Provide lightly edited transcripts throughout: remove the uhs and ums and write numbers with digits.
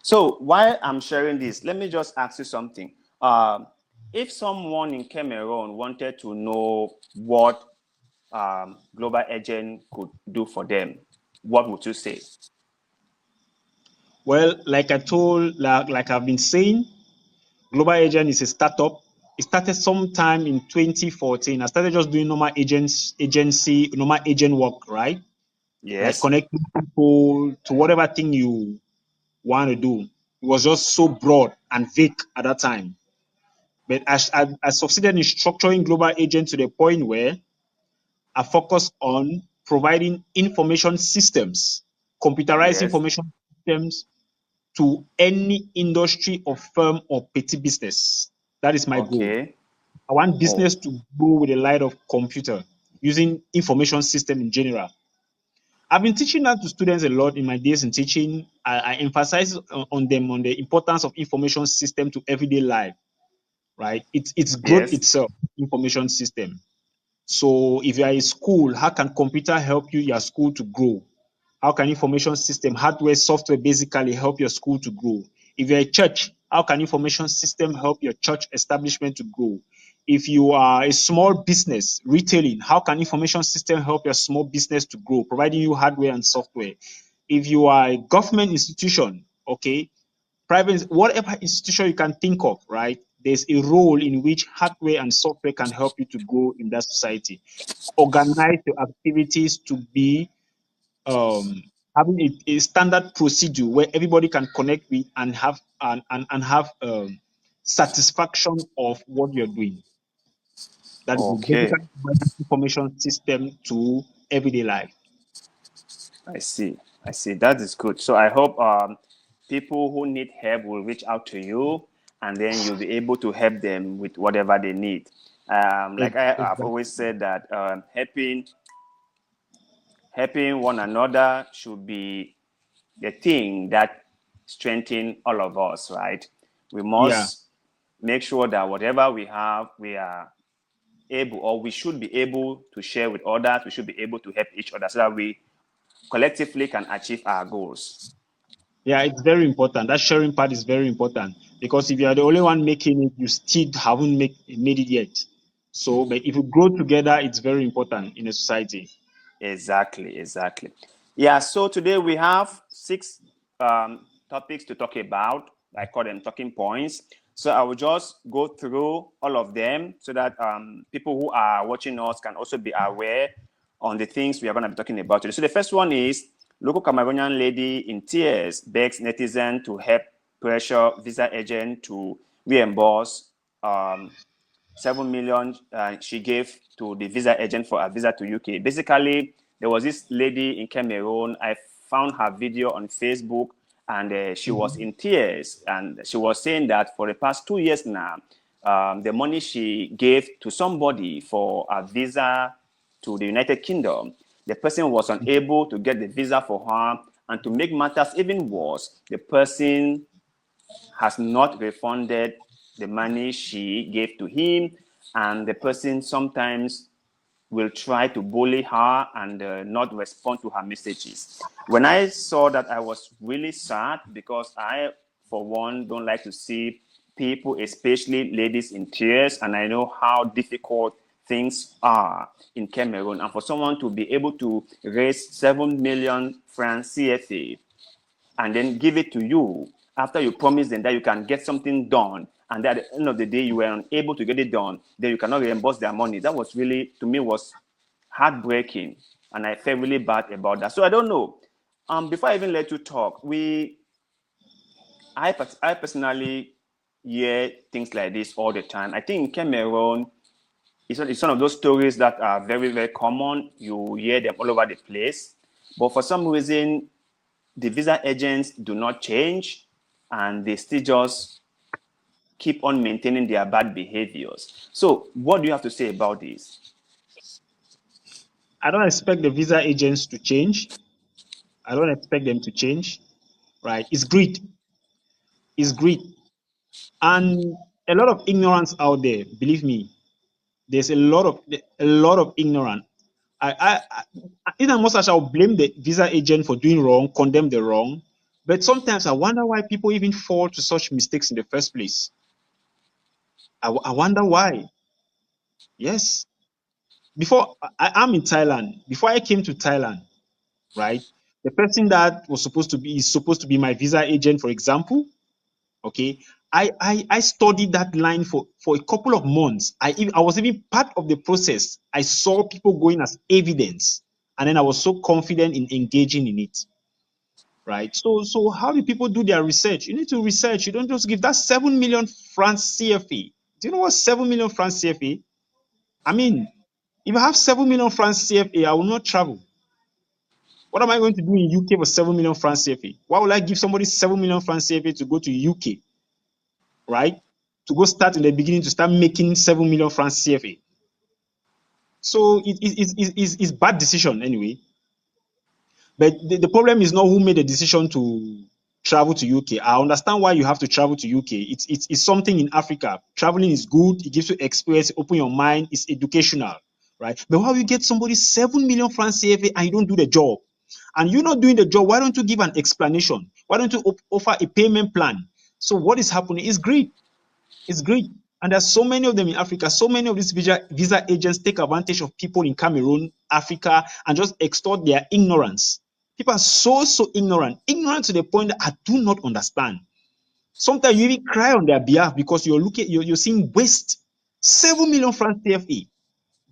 So while I'm sharing this, let me just ask you something. Um, if someone in Cameroon wanted to know what global agent could do for them, what would you say? Well, like I told, like I've been saying, Global Agent is a startup. It started sometime in 2014. I started just doing normal agent work, right? Like Yes. connecting people to whatever thing you want to do. It was just so broad and vague at that time. But I succeeded in structuring Global Agent to the point where I focus on providing information systems, computerized Yes. information systems to any industry or firm or petty business. That is my goal. Okay. I want Oh, business to grow with the light of computer using information system in general. I've been teaching that to students a lot in my days in teaching. I emphasize on them on the importance of information system to everyday life, right? It's growth yes. itself, information system. So if you are in school, how can computer help you your school to grow? How can information system, hardware, software basically help your school to grow? If you're a church, how can information system help your church establishment to grow? If you are a small business, retailing, how can information system help your small business to grow, providing you hardware and software? If you are a government institution, okay, private, whatever institution you can think of, right? There's a role in which hardware and software can help you to grow in that society. Organize your activities to be um, having a standard procedure where everybody can connect with and have satisfaction of what you're doing. That is Okay. basically providing information system to everyday life. I see. I see. That is good. So I hope people who need help will reach out to you, and then you'll be able to help them with whatever they need. Like I've Exactly. always said that helping one another should be the thing that strengthens all of us, right? We Yeah. must make sure that whatever we have, we are able, or we should be able to share with others. We should be able to help each other so that we collectively can achieve our goals. Yeah, it's very important. That sharing part is very important because if you are the only one making it, you still haven't made it yet. So, but if you grow together, it's very important in a society. Exactly, exactly. Yeah, so today we have six topics to talk about. I call them talking points. So I will just go through all of them so that people who are watching us can also be aware on the things we are going to be talking about today. So the first one is local Cameroonian lady in tears begs netizen to help pressure visa agent to reimburse 7 million she gave to the visa agent for a visa to UK. Basically, there was this lady in Cameroon. I found her video on Facebook, and she was Mhm. in tears. And she was saying that for the past 2 years now, the money she gave to somebody for a visa to the United Kingdom, the person was unable to get the visa for her. And to make matters even worse, the person has not refunded the money she gave to him, and the person sometimes will try to bully her and not respond to her messages. When I saw that, I was really sad because I, for one, don't like to see people, especially ladies, in tears, and I know how difficult things are in Cameroon. And for someone to be able to raise 7 million francs CFA and then give it to you after you promise them that you can get something done, and at the end of the day you were unable to get it done, then you cannot reimburse their money. That was really, to me, was heartbreaking, and I felt really bad about that. So I don't know. Before I even let you talk, I personally hear things like this all the time. I think in Cameroon, it's one of those stories that are very, very common. You hear them all over the place. But for some reason, the visa agents do not change, and they still just keep on maintaining their bad behaviors. So, what do you have to say about this? I don't expect the visa agents to change. I don't expect them to change, right? It's greed. It's greed. And a lot of ignorance out there, believe me. There's a lot of ignorance. In as much as I'll blame the visa agent for doing wrong, condemn the wrong, But sometimes I wonder why people even fall to such mistakes in the first place. I wonder why. Yes. Before I'm in Thailand, before I came to Thailand, right? The person that was supposed to be my visa agent, for example, okay. I studied that line for a couple of months. I was even part of the process. I saw people going as evidence, and then I was so confident in engaging in it. Right. So how do people do their research? You need to research. You don't just give that 7 million francs CFA. Do you know what 7 million francs CFA? I mean, if I have 7 million francs CFA, I will not travel. What am I going to do in UK for 7 million francs CFA? Why would I give somebody 7 million francs CFA to go to UK, right? To go start in the beginning to start making 7 million francs CFA. So it's bad decision anyway. But the problem is not who made the decision to travel to UK. I understand why you have to travel to UK. It's something in Africa. Traveling is good. It gives you experience, open your mind. It's educational, right? But why you get somebody 7 million francs CFA and you don't do the job? And you're not doing the job. Why don't you give an explanation? Why don't you offer a payment plan? So what is happening is greed. It's greed. And there's so many of them in Africa. So many of these visa agents take advantage of people in Cameroon, Africa, and just extort their ignorance. People are so ignorant to the point that I do not understand. Sometimes you even cry on their behalf because you're seeing waste. 7 million francs CFA.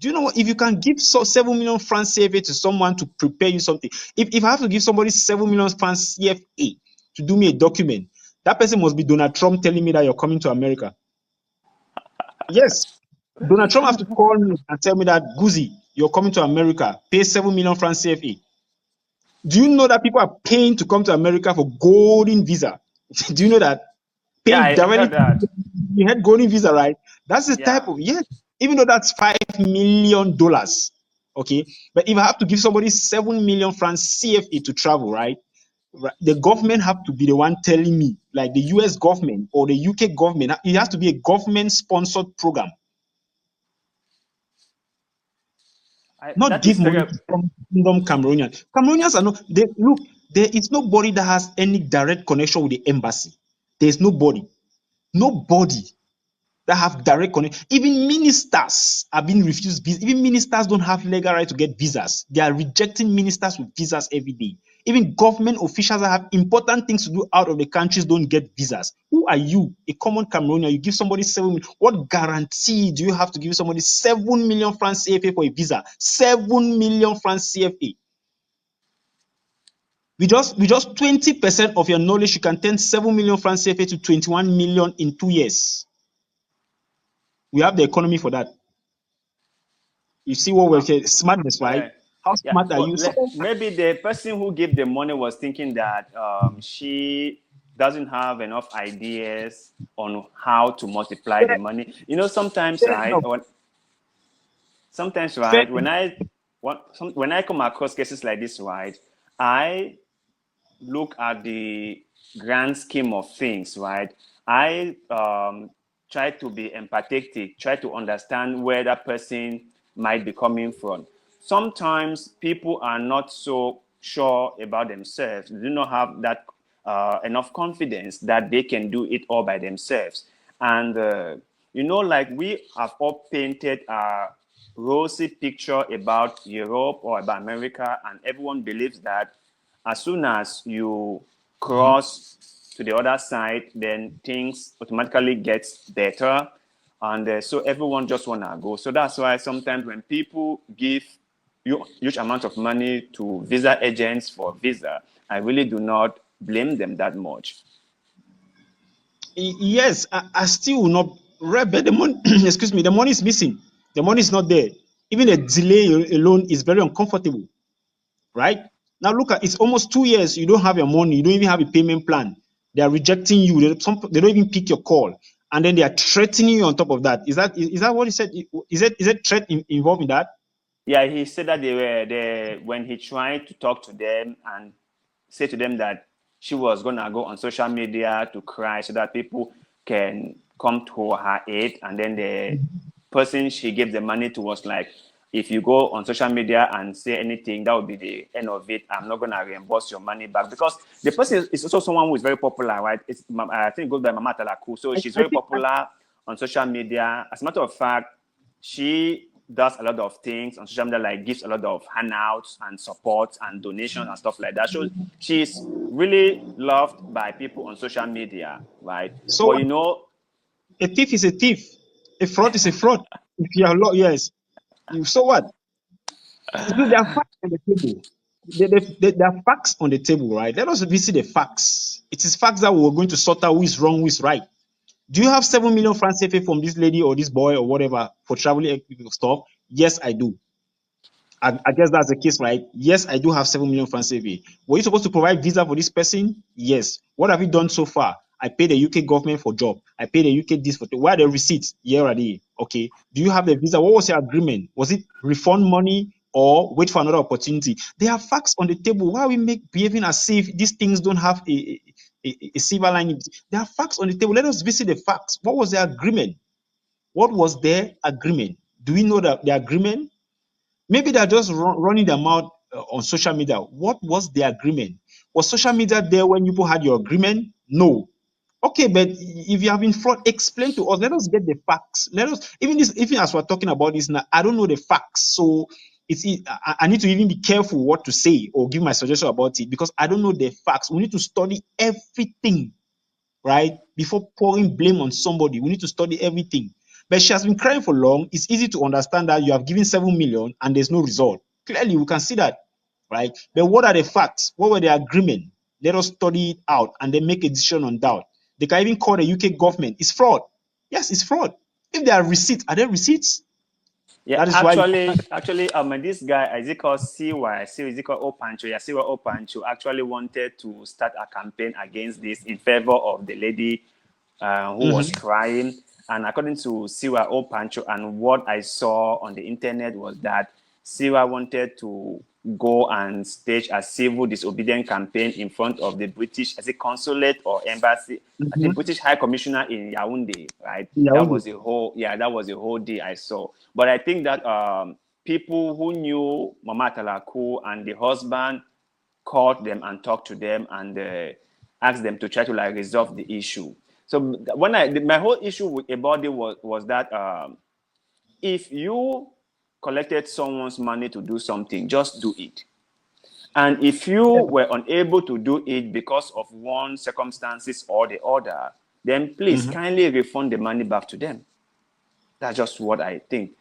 Do you know what? If you can give 7 million francs CFA to someone to prepare you something, if I have to give somebody 7 million francs CFA to do me a document, that person must be Donald Trump telling me that you're coming to America. Yes, Donald Trump have to call me and tell me that, Guzi, you're coming to America, pay 7 million francs CFA. Do you know that people are paying to come to America for golden visa? Do you know that? Yeah, Paying I directly, heard that. you had golden visa, right? That's the type Yeah. of, yes, even though that's $5 million, okay? But if I have to give somebody 7 million francs CFA to travel, right? The government have to be the one telling me, like the US government or the UK government, it has to be a government sponsored program. Not That give is money very. to some kingdom Cameroonians. Cameroonians are not, they look, there is nobody that has any direct connection with the embassy. There's nobody that have direct connection. Even ministers are being refused visas. Even ministers don't have legal right to get visas. They are rejecting ministers with visas every day. Even government officials that have important things to do out of the countries don't get visas. Who are you, a common Cameroonian? You give somebody 7 million. What guarantee do you have to give somebody 7 million francs CFA for a visa? 7 million francs CFA. With just 20% of your knowledge, you can turn 7 million francs CFA to 21 million in 2 years. We have the economy for that. You see what we're saying? Smartness, right? Yeah. How Yeah. smart are But you? So maybe the person who gave the money was thinking that she doesn't have enough ideas on how to multiply the fair, money. Sometimes, fair right? enough. Sometimes, Fair right? When I come across cases like this, right? I look at the grand scheme of things, right? I try to be empathetic, try to understand where that person might be coming from. Sometimes people are not so sure about themselves. They do not have that enough confidence that they can do it all by themselves. And, like we have all painted a rosy picture about Europe or about America, and everyone believes that as soon as you cross to the other side, then things automatically gets better, and so everyone just wanna go. So that's why sometimes when people give huge amount of money to visa agents for visa, I really do not blame them that much. Yes, I still will not. But the money, excuse me, the money is missing. The money is not there. Even a delay alone is very uncomfortable, right? Now look at, it's almost 2 years. You don't have your money. You don't even have a payment plan. They are rejecting you. They don't even pick your call, and then they are threatening you on top of that. Is that what he said? Is it threat involved in that? Yeah, he said that when he tried to talk to them and say to them that she was gonna go on social media to cry so that people can come to her aid, and then the person she gave the money to was like, if you go on social media and say anything, that would be the end of it. I'm not going to reimburse your money back, because the person is also someone who is very popular, right? I think it goes by Mama Talaku. So she's I very think popular on social media. As a matter of fact, she does a lot of things on social media, like gives a lot of handouts and support and donations and stuff like that. So she's really loved by people on social media, right? so. But you know, A thief is a thief. A fraud is a fraud. If you are yes, so what? So there are facts on the table. There are facts on the table, right? Let us visit the facts. It is facts that we're going to sort out who is wrong, who is right. Do you have 7 million francs CFA from this lady or this boy or whatever for traveling stuff? Yes, I do. I guess that's the case, right? Yes, I do have 7 million francs CFA. Were you supposed to provide visa for this person? Yes. What have you done so far? I paid the UK government for job. I paid the UK this for. Where are the receipts? Here are they. Okay. Do you have the visa? What was your agreement? Was it refund money or wait for another opportunity? There are facts on the table. Why are we behaving as if these things don't have a silver lining? There are facts on the table. Let us visit the facts. What was the agreement? What was their agreement? Do we know that the agreement? Maybe they're just running their mouth on social media. What was the agreement? Was social media there when people had your agreement? No. Okay, but if you have been fraud, explain to us. Let us get the facts. Let us even as we're talking about this now, I don't know the facts, so I need to even be careful what to say or give my suggestion about it because I don't know the facts. We need to study everything, right? Before pouring blame on somebody, we need to study everything. But she has been crying for long. It's easy to understand that you have given 7 million and there's no result. Clearly, we can see that, right? But what are the facts? What were the agreement? Let us study it out and then make a decision on that. They can even call the UK government. It's fraud. Yes, it's fraud. If there are receipts, are there receipts? yeah, That is why. this guy Ezekiel CY, Ezekiel Opancho, yeah, CY Opancho actually wanted to start a campaign against this in favor of the lady who was Mhm. crying. And according to CY Opancho, and what I saw on the internet was that CY wanted to go and stage a civil disobedience campaign in front of the British, as a consulate or embassy, I think Mhm. British High Commissioner in Yaoundé, right? That Yaoundé. was a whole day I saw. But I think that people who knew Mama Talaku and the husband called them and talked to them and asked them to try to like resolve the issue. So when my whole issue about it was that if you collected someone's money to do something, just do it. And if you were unable to do it because of one circumstances or the other, then please Mhm. kindly refund the money back to them. That's just what I think.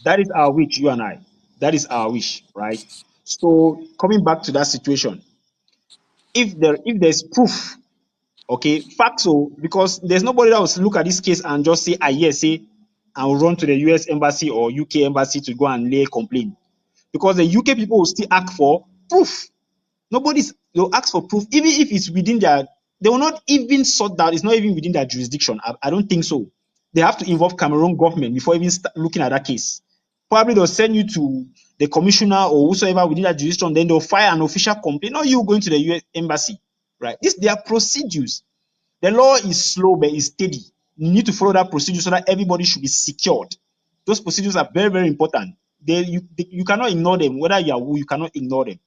That is our wish, you and I. That is our wish, right? So coming back to that situation, if there's proof, okay, facts, so because there's nobody that will look at this case and just say, yes, say, and will run to the US embassy or UK embassy to go and lay a complaint. Because the UK people will still ask for proof. They'll ask for proof, even if it's within their, they will not even sort that, it's not even within their jurisdiction. I don't think so. They have to involve Cameroon government before even looking at that case. Probably they'll send you to the commissioner or whosoever within that jurisdiction, then they'll file an official complaint, not you going to the US embassy, right? They are procedures. The law is slow, but it's steady. You need to follow that procedure so that everybody should be secured. Those procedures are very, very important. You cannot ignore them. Whether you are who, you cannot ignore them.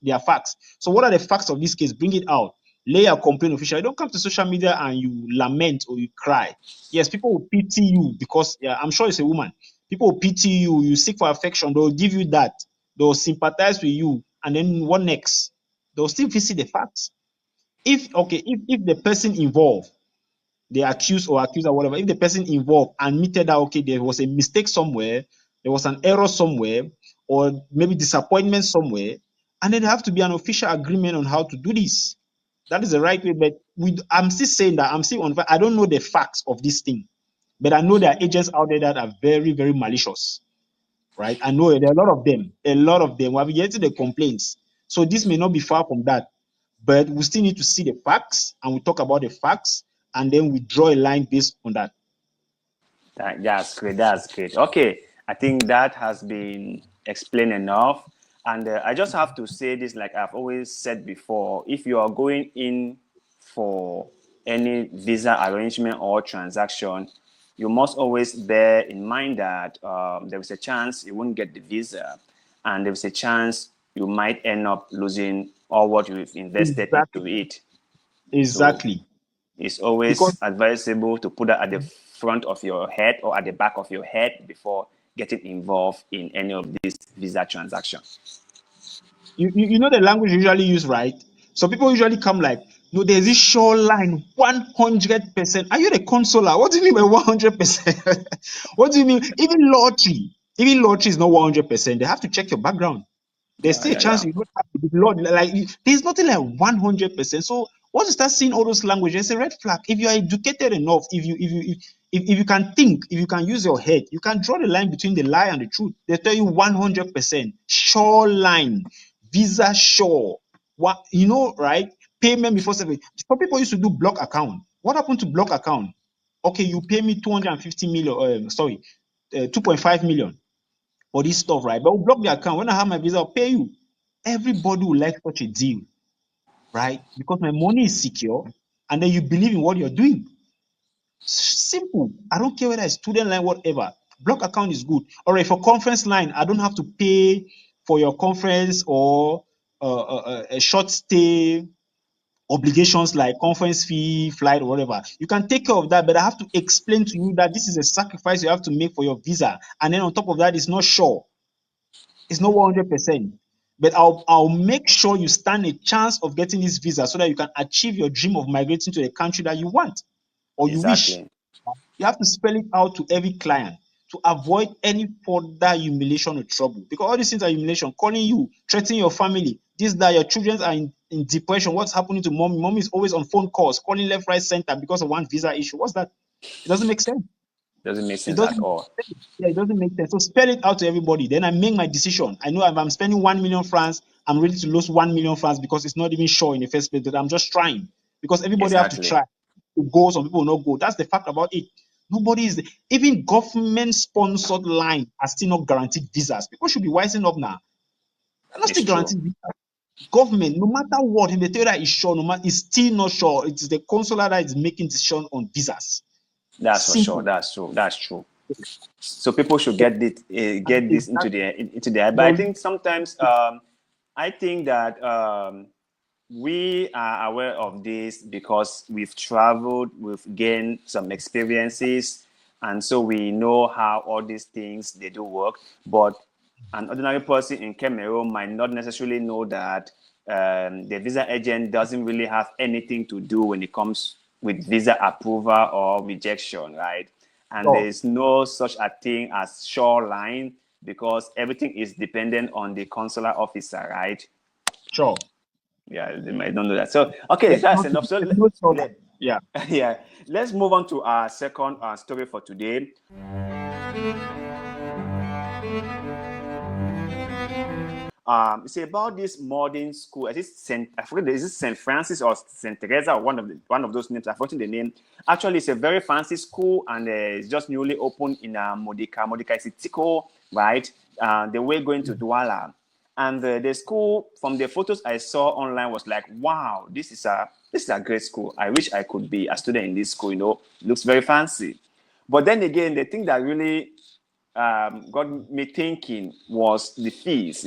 They are facts. So what are the facts of this case? Bring it out. Lay a complaint officially. Don't come to social media and you lament or you cry. Yes, people will pity you because I'm sure it's a woman. People will pity you. You seek for affection. They'll give you that. They'll sympathize with you. And then what next? They'll still visit the facts. If the person involved, the accused or accuser, whatever, if the person involved admitted that okay, there was a mistake somewhere, there was an error somewhere, or maybe disappointment somewhere, and then there have to be an official agreement on how to do this. That is the right way. But I'm still saying that I'm still on. I don't know the facts of this thing, but I know there are agents out there that are very, very malicious, right? I know there are a lot of them. A lot of them. We're getting the complaints. So this may not be far from that. But we still need to see the facts and we talk about the facts and then we draw a line based on that. That's great. That's great. Okay, I think that has been explained enough. And I just have to say this, like I've always said before, if you are going in for any visa arrangement or transaction, you must always bear in mind that there is a chance you won't get the visa, and there is a chance you might end up losing all what you've invested Exactly. into it. So Exactly. it's Because always advisable to put that at the front of your head or at the back of your head before getting involved in any of these visa transactions. you know the language you usually use, right? So people usually come like, no, there's this sure line, 100%. Are you the consular? What do you mean by 100%? What do you mean? Even lottery is not 100%. They have to check your background. There's Yeah, still a yeah, chance yeah. you don't have the Lord. Like there's nothing like 100%. So once you start seeing all those languages, it's a red flag. If you are educated enough, if you can think, if you can use your head, you can draw the line between the lie and the truth. They tell you 100% sure line, visa sure. What you know, right? Payment before 7. Some people used to do block account. What happened to block account? Okay, you pay me 250 million. 2.5 million for this stuff, right? But we'll block the account. When I have my visa, I'll pay you. Everybody will like such a deal, right? Because my money is secure, and then you believe in what you're doing. Simple. I don't care whether it's student line, whatever. Block account is good. All right, for conference line, I don't have to pay for your conference or a short stay obligations like conference fee, flight, or whatever. You can take care of that, but I have to explain to you that this is a sacrifice you have to make for your visa. And then on top of that, it's not sure. It's not 100%. But I'll make sure you stand a chance of getting this visa so that you can achieve your dream of migrating to the country that you want or you wish. Exactly. You have to spell it out to every client to avoid any further humiliation or trouble. Because all these things are humiliation, calling you, threatening your family, this, that, your children are in depression. What's happening to mommy? Mommy is always on phone calls, calling left, right, center because of one visa issue. What's that? It doesn't make sense. Doesn't make It sense doesn't at make all. sense. Yeah, it doesn't make sense. So spell it out to everybody. Then I make my decision. I know if I'm spending 1 million francs, I'm ready to lose 1 million francs because it's not even sure in the first place that I'm just trying. Because everybody have to Exactly. try to go, some people will not go. That's the fact about it. Nobody is even government sponsored line are still not guaranteed visas. People should be wising up now. They're not It's still true. guaranteed visas. Government, no matter what, if they tell you that it's sure, no matter it's still not sure. It is the consular that is making decision on visas. That's for sure. Simple. That's true. That's true. So people should get this into their. But I No, think sometimes I think that we are aware of this because we've traveled, we've gained some experiences, and so we know how all these things they do work. But an ordinary person in Cameroon might not necessarily know that the visa agent doesn't really have anything to do when it comes with visa approval or rejection, right? And there sure, is no such a thing as shoreline because everything is dependent on the consular officer, right? sure. Yeah, they might not know that. So, okay, There's that's no, enough. So, there's no shoreline. Yeah. yeah, let's move on to our second story for today. It's about this modern school. I forget, is it Saint Francis or Saint Teresa or one of those names? I've forgotten the name. Actually, it's a very fancy school and it's just newly opened in Modica. Modica is Tico, right? The way going to Douala. And the school, from the photos I saw online, was like, wow, this is a great school. I wish I could be a student in this school. It looks very fancy. But then again, the thing that really got me thinking was the fees.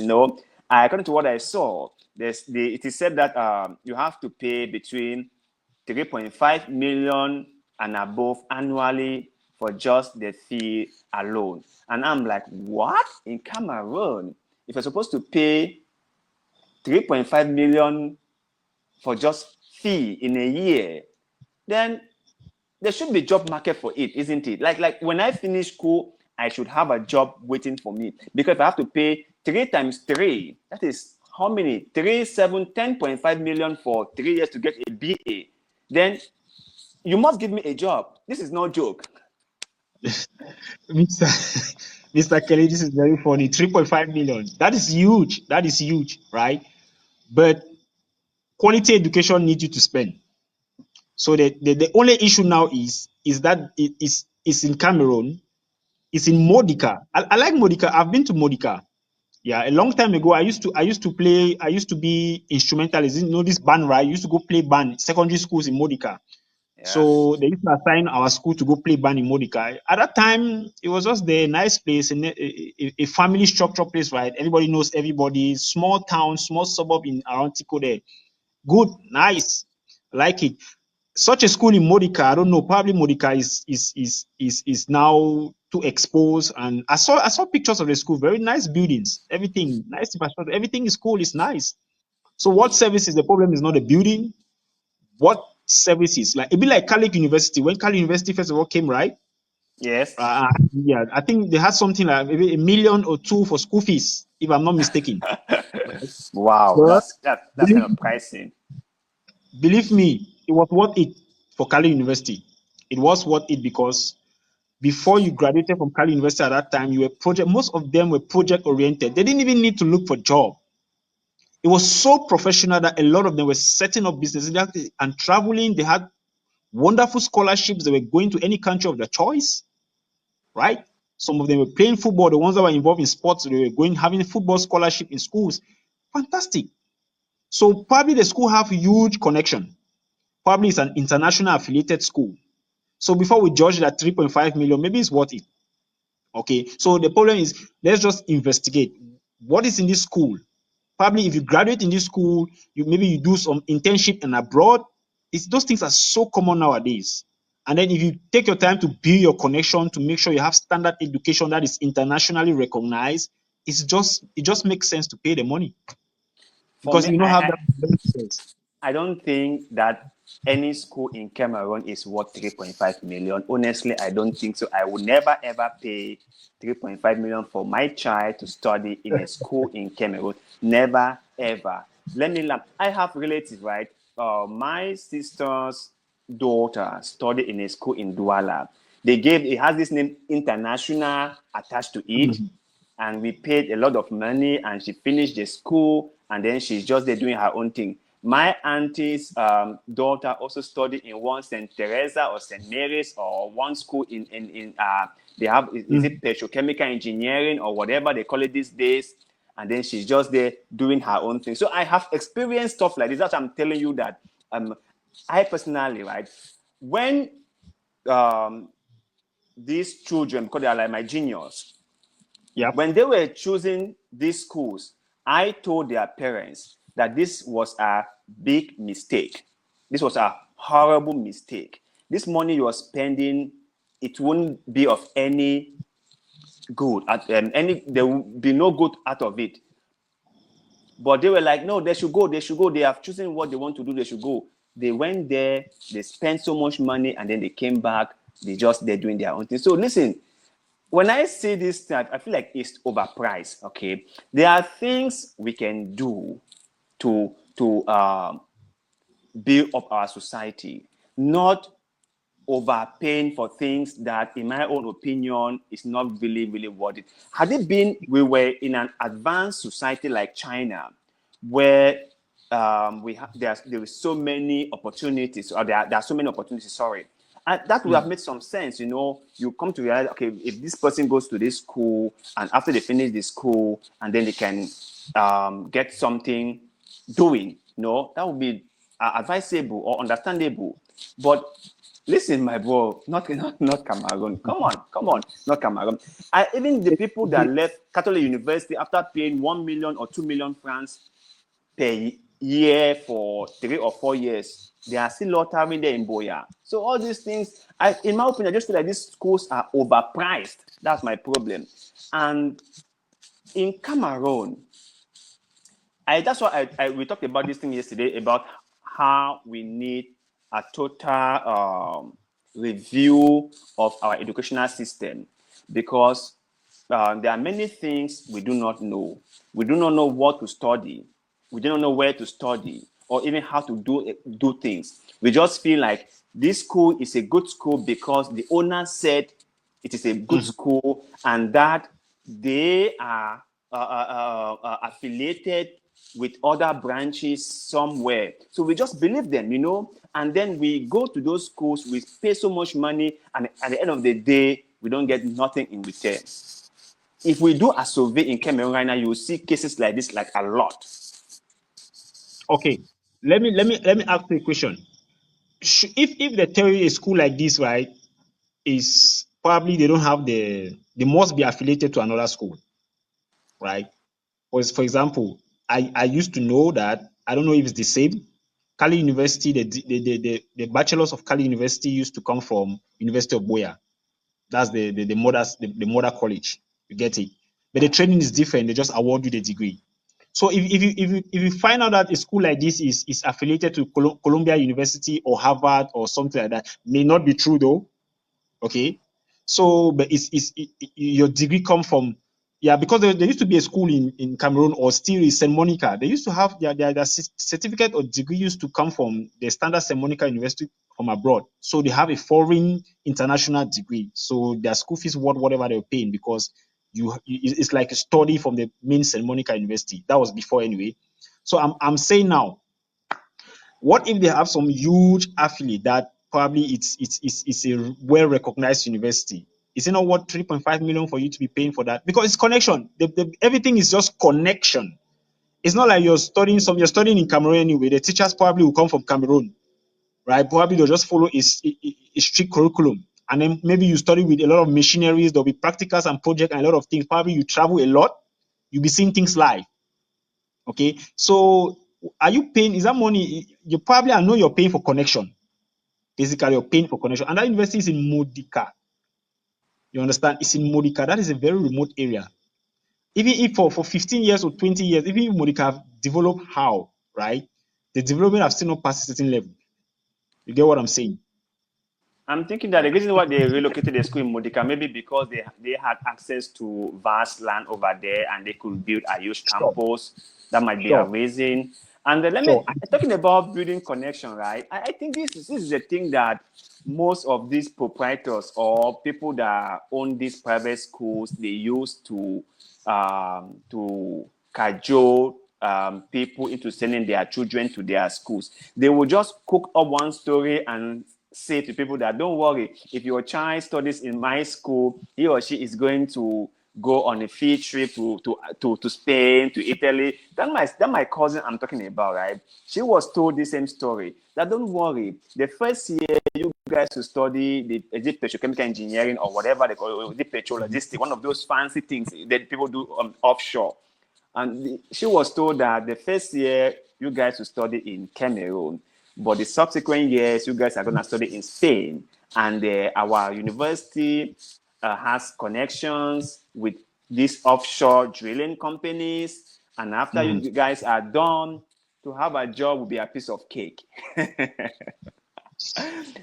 According to what I saw, it is said that you have to pay between 3.5 million and above annually for just the fee alone. And I'm like, what? In Cameroon, if you're supposed to pay 3.5 million for just fee in a year, then there should be job market for it, isn't it? Like when I finish school, I should have a job waiting for me because if I have to pay 3 times 3, that is how many? 3, 7, 10.5 million for 3 years to get a BA. Then you must give me a job. This is no joke. Mr. Mr. Kelly, this is very funny. 3.5 million. That is huge. That is huge, right? But quality education needs you to spend. So the only issue now is that it's in Cameroon, it's in Modica. I like Modica. I've been to Modica. Yeah, a long time ago, I used to be instrumentalist. You know this band, right? I used to go play band, secondary schools in Modica. Yeah. So they used to assign our school to go play band in Mordecai. At that time, it was just the nice place, a family structure place, right? Everybody knows everybody. Small town, small suburb in around Tico there. Good, nice, like it. Such a school in Modica, I don't know, probably Modica is now too exposed. And I saw pictures of the school, very nice buildings, everything, nice infrastructure, everything is cool, it's nice. So what services? The problem is not the building. What services? Like it be like Catholic University. When Catholic University first of all came, right? Yes. Yeah, I think they had something like maybe a million or two for school fees, if I'm not mistaken. Right? Wow, But that's kind believe, of pricing. believe me, it was worth it for Catholic University. It was worth it because before you graduated from Cali University at that time, you were project. Most of them were project oriented. They didn't even need to look for job. It was so professional that a lot of them were setting up businesses and traveling. They had wonderful scholarships. They were going to any country of their choice, right? Some of them were playing football. The ones that were involved in sports, they were going having football scholarship in schools. Fantastic. So probably the school have huge connection. Probably it's an international affiliated school. So before we judge that 3.5 million, maybe it's worth it. Okay, so the problem is let's just investigate what is in this school. Probably if you graduate in this school, you do some internship and abroad. Those things are so common nowadays. And then if you take your time to build your connection to make sure you have standard education that is internationally recognized, it just makes sense to pay the money For because me, you don't have that benefits. I don't think that any school in Cameroon is worth 3.5 million. Honestly, I don't think so. I would never ever pay 3.5 million for my child to study in a school in Cameroon. Never ever. Let me laugh. I have relatives, right? My sister's daughter studied in a school in Douala. It has this name International attached to it, Mhm. and we paid a lot of money, and she finished the school, and then she's just there doing her own thing. My auntie's daughter also studied in one St. Teresa or St. Mary's or one school in they have, is Mhm. it petrochemical engineering or whatever they call it these days, and then she's just there doing her own thing. So I have experienced stuff like this. That's what I'm telling you that I personally, right, when um, these children, because they are like my juniors, Yep. when they were choosing these schools, I told their parents that this was a big mistake. This was a horrible mistake. This money you are spending, it won't be of any good. There will be no good out of it. But they were like, no, they should go. They should go. They have chosen what they want to do. They should go. They went there. They spent so much money, and then they came back. They're doing their own thing. So listen, when I see this thing, I feel like it's overpriced. Okay, there are things we can do to build up our society, not overpaying for things that, in my own opinion, is not really worth it. Had it been we were in an advanced society like China, where there is so many opportunities, or there are so many opportunities. Sorry, and that would have Mhm. made some sense. You come to realize, okay, if this person goes to this school, and after they finish the school, and then they can get something doing, that would be advisable or understandable. But listen, my bro, not Cameroon. Come on, not Cameroon. Even the people that The- left Catholic University after paying 1 million or 2 million francs per year for 3 or 4 years, they are still loitering there in Boya. So all these things, in my opinion, I just feel like these schools are overpriced. That's my problem. And in Cameroon, that's why we talked about this thing yesterday about how we need a total review of our educational system, because there are many things we do not know. We do not know what to study. We do not know where to study or even how to do things. We just feel like this school is a good school because the owner said it is a good Mhm. school, and that they are affiliated with other branches somewhere. So we just believe them, and then we go to those schools, we pay so much money, and at the end of the day, we don't get nothing in return. If we do a survey in Cameroon right now, you will see cases like this, like a lot. Okay, let me ask you a question. if they tell you a school like this, right, is probably they don't have they must be affiliated to another school, right? For example, I used to know that, I don't know if it's the same. Cali University, the bachelors of Cali University used to come from University of Boya. That's the mother college. You get it. But the training is different. They just award you the degree. So if you find out that a school like this is affiliated to Columbia University or Harvard or something like that, may not be true though. Okay, so but your degree come from, yeah, because there used to be a school in Cameroon, or still is St. Monica. They used to have their certificate or degree used to come from the standard St. Monica University from abroad. So they have a foreign international degree. So their school fees worth whatever they're paying, because it's like a study from the main St. Monica University. That was before anyway. So I'm saying now, what if they have some huge affiliate that probably it's a well-recognized university? Is it not worth 3.5 million for you to be paying for that? Because it's connection. Everything is just connection. It's not like you're studying in Cameroon anyway. The teachers probably will come from Cameroon, right? Probably they'll just follow a strict curriculum. And then maybe you study with a lot of machineries, there'll be practicals and projects and a lot of things. Probably you travel a lot, you'll be seeing things live. Okay, so are you paying? Is that money? You probably, I know you're paying for connection. Basically, you're paying for connection, and that university is in Modica. You understand? It's in Modica. That is a very remote area. Even if for 15 years or 20 years, even if Modica have developed how, right? The development have still not passed a certain level. You get what I'm saying? I'm thinking that the reason why they relocated the school in Modica, maybe because they had access to vast land over there and they could build a huge Sure, campus. That might be a sure, reason. And let me sure. talking about building connection, right? I think this is the thing that most of these proprietors or people that own these private schools they use to cajole people into sending their children to their schools. They will just cook up one story and say to people that don't worry, if your child studies in my school, he or she is going to go on a field trip to Spain, to Italy. That my cousin I'm talking about, right? She was told the same story. That don't worry, the first year you guys to study the petrochemical engineering or whatever they call it, the petrologistic, one of those fancy things that people do offshore. And she was told that the first year you guys will study in Cameroon, but the subsequent years you guys are going to study in Spain. And our university has connections with these offshore drilling companies. And after you guys are done, to have a job will be a piece of cake.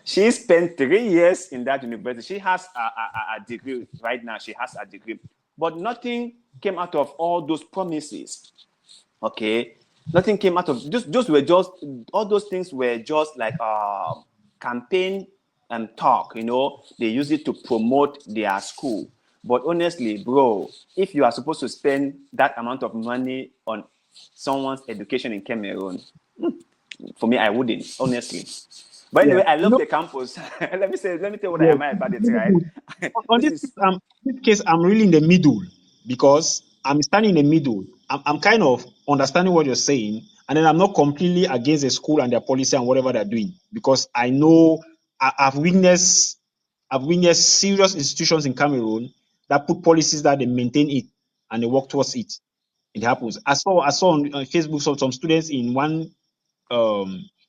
She spent 3 years in that university. She has a degree right now. She has a degree, but nothing came out of all those promises. Okay, nothing came out of those were just all those things were just like campaign and talk. They use it to promote their school. But honestly, bro, if you are supposed to spend that amount of money on someone's education in Cameroon, for me, I wouldn't, honestly. But Yeah. anyway, I love the campus. Let me tell you what I Yes, am about it, really right? good. On This this, is this case, I'm really in the middle, because I'm standing in the middle. I'm kind of understanding what you're saying, and then I'm not completely against the school and their policy and whatever they're doing, because I know I've witnessed serious institutions in Cameroon that put policies that they maintain it and they work towards it. It happens. I saw on Facebook some students in one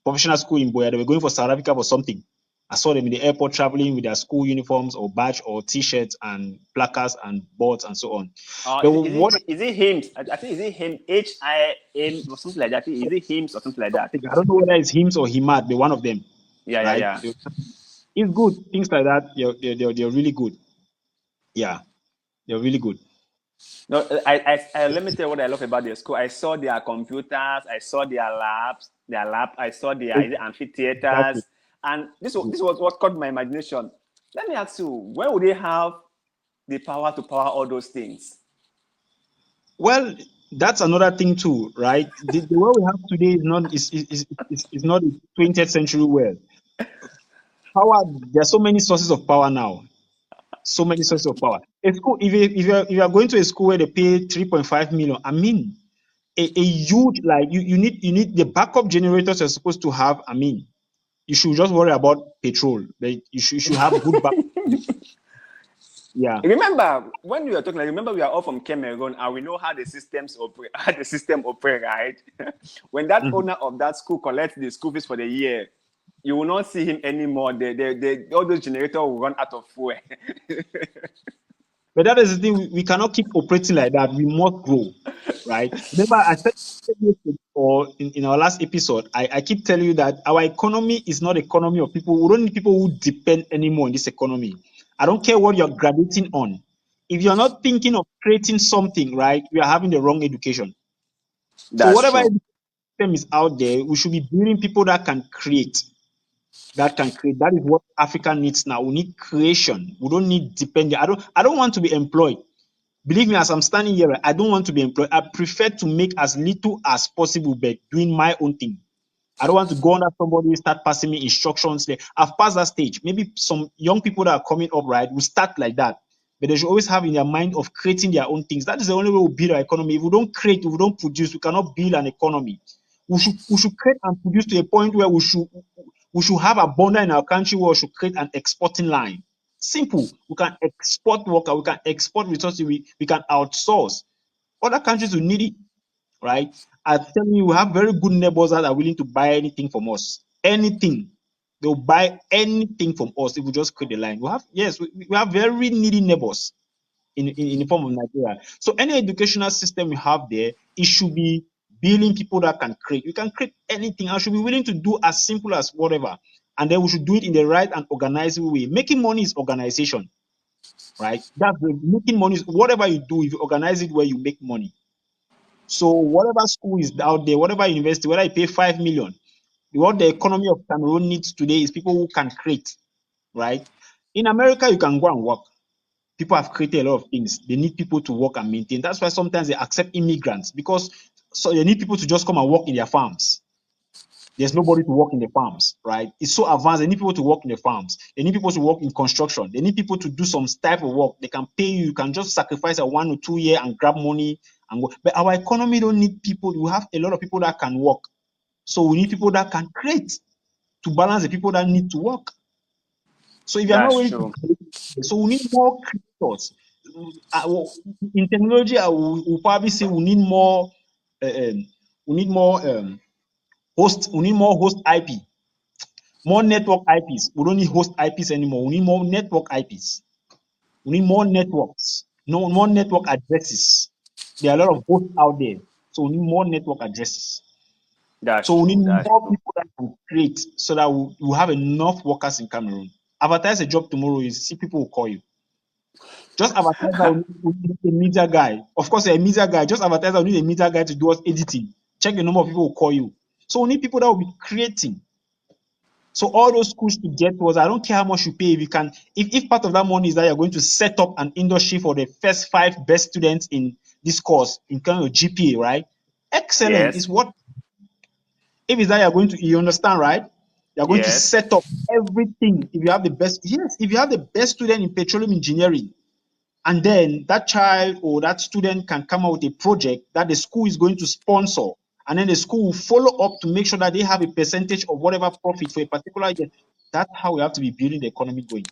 professional school in Boya. They were going for South Africa for something. I saw them in the airport traveling with their school uniforms or badge or T-shirts and placards and boards and so on. But what is it hymns? I think is it him HIM or something like that. Is it hymns or something like that? I don't know whether it's him or Himad, but one of them, Yeah, yeah, right? yeah. It's good. Things like that, they're really good. Yeah, they're really good. No, let me tell you what I love about their school. I saw their computers, I saw their labs, I saw their Exactly. amphitheaters, and this was what caught my imagination. Let me ask you, when would they have the power to power all those things? Well, that's another thing too, right? The world we have today is not the 20th century world. Power, there are so many sources of power now. So many sources of power. A school, if you are going to a school where they pay 3.5 million, I mean, a huge, like, you need the backup generators you're supposed to have. I mean, You should just worry about petrol. You should have good back. Yeah. Remember when we were talking, like, remember we are all from Cameroon and we know how the systems operate, how the system operate, right? When that Mhm. owner of that school collects the school fees for the year, you will not see him anymore. All those generators will run out of fuel. But that is the thing. We cannot keep operating like that. We must grow, right? Remember, I said yesterday or in our last episode, I keep telling you that our economy is not economy of people. We don't need people who depend anymore on this economy. I don't care what you're graduating on. If you're not thinking of creating something, right, we are having the wrong education. So That's whatever true. system is out there, we should be building people that can create. That can create. That is what Africa needs now. We need creation. We don't need dependent. I don't want to be employed. Believe me, as I'm standing here, I don't want to be employed. I prefer to make as little as possible, but doing my own thing. I don't want to go under somebody, start passing me instructions. I've passed that stage. Maybe some young people that are coming up, right, will start like that. But they should always have in their mind of creating their own things. That is the only way we build our economy. If we don't create, if we don't produce, we cannot build an economy. We should create and produce to a point where we should have abundance in our country where we should create an exporting line. Simple. We can export worker, we can export resources, we can outsource. Other countries will need it, right? I tell you, we have very good neighbors that are willing to buy anything from us. Anything. They'll buy anything from us if we just create the line. We have very needy neighbors in the form of Nigeria. So any educational system we have there, it should be building people that can create. We can create anything. I should be willing to do as simple as whatever. And then we should do it in the right and organizable way. Making money is organization, right? Making money is whatever you do, if you organize it where you make money. So whatever school is out there, whatever university, whether you pay 5 million, what the economy of Cameroon needs today is people who can create, right? In America, you can go and work. People have created a lot of things. They need people to work and maintain. That's why sometimes they accept immigrants because so they need people to just come and work in their farms. There's nobody to work in the farms, right? It's so advanced. They need people to work in the farms. They need people to work in construction. They need people to do some type of work. They can pay you. You can just sacrifice a 1 or 2 year and grab money and go. But our economy don't need people. We have a lot of people that can work. So we need people that can create to balance the people that need to work. So if you are not That's willing to true. create, so we need more creators. In technology, I will probably say we need more. We need more host. We need more host IP, more network IPs. We don't need host IPs anymore. We need more network IPs. We need more networks. No more network addresses. There are a lot of hosts out there, so we need more network addresses. That's So we true. need That's more true. people that can create so that we have enough workers in Cameroon. Advertise a job tomorrow, you see people will call you. Just advertise that we need a media guy. Of course, you're a media guy. Just advertise that we need a media guy to do us editing. Check the number of people who call you. So we need people that will be creating. So all those schools to get was I don't care how much you pay. If you can, if part of that money is that you're going to set up an industry for the first 5 best students in this course in terms of GPA, right? Excellent. Yes. Is what if is that you're going to you understand, right? You're going to Yes. set up everything. If you have the best, yes, if you have the best student in petroleum engineering, and then that child or that student can come out with a project that the school is going to sponsor, and then the school will follow up to make sure that they have a percentage of whatever profit for a particular year. That's how we have to be building the economy going.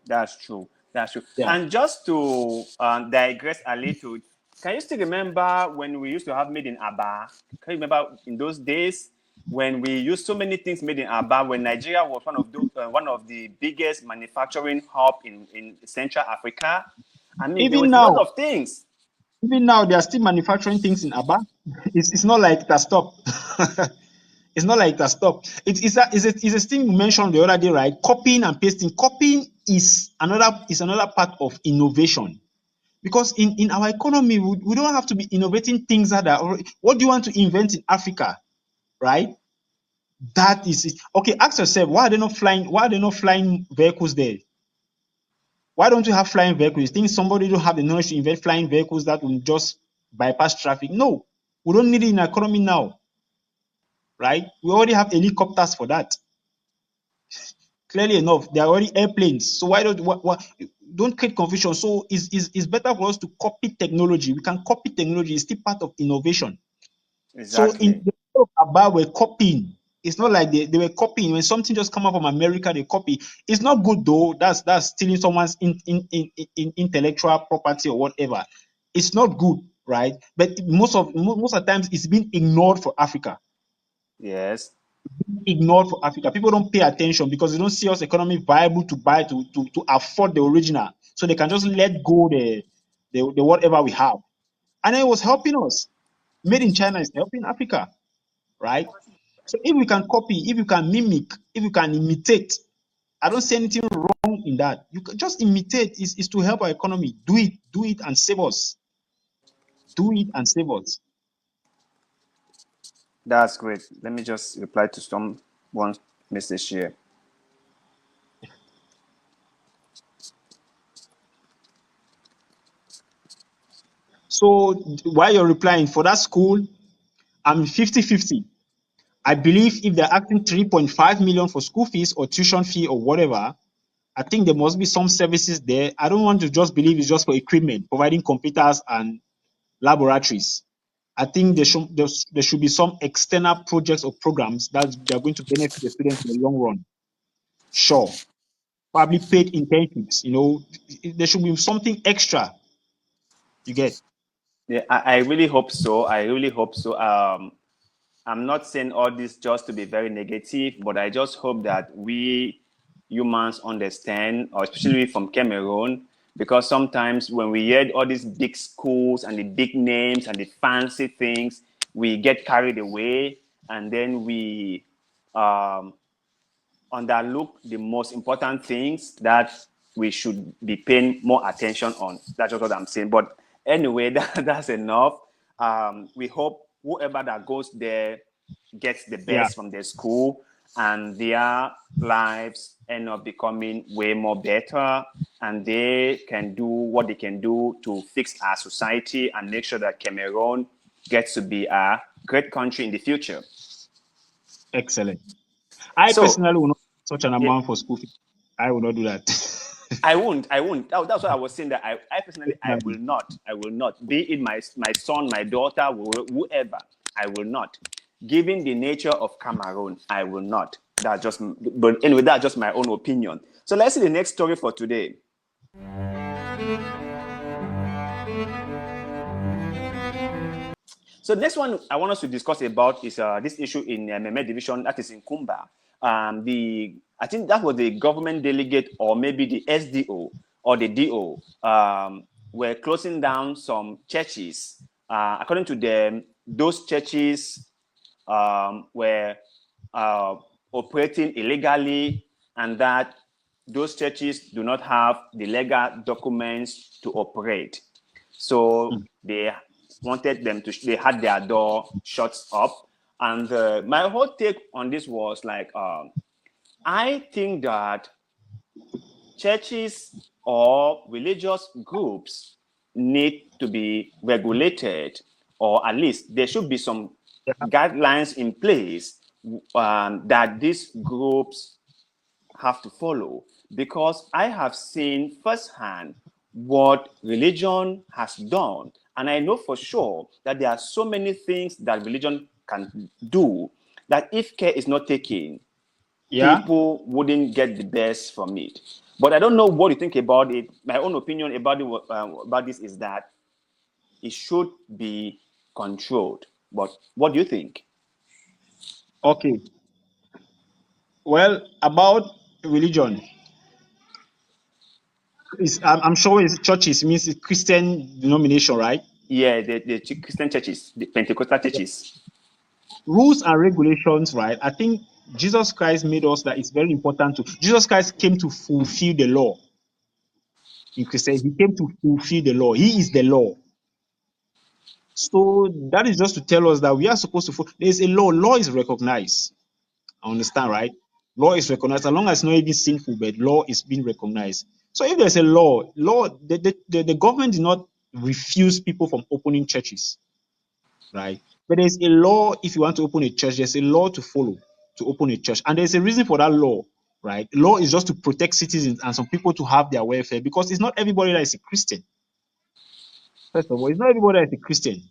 That's true. That's true. Yeah. And just to digress a little, can you still remember when we used to have made in Aba? Can you remember in those days when we used so many things made in Aba? When Nigeria was one of the biggest manufacturing hub in Central Africa. I mean, there Even was a lot now, of things. even now, they are still manufacturing things in Aba. It's not like that stop. It's not like that stop. It's a thing you mentioned the other day, right? Copying and pasting. Copying is another part of innovation. Because in our economy, we don't have to be innovating things that are already. What do you want to invent in Africa, right? That is it. Okay, ask yourself, why are they not flying? Why are they not flying vehicles there? Why don't you have flying vehicles? You think somebody don't have the knowledge to invent flying vehicles that will just bypass traffic? No, we don't need it in our economy now, right? We already have helicopters for that. Clearly enough, there are already airplanes. So why don't create confusion? So it's better for us to copy technology. We can copy technology. It's still part of innovation. So in Exactly. the world of Aba, we're copying. It's not like they were copying. When something just come up from America, they copy. It's not good though. That's stealing someone's in intellectual property or whatever. It's not good, right? But most of the times it's been ignored for Africa. Yes. Ignored for Africa. People don't pay attention because they don't see us economy viable to buy to afford the original. So they can just let go the whatever we have. And it was helping us. Made in China is helping Africa, right? So if we can copy, if you can mimic, if you can imitate, I don't see anything wrong in that. You can just imitate is to help our economy. Do it and save us. Do it and save us. That's great. Let me just reply to someone's message here. So while you're replying for that school, I'm 50-50. I believe if they're asking 3.5 million for school fees or tuition fee or whatever, I think there must be some services there. I don't want to just believe it's just for equipment, providing computers and laboratories. I think there should be some external projects or programs that they're going to benefit the students in the long run. Sure. Probably paid internships, there should be something extra you get. Yeah, I really hope so. I really hope so. I'm not saying all this just to be very negative, but I just hope that we humans understand, or especially from Cameroon, because sometimes when we hear all these big schools and the big names and the fancy things, we get carried away, and then we um, underlook the most important things that we should be paying more attention on. That's just what I'm saying. But anyway, that's enough. We hope whoever that goes there gets the Yeah, best from their school and their lives end up becoming way more better, and they can do what they can do to fix our society and make sure that Cameroon gets to be a great country in the future. excellent. I So personally will not pay such an yeah, amount for school fees. I will not do that. I won't. I won't. That's what I was saying. That I personally, I will Personally. not. I will not. Be it my son, my daughter, whoever. I will not. Given the nature of Cameroon, I will not. That's just. But anyway, that's just my own opinion. So let's see the next story for today. So the next one I want us to discuss about is this issue in Meme Division, that is in Kumba. I think that was the government delegate or maybe the SDO or the DO were closing down some churches. According to them, those churches were uh, operating illegally, and that those churches do not have the legal documents to operate. So they wanted them to, they had their door shut up. And my whole take on this was like, I think that churches or religious groups need to be regulated, or at least there should be some Yeah. guidelines in place that these groups have to follow, because I have seen firsthand what religion has done. And I know for sure that there are so many things that religion can do that if care is not taken, Yeah. people wouldn't get the best from it. But I don't know what you think about it. My own opinion about this is that it should be controlled. But what do you think? Okay. Well, about religion, I'm sure it's churches means it's Christian denomination, right? Yeah, the Christian churches, the Pentecostal churches. Rules and regulations, right? I think Jesus Christ made us that it's very important to. Jesus Christ came to fulfill the law in Christianity. He came to fulfill the law. He is the law. So that is just to tell us that we are supposed to. There's a law. Law is recognized. I understand, right? Law is recognized as long as it's not even sinful, but law is being recognized. So if there's a law, the government did not refuse people from opening churches, right? But there's a law. If you want to open a church, there's a law to follow to open a church, and there's a reason for that law, right? Law is just to protect citizens and some people to have their welfare, because it's not everybody that is a Christian. First of all, it's not everybody that is a Christian.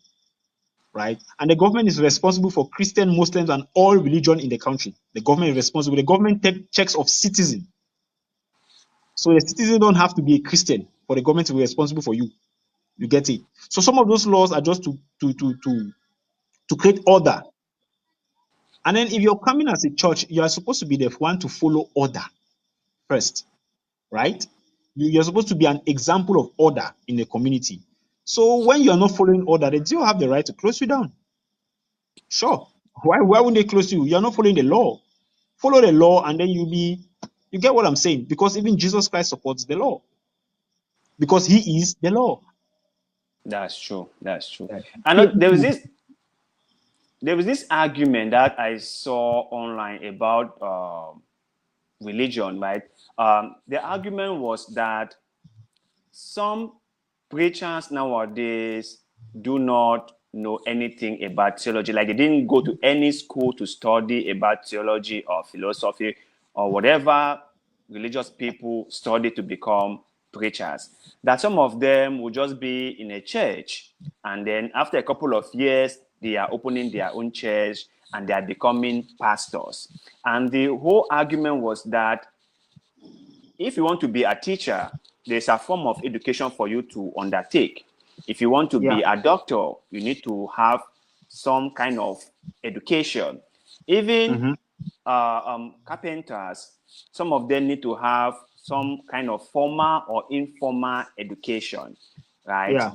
right? And the government is responsible for Christian, Muslims, and all religion in the country. The government is responsible. The government checks of citizen. So the citizen don't have to be a Christian for the government to be responsible for you. You get it? So some of those laws are just to create order. And then if you're coming as a church, you are supposed to be the one to follow order first, right? You're supposed to be an example of order in the community. So when you are not following order, they do have the right to close you down. Sure. Why wouldn't they close you? You're not following the law. Follow the law, and then you get what I'm saying? Because even Jesus Christ supports the law. Because he is the law. That's true. That's true. Right. And Okay. there was this argument that I saw online about religion, right? The argument was that some preachers nowadays do not know anything about theology. Like they didn't go to any school to study about theology or philosophy or whatever religious people study to become preachers. That some of them will just be in a church, and then after a couple of years, they are opening their own church and they are becoming pastors. And the whole argument was that if you want to be a teacher, there's a form of education for you to undertake. If you want to Yeah. be a doctor, you need to have some kind of education. Even carpenters, some of them need to have some kind of formal or informal education, right? Yeah.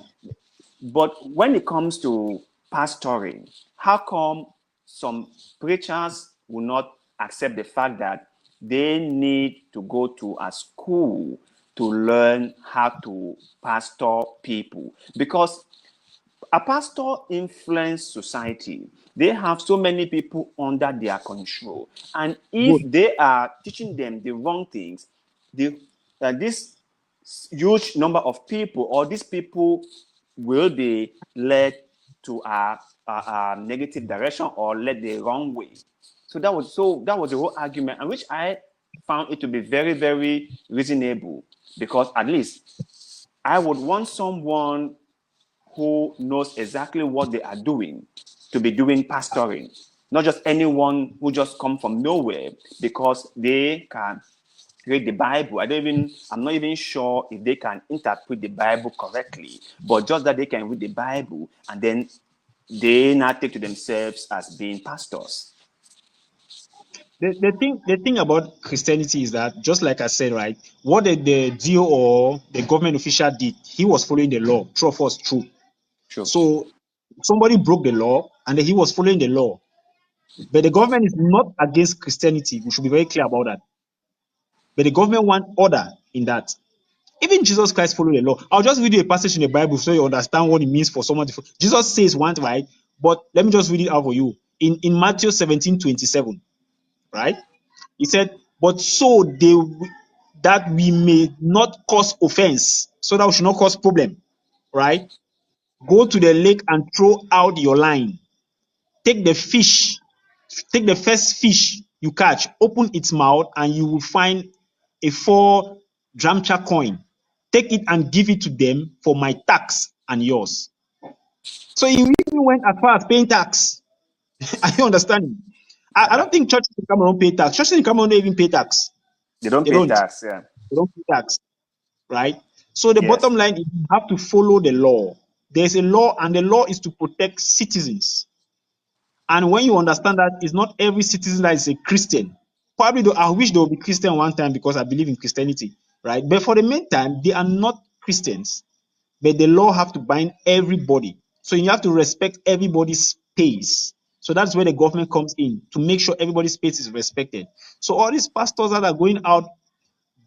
But when it comes to pastoring, how come some preachers will not accept the fact that they need to go to a school to learn how to pastor people? Because a pastor influences society. They have so many people under their control. And if Good. they are teaching them the wrong things, this huge number of people or these people will be led to a negative direction or led the wrong way. So that was the whole argument, and which I found it to be very, very reasonable, because at least I would want someone who knows exactly what they are doing to be doing pastoring, not just anyone who just come from nowhere because they can read the Bible. I'm not even sure if they can interpret the Bible correctly, but just that they can read the Bible and then they now take to themselves as being pastors. The thing about Christianity is that, just like I said, right, what the DO or the government official did, he was following the law. True or false? True. True. So somebody broke the law and then he was following the law. But the government is not against Christianity. We should be very clear about that. But the government want order in that. Even Jesus Christ followed the law. I'll just read you a passage in the Bible so you understand what it means for someone to follow. Jesus says one, right? But let me just read it out for you. In Matthew 17:27, right? He said, but so that we may not cause offense, so that we should not cause problem, right? Go to the lake and throw out your line. Take the first fish you catch, open its mouth, and you will find a 4 drachma coin. Take it and give it to them for my tax and yours. So he really went as far as paying tax. Are you understanding? I don't think churches in Cameroon pay tax. Churches in Cameroon don't even pay tax. They don't They pay don't. tax. Yeah. They don't pay tax, right? So the Yes. bottom line is you have to follow the law. There's a law, and the law is to protect citizens. And when you understand that it's not every citizen that is a Christian, probably though I wish they would be Christian one time because I believe in Christianity, right? But for the meantime, they are not Christians. But the law have to bind everybody. So you have to respect everybody's space. So that's where the government comes in to make sure everybody's space is respected. So all these pastors that are going out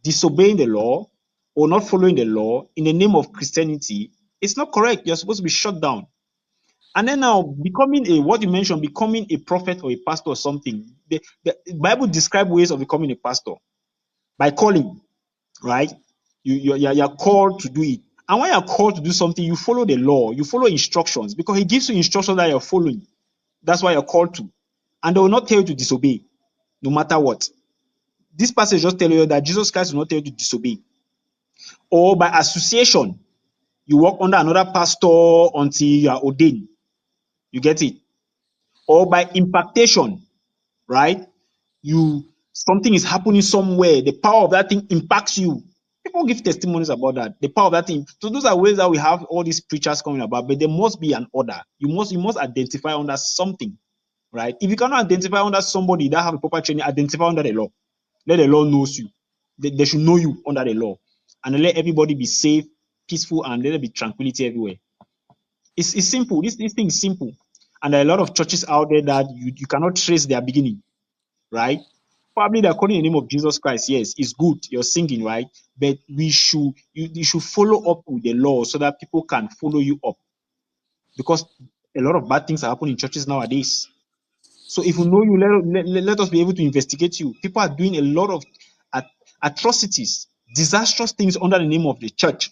disobeying the law or not following the law in the name of Christianity, it's not correct. You're supposed to be shut down. And then now what you mentioned, becoming a prophet or a pastor or something. The Bible describes ways of becoming a pastor by calling, right? You're called to do it. And when you're called to do something, you follow the law, you follow instructions because he gives you instructions that you're following. That's why you're called to. And they will not tell you to disobey, no matter what. This passage just tells you that Jesus Christ will not tell you to disobey. Or by association, you work under another pastor until you are ordained. You get it? Or by impactation, right? Something is happening somewhere, the power of that thing impacts you. People give testimonies about that. The power of that thing. So those are ways that we have all these preachers coming about, but there must be an order. You must identify under something, right? If you cannot identify under somebody that have a proper training, identify under the law. Let the law knows you. They should know you under the law, and let everybody be safe, peaceful, and let there be tranquility everywhere. It's simple. This thing is simple, and there are a lot of churches out there that you cannot trace their beginning, right? Probably they're calling the name of Jesus Christ. Yes, it's good. You're singing, right? But you should follow up with the law so that people can follow you up, because a lot of bad things are happening in churches nowadays. So if we know you, let us be able to investigate you. People are doing a lot of atrocities, disastrous things under the name of the church,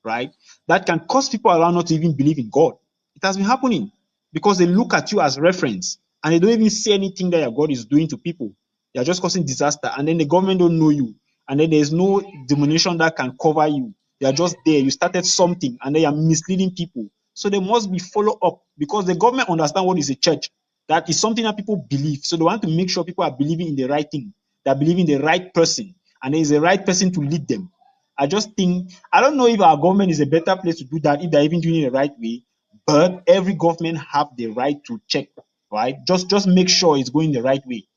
right? That can cause people around not to even believe in God. It has been happening because they look at you as reference and they don't even see anything that your God is doing to people. They are just causing disaster, and then the government don't know you, and then there's no denomination that can cover you. They are just there. You started something and they are misleading people. So there must be follow up because the government understand what is a church. That is something that people believe. So they want to make sure people are believing in the right thing. They're believing the right person, and there is a right person to lead them. I just think I don't know if our government is a better place to do that if they're even doing it the right way. But every government have the right to check, right? Just make sure it's going the right way.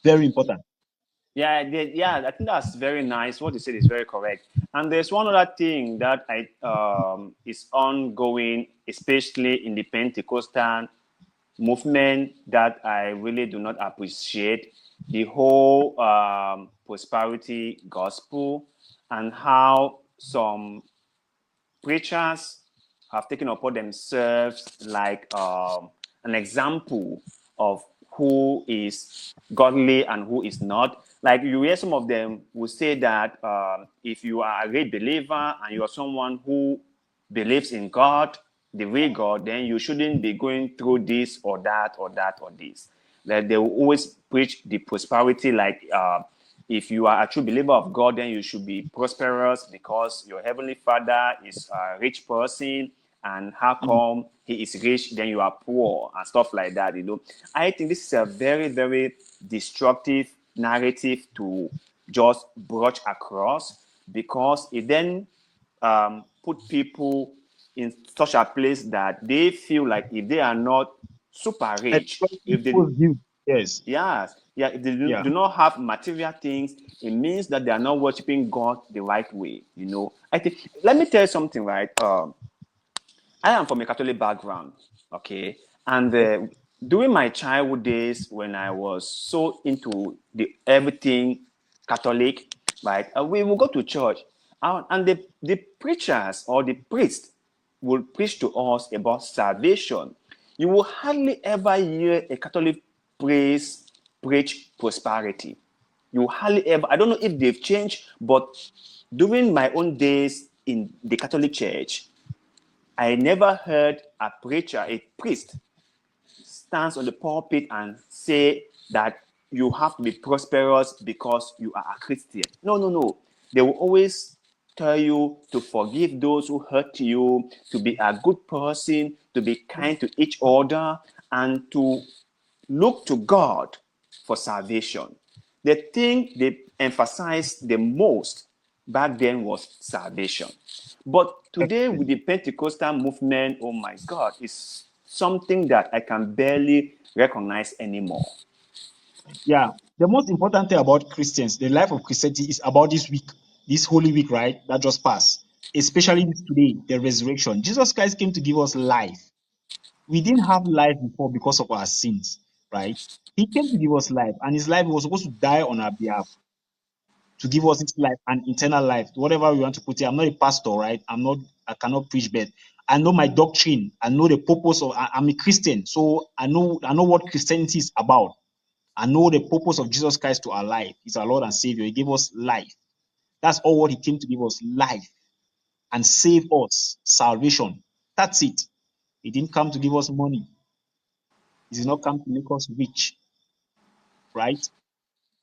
Very important. Yeah, yeah, I think that's very nice. What you said is very correct. And there's one other thing that I is ongoing, especially in the Pentecostal movement, that I really do not appreciate: the whole prosperity gospel, and how some preachers have taken upon themselves like an example of who is godly and who is not. Like you hear some of them will say that if you are a great believer and you are someone who believes in God, the real God, then you shouldn't be going through this or that or that or this. That they will always preach the prosperity, like if you are a true believer of God, then you should be prosperous because your heavenly Father is a rich person. And how Mm. come he is rich, then you are poor and stuff like that? I think this is a very, very destructive narrative to just brush across, because it then put people in such a place that they feel like if they are not super rich, Exploit if they people's view. Yes. yes, yeah, if they Yeah. do not have material things, it means that they are not worshiping God the right way. I think, let me tell you something, right? I am from a Catholic background, okay, and during my childhood days, when I was so into the everything Catholic, right, we will go to church, and the preachers or the priest will preach to us about salvation. You will hardly ever hear a Catholic priest preach prosperity. You hardly ever. I don't know if they've changed, but during my own days in the Catholic Church, I never heard a preacher, a priest, stands on the pulpit and say that you have to be prosperous because you are a Christian. No, no, no. They will always tell you to forgive those who hurt you, to be a good person, to be kind to each other, and to look to God for salvation. The thing they emphasized the most back then was salvation. But today, with Excellent. the Pentecostal movement, oh my God, it's something that I can barely recognize anymore. Yeah. The most important thing about Christians, the life of Christianity, is about this week, this Holy Week, right? That just passed. Especially this today, the resurrection. Jesus Christ came to give us life. We didn't have life before because of our sins, right? He came to give us life, and his life was supposed to die on our behalf to give us this life and eternal life, whatever we want to put it. I'm not a pastor, right? I cannot preach, but I know my doctrine. I know the purpose of. I'm a Christian, so I know what Christianity is about. I know the purpose of Jesus Christ to our life. He's our Lord and Savior. He gave us life. That's all what he came to give us: life and save us, salvation. That's it. He didn't come to give us money. He did not come to make us rich, right?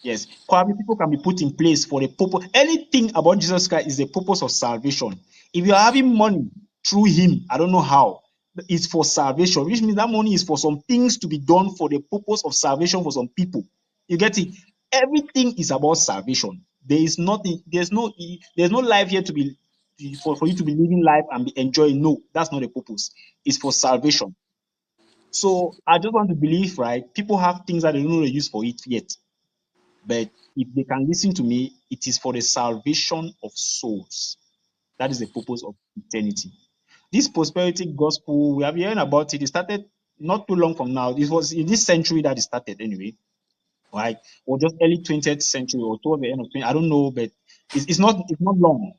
Yes, probably people can be put in place for the purpose. Anything about Jesus Christ is the purpose of salvation. If you are having money through him, I don't know how, is for salvation, which means that money is for some things to be done for the purpose of salvation for some people. You get it? Everything is about salvation. There is nothing, there's no life here to be for you to be living life and be enjoying. No, that's not the purpose. It's for salvation. So I just want to believe, right? People have things that they don't know the use for it yet. But if they can listen to me, it is for the salvation of souls. That is the purpose of eternity. This prosperity gospel, we have been hearing about it. It started not too long from now. It was in this century that it started anyway, right? Or just early 20th century or toward the end of 20, I don't know, but it's not long.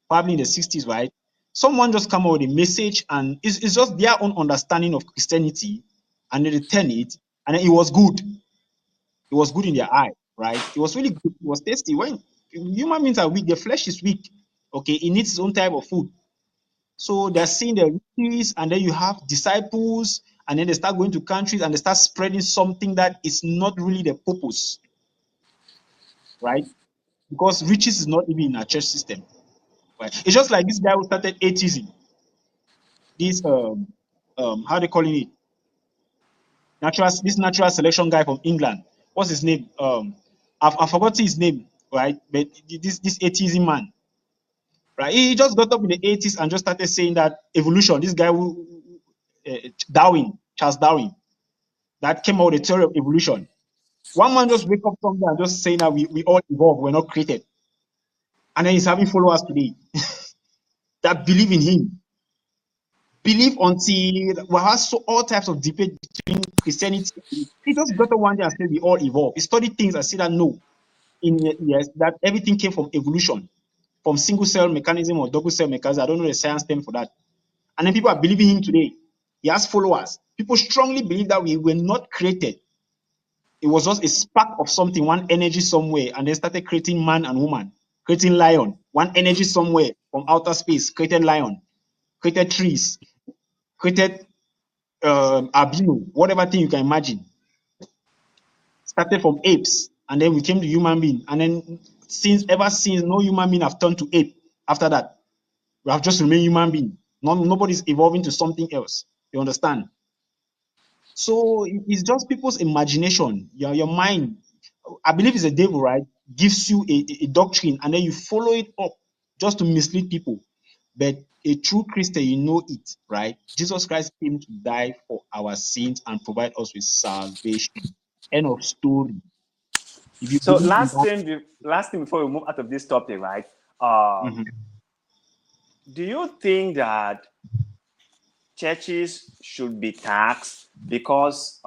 Probably in the 60s, right? Someone just come out with a message and it's just their own understanding of Christianity and they return it, and then it was good. It was good in their eye, right? It was really good. It was tasty. When human beings are weak, the flesh is weak. Okay, it needs its own type of food. So they're seeing the riches, and then you have disciples, and then they start going to countries and they start spreading something that is not really the purpose, right? Because riches is not even in our church system, right? It's just like this guy who started atheism. This how they calling it? Natural selection guy from England. What's his name? I've forgotten his name, right? But this atheism man, right? He just got up in the 80s and just started saying that evolution. This guy Charles Darwin, that came out with the theory of evolution. One man just wake up somewhere and just saying that we all evolve, we're not created. And then he's having followers today that believe in him. Believe until we have so all types of debate between Christianity. He just got up one day and said we all evolve. He studied things and said that no, yes, that everything came from evolution, from single cell mechanism or double cell mechanism. I don't know the science term for that. And then people are believing him today. He has followers. People strongly believe that we were not created. It was just a spark of something, one energy somewhere, and then started creating man and woman, creating lion. One energy somewhere from outer space created lion, created trees, created albino, whatever thing you can imagine. Started from apes, and then we came to human being, and then ever since, no human being have turned to ape. After that, we have just remained human being. Nobody's evolving to something else. You understand? So it's just people's imagination, your mind. I believe it's the devil, right? Gives you a doctrine and then you follow it up just to mislead people. But a true Christian, you know it, right? Jesus Christ came to die for our sins and provide us with salvation. End of story. If you So believe in that, last thing before we move out of this topic, right? mhm. Do you think that churches should be taxed because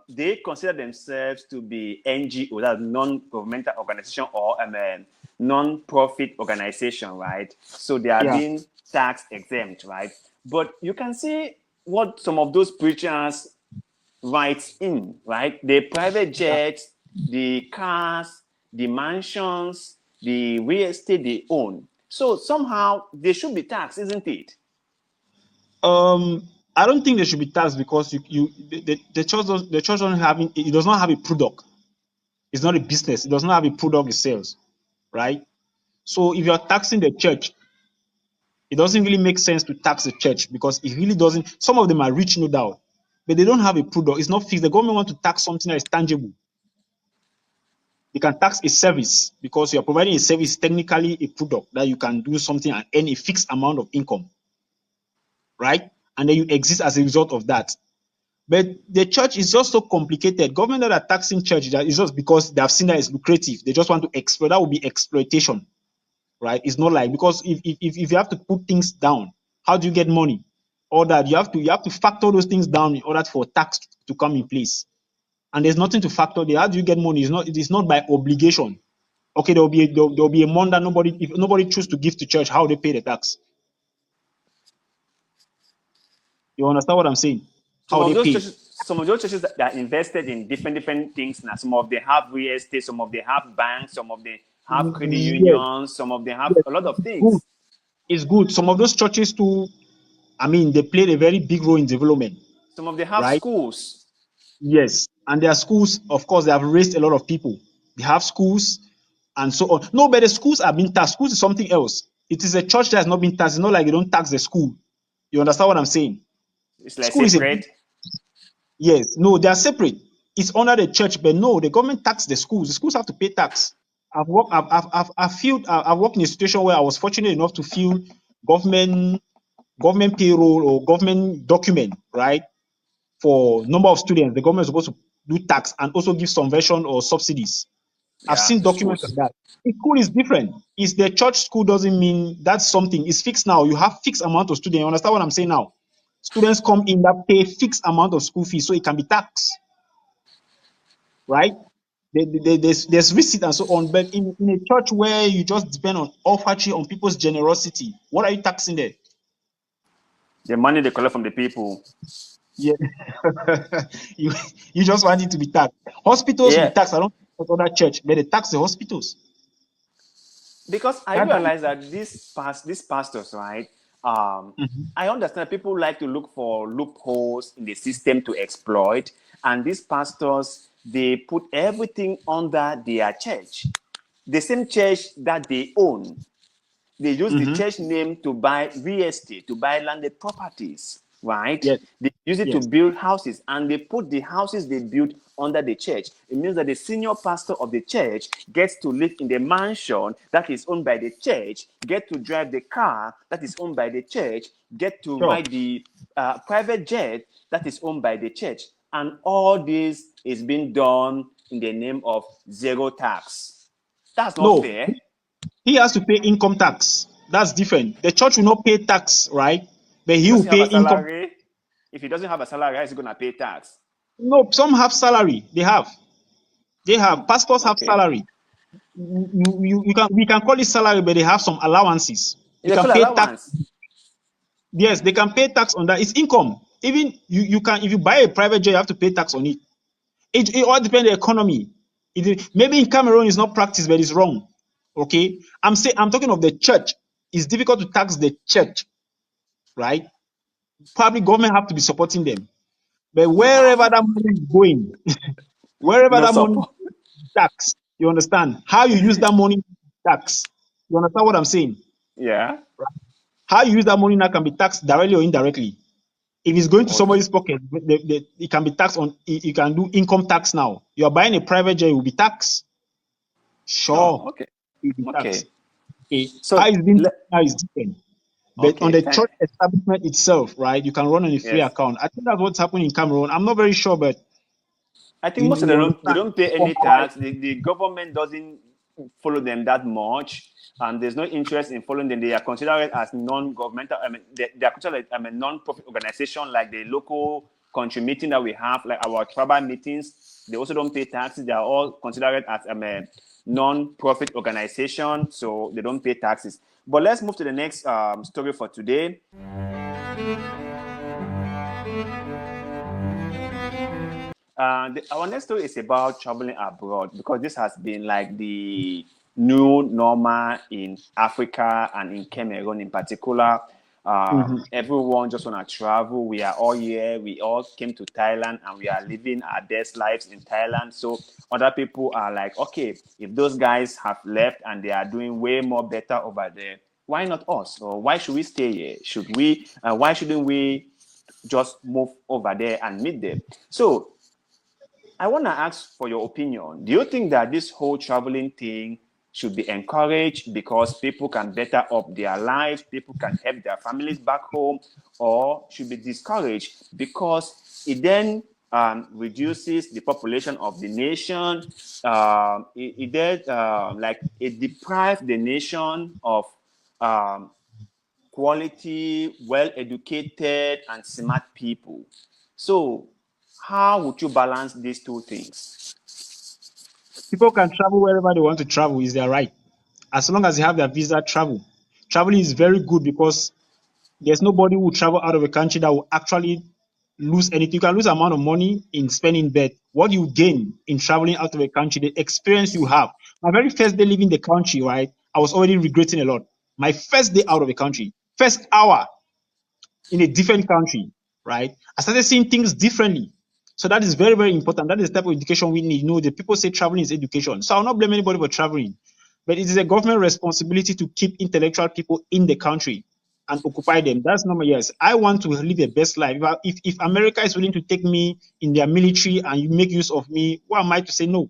they consider themselves to be NGO, that non-governmental organization, or non-profit organization, right? So they are Yeah. being tax exempt, right? But you can see what some of those preachers write in, right? The private Yeah. jets, the cars, the mansions, the real estate they own. So somehow they should be taxed, isn't it? I don't think they should be taxed because the church doesn't have it does not have a product. It's not a business. It does not have a product it sells, right? So if you're taxing the church, it doesn't really make sense to tax the church because it really doesn't. Some of them are rich, no doubt, but they don't have a product. It's not fixed. The government want to tax something that is tangible. They can tax a service because you are providing a service, technically a product that you can do something and earn a fixed amount of income, right? And then you exist as a result of that. But the church is just so complicated. Government that are taxing church that is just because they have seen that it's lucrative. They just want to exploit. That would be exploitation, right? It's not like because if you have to put things down, how do you get money? Or that you have to factor those things down in order for tax to come in place. And there's nothing to factor there. How do you get money? It is not by obligation. Okay, there'll be a month that if nobody choose to give to church, how they pay the tax? You understand what I'm saying? How they pay? Some of those churches that are invested in different things now. Some of them have real estate, some of them have banks, some of them have credit Yes, unions, some of them have yes, a lot of it's good. things. It's good. Some of those churches too, I mean, they played a very big role in development, Some of them have right? schools. Yes. And their schools, of course, they have raised a lot of people. They have schools and so on. No, but the schools are being taxed. Schools is something else. It is a church that has not been taxed. It's not like they don't tax the school. You understand what I'm saying? It's like School is a separate. yes. No, they are separate. It's under the church, but no, the government tax the schools. The schools have to pay tax. I've worked in a situation where I was fortunate enough to fill government payroll or government document, right? For number of students, the government is supposed to do tax and also give some version or subsidies. I've Yeah, seen to documents like schools. that. The school is different. It's the church school doesn't mean that's something. It's fixed now. You have fixed amount of students. You understand what I'm saying now? Students come in that pay fixed amount of school fees, so it can be taxed, right? There's receipt and so on. But in a church where you just depend on offertory, on people's generosity, what are you taxing there? The money they collect from the people. Yeah. you you just want it to be taxed. Hospitals will be Yeah, taxed. I don't know other church, but they tax the hospitals. because I That, realize that these pastors, right? Mhm. I understand people like to look for loopholes in the system to exploit, and these pastors they put everything under their church, the same church that they own. They use the Mhm. church name to buy real estate, to buy landed properties, right? Yes, They use it to yes, build houses, and they put the houses they built under the church. It means that the senior pastor of the church gets to live in the mansion that is owned by the church, get to drive the car that is owned by the church, get to sure. ride the private jet that is owned by the church. And all this is being done in the name of zero tax. That's not No, fair. he has to pay income tax. That's different. The church will not pay tax, right? But he Does will he have pay a income. salary? If he doesn't have a salary, how is he going to pay tax? No, some have salary. They have. They have. Pastors have Okay. salary. You can we can call it salary, but they have some allowances. You They can call pay tax. allowance. Yes, they can pay tax on that. It's income. Even you can if you buy a private jet, you have to pay tax on it. It all depends on the economy. Maybe in Cameroon it's not practiced, but it's wrong. Okay, I'm talking of the church. It's difficult to tax the church, right? Probably government have to be supporting them. But wherever that money is going, wherever No that money support. is tax, you understand how you use that money tax. You understand what I'm saying? Yeah. How you use that money now can be taxed directly or indirectly. If it's going to Okay. somebody's pocket, it can be taxed on. You can do income tax now. You are buying a private jet, it will be taxed. Oh, Sure, okay. it will be Okay. taxed. Okay, how So, it's being taxed now is different. But on okay. the church establishment itself, right, you can run on a free Yes. account. I think that's what's happening in Cameroon. I'm not very sure, but I think most of you them don't, they understand. don't pay From any our tax. The government doesn't follow them that much. And there's no interest in following them. They are considered as non-governmental. I mean, they are considered a non-profit organization, like the local country meeting that we have, like our tribal meetings. They also don't pay taxes. They are all considered as a non-profit organization, so they don't pay taxes. But let's move to the next story for today. Our next story is about traveling abroad, because this has been like the new normal in Africa and in Cameroon in particular. Mhm. Everyone just want to travel. We are all here. We all came to Thailand and we are living our best lives in Thailand. So other people are like, okay, if those guys have left and they are doing way more better over there, why not us? Or why should we stay here? Should we? Why shouldn't we just move over there and meet them? So I want to ask for your opinion. Do you think that this whole traveling thing should be encouraged because people can better up their lives, people can help their families back home, or should be discouraged because it then reduces the population of the nation? It then like it deprives the nation of um, quality, well-educated, and smart people. So, how would you balance these two things? People can travel wherever they want to travel, is their right. As long as they have their visa, travel. Traveling is very good because there's nobody who will travel out of a country that will actually lose anything. You can lose amount of money in spending, but what you gain in traveling out of a country, the experience you have. My very first day leaving the country, right, I was already regretting a lot. My first day out of the country, first hour in a different country, right, I started seeing things differently. So that is very, very important. That is the type of education we need. You know, the people say traveling is education. So I'll not blame anybody for traveling. But it is a government responsibility to keep intellectual people in the country. and occupy them. That's number yes. I want to live a best life. If America is willing to take me in their military and you make use of me, who am I to say no?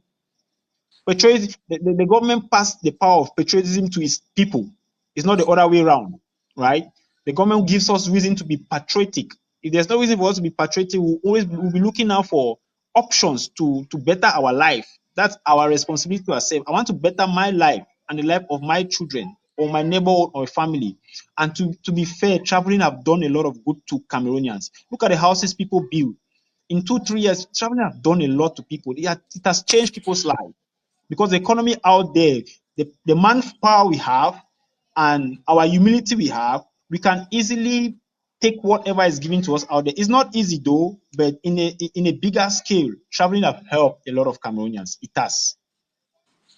Patriotism, the government passed the power of patriotism to its people. It's not the other way around, right? The government gives us reason to be patriotic. If there's no reason for us to be patriotic, we'll be looking out for options to better our life. That's our responsibility to ourselves. I want to better my life and the life of my children or my neighborhood or family. And to be fair, traveling have done a lot of good to Cameroonians. Look at the houses people build. In 2, 3 years, traveling have done a lot to people. It has changed people's lives because the economy out there, the manpower we have and our humility we have, we can easily take whatever is given to us out there. It's not easy though, but in a bigger scale, traveling have helped a lot of Cameroonians. It has.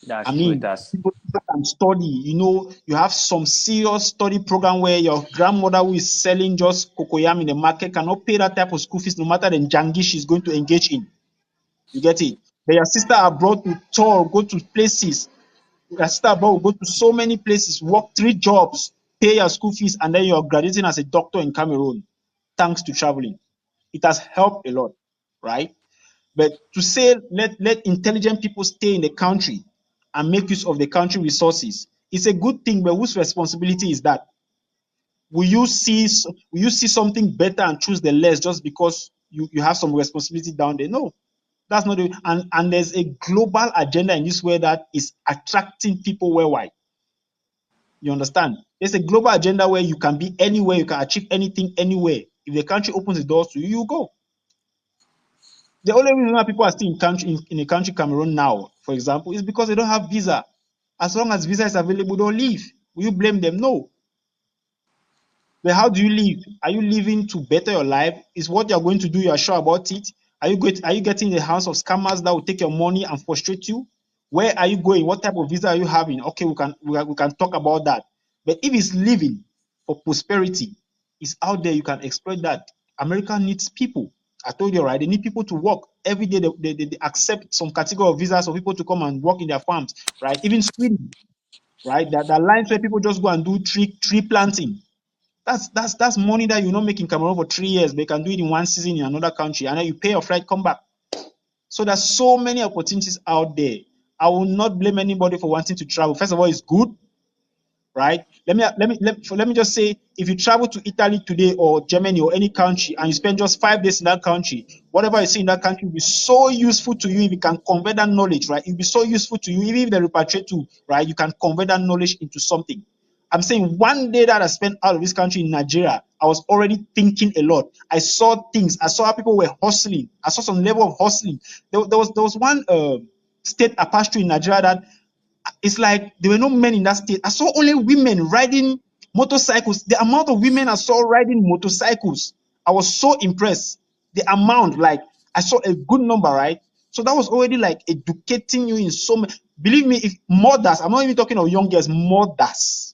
I That's true. It mean, has. people can study. You have some serious study program where your grandmother who is selling just cocoyam in the market cannot pay that type of school fees, no matter the jangi she's going to engage in. You get it? But your sister abroad to tour, go to places. Your sister abroad will go to so many places, work 3 jobs, pay your school fees, and then you're graduating as a doctor in Cameroon, thanks to traveling. It has helped a lot, right? But to say let intelligent people stay in the country and make use of the country resources, it's a good thing, but whose responsibility is that? Will you see something better and choose the less just because you have some responsibility down there? No, that's not the and there's a global agenda in this way that is attracting people worldwide. You understand? There's a global agenda where you can be anywhere, you can achieve anything anywhere. If the country opens the doors to you, you go. The only reason why people are still in the country Cameroon now, for example, is because they don't have visa. As long as visa is available, don't leave. Will you blame them? No. But how do you live? Are you living to better your life? Is what you're going to do, you're sure about it? Are you getting in the hands of scammers that will take your money and frustrate you? Where are you going? What type of visa are you having? Okay, we can talk about that. But if it's living for prosperity, it's out there, you can exploit that. America needs people. I told you, right? They need people to work every day. They accept some category of visas for people to come and work in their farms, right? Even Sweden, right? There are lines where people just go and do tree planting. That's money that you not make in Cameroon for 3 years, but you can do it in one season in another country, and then you pay your flight, come back. So there's so many opportunities out there. I will not blame anybody for wanting to travel. First of all, it's good, right? Let me just say, if you travel to Italy today or Germany or any country and you spend just 5 days in that country, whatever you see in that country will be so useful to you if you can convert that knowledge, right? It will be so useful to you, even if they repatriate you, right? You can convert that knowledge into something. I'm saying 1 day that I spent out of this country in Nigeria, I was already thinking a lot. I saw things. I saw how people were hustling. I saw some level of hustling. There was one state I passed through in Nigeria that it's like there were no men in that state. I saw only women riding motorcycles. The amount of women I saw riding motorcycles, I was so impressed. The amount, like I saw a good number, right? So that was already like educating you in so many. Believe me, if mothers, I'm not even talking of young girls, mothers,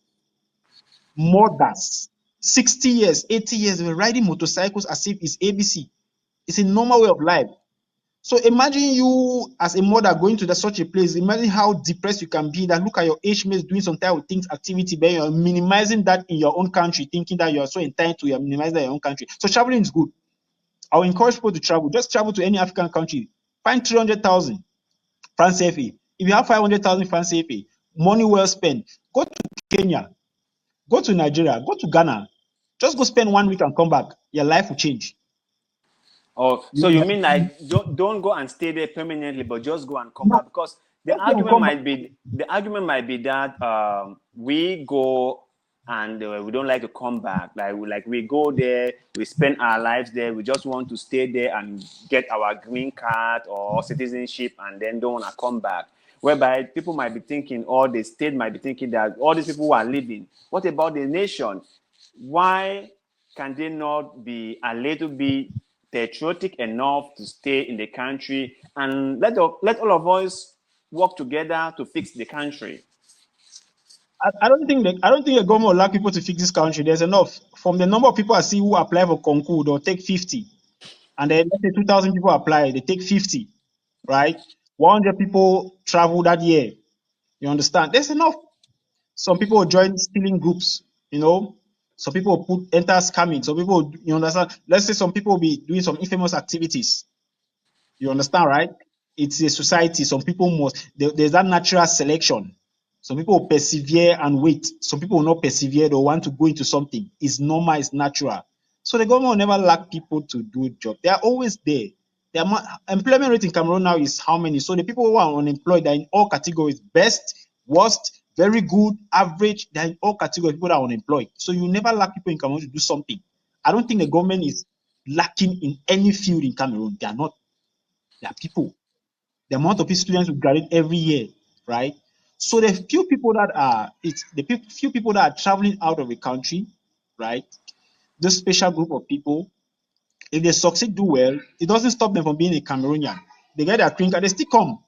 60 years, 80 years, they were riding motorcycles as if it's ABC. It's a normal way of life. So imagine you as a mother going to such a place. Imagine how depressed you can be. That look at your age mates doing some type of things, activity, but you're minimizing that in your own country, thinking that you're so entitled to, you're minimizing that in your own country. So traveling is good. I will encourage people to travel. Just travel to any African country. Find 300,000 francs CFA. If you have 500,000 francs CFA, money well spent. Go to Kenya, go to Nigeria, go to Ghana. Just go spend 1 week and come back. Your life will change. Oh, so you mean You like don't go and stay there permanently, but just go and come no, back? Because the just go and argument come back. might be that we go and we don't like to come back. Like we go there, we spend our lives there. We just want to stay there and get our green card or citizenship, and then don't want to come back. Whereby people might be thinking, or the state might be thinking that all these people who are leaving. What about the nation? Why can they not be a little bit patriotic enough to stay in the country and let all of us work together to fix the country? I don't think the government will allow people to fix this country. There's enough. From the number of people I see who apply for concours, they'll take 50. And then let's say 2,000 people apply, they take 50, right? 100 people travel that year. You understand? There's enough. Some people will join stealing groups, you know. Some people will put enter scamming. Some people, you understand? Let's say some people will be doing some infamous activities. You understand, right? It's a society. Some people must, there's that natural selection. Some people will persevere and wait. Some people will not persevere. They want to go into something. It's normal, it's natural. So the government will never lack people to do a job. They are always there. Employment rate in Cameroon now is how many? So the people who are unemployed are in all categories: best, worst, very good, average. They're in all categories. People that are unemployed. So you never lack people in Cameroon to do something. I don't think the government is lacking in any field in Cameroon. They are not. They are people. The amount of students who graduate every year, right? So the few people that are, it's the few people that are traveling out of the country, right? This special group of people, if they succeed, do well, it doesn't stop them from being a Cameroonian. They get their green card, they still come,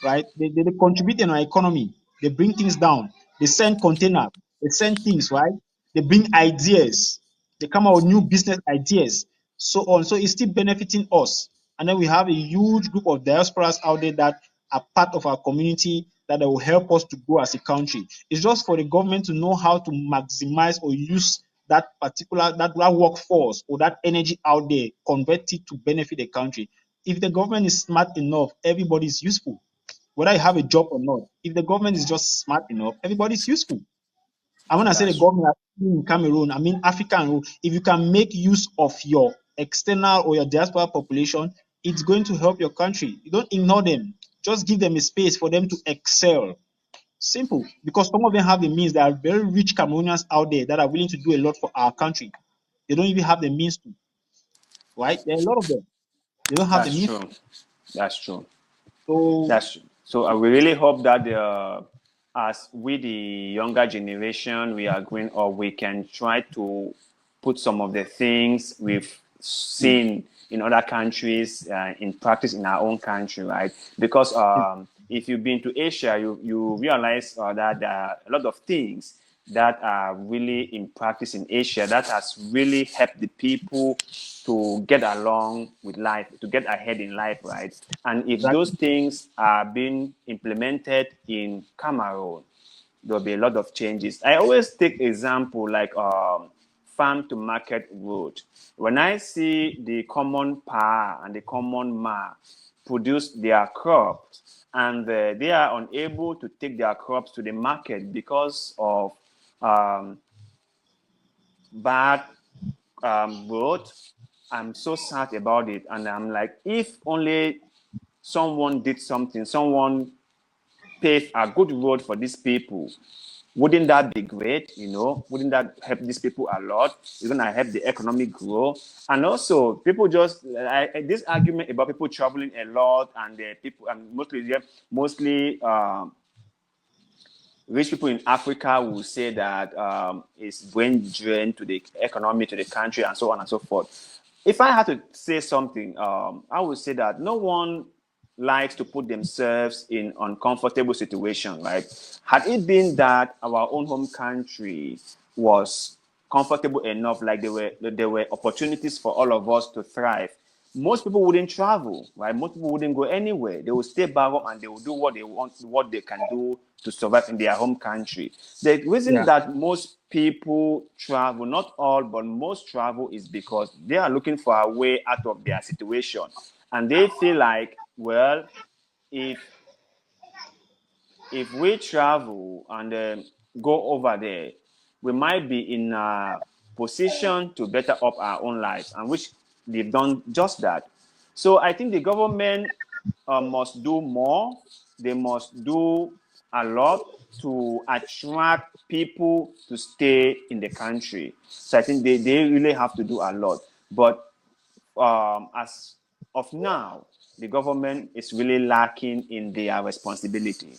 right? They contribute in our economy. They bring things down. They send containers. They send things, right? They bring ideas. They come out with new business ideas, so on. So it's still benefiting us. And then we have a huge group of diasporas out there that are part of our community that will help us to grow as a country. It's just for the government to know how to maximize or use that particular that workforce or that energy out there, convert it to benefit the country. If the government is smart enough, everybody is useful, whether you have a job or not. If the government is just smart enough, everybody's useful. And when I say the That's government in Cameroon, I mean African. If you can make use of your external or your diaspora population, it's going to help your country. You don't ignore them. Just give them a space for them to excel. Simple. Because some of them have the means. There are very rich Cameroonians out there that are willing to do a lot for our country. They don't even have the means to, right? There are a lot of them. They don't have the that's means. true. That's true. So That's so. We really hope that as we the younger generation, we are going, or we can try to put some of the things we've seen in other countries in practice in our own country, right? Because if you've been to Asia, you realize that there are a lot of things that are really in practice in Asia that has really helped the people to get along with life, to get ahead in life, right? And if those exactly. things are being implemented in Cameroon, there'll be a lot of changes. I always take example like farm to market road. When I see the common pa and the common ma produce their crops and they are unable to take their crops to the market because of um, bad road, I'm so sad about it. And I'm like, if only someone did something, someone paved a good road for these people, wouldn't that be great? You know, wouldn't that help these people a lot? It's gonna help the economic grow. And also, people just this argument about people traveling a lot and the people and mostly rich people in Africa will say that it's brain drain to the economy, to the country, and so on and so forth. If I had to say something, I would say that no one likes to put themselves in uncomfortable situation, right? Had it been that our own home country was comfortable enough, like there were opportunities for all of us to thrive, most people wouldn't travel, right? Most people wouldn't go anywhere. They will stay back home and they will do what they want, what they can do to survive in their home country. The reason Yeah. that most people travel, not all, but most travel, is because they are looking for a way out of their situation. And they feel like, well, if if we travel and go over there, we might be in a position to better up our own lives, and which they've done just that. So I think the government must do more. They must do a lot to attract people to stay in the country. So I think they really have to do a lot. But as of now, the government is really lacking in their responsibility.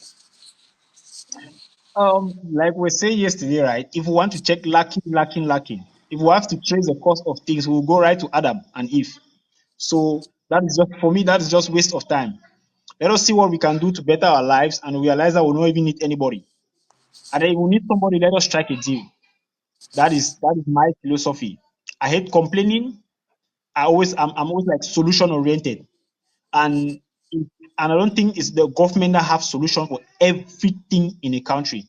Like we said yesterday, right? If we want to check lacking, if we have to trace the cause of things, we'll go right to Adam and Eve. So that is just for me, that is just waste of time. Let us see what we can do to better our lives and realize that we don't even need anybody. And then if we need somebody, let us strike a deal. That is my philosophy. I hate complaining. I'm always like solution oriented. And and I don't think it's the government that have solution for everything in a country.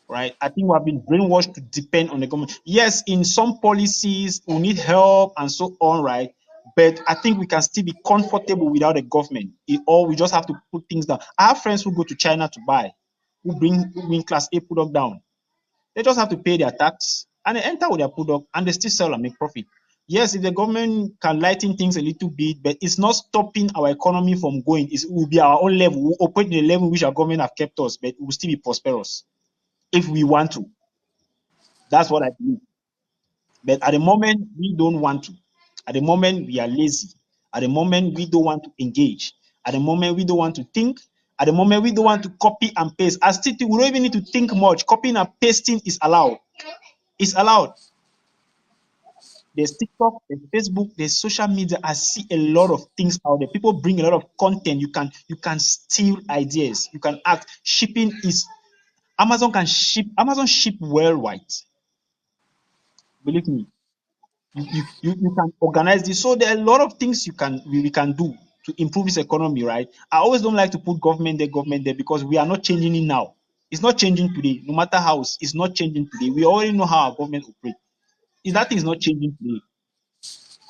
right? I think we have been brainwashed to depend on the government. Yes, in some policies we need help and so on, right? But I think we can still be comfortable without a government. Or we just have to put things down. I have friends who go to China to buy, who bring class A product down. They just have to pay their tax and they enter with their product and they still sell and make profit. Yes, if the government can lighten things a little bit, but it's not stopping our economy from going. It will be our own level. We'll operate in the level which our government have kept us, but we'll still be prosperous if we want to. That's what I believe. But at the moment, we don't want to. At the moment, we are lazy. At the moment, we don't want to engage. At the moment, we don't want to think. At the moment, we don't want to copy and paste. As we don't even need to think much. Copying and pasting is allowed. It's allowed. There's TikTok, there's Facebook, there's social media. I see a lot of things out there. People bring a lot of content. You can steal ideas. You can act. Shipping is Amazon can ship. Amazon ship worldwide. Believe me. You can organize this. So there are a lot of things we can do to improve this economy, right? I always don't like to put government there because we are not changing it now. It's not changing today. No matter how it's not changing today. We already know how our government operates. Is that thing is not changing today,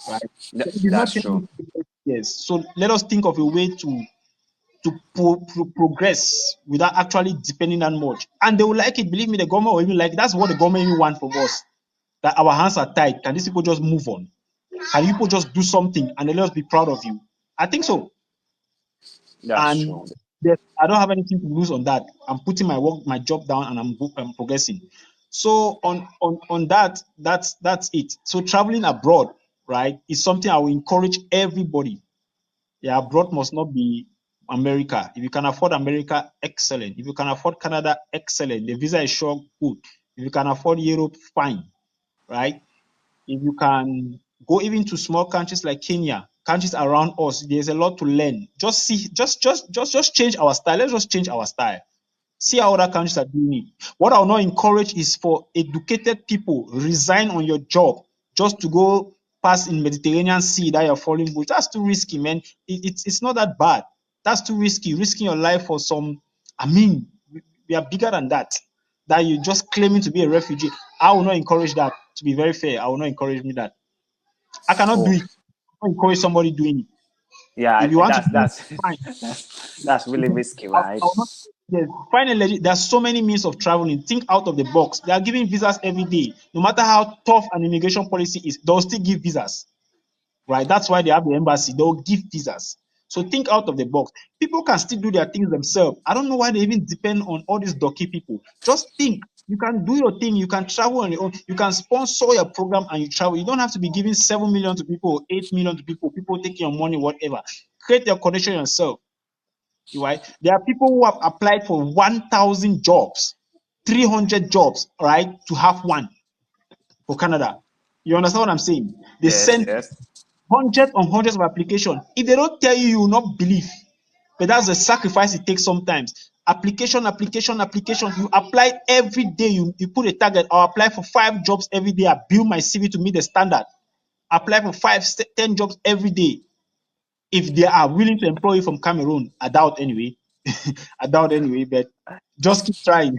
right? So it is not That's changing true. today. Yes. So let us think of a way to progress without actually depending that much. And they will like it. Believe me, the government will even like it. That's what the government even want from us. That our hands are tied. Can these people just move on? Can people just do something and let us be proud of you? I think so. That's And true. I don't have anything to lose on that. I'm putting my job down, and I'm progressing. So on that, that's it. So traveling abroad, right, is something I will encourage everybody. Yeah, abroad must not be America. If you can afford America, excellent. If you can afford Canada, excellent. The visa is sure good. If you can afford Europe, fine, right? If you can go even to small countries like Kenya, countries around us, there's a lot to learn. Just see, just change our style. Let's just change our style. See how other countries are doing it. What I will not encourage is for educated people resign on your job just to go pass in Mediterranean Sea that you're falling with. That's too risky, man. It's not that bad. That's too risky. Risking your life for some. I mean, we are bigger than that. That you're just claiming to be a refugee. I will not encourage that. To be very fair, I will not encourage me that. I cannot do Oh, it. I will encourage somebody doing it. If yeah, you want to that's do it, that's fine. that's really risky, I right? will not, yes, finally, there are so many means of traveling. Think out of the box. They are giving visas every day. No matter how tough an immigration policy is, they'll still give visas, right? That's why they have the embassy. They'll give visas. So think out of the box. People can still do their things themselves. I don't know why they even depend on all these docky people. Just think. You can do your thing. You can travel on your own. You can sponsor your program and you travel. You don't have to be giving 7 million to people, 8 million to people, people taking your money, whatever. Create your connection yourself. Right? There are people who have applied for 1,000 jobs, 300 jobs, right, to have one for Canada. You understand what I'm saying? They Yes, sent yes. hundreds and hundreds of applications. If they don't tell you, you will not believe. But that's the sacrifice it takes sometimes. Application, application, application. You apply every day. You put a target. I'll apply for 5 jobs every day. I build my CV to meet the standard. Apply for 10 jobs every day. If they are willing to employ you from Cameroon, I doubt anyway. I doubt anyway, but just keep trying.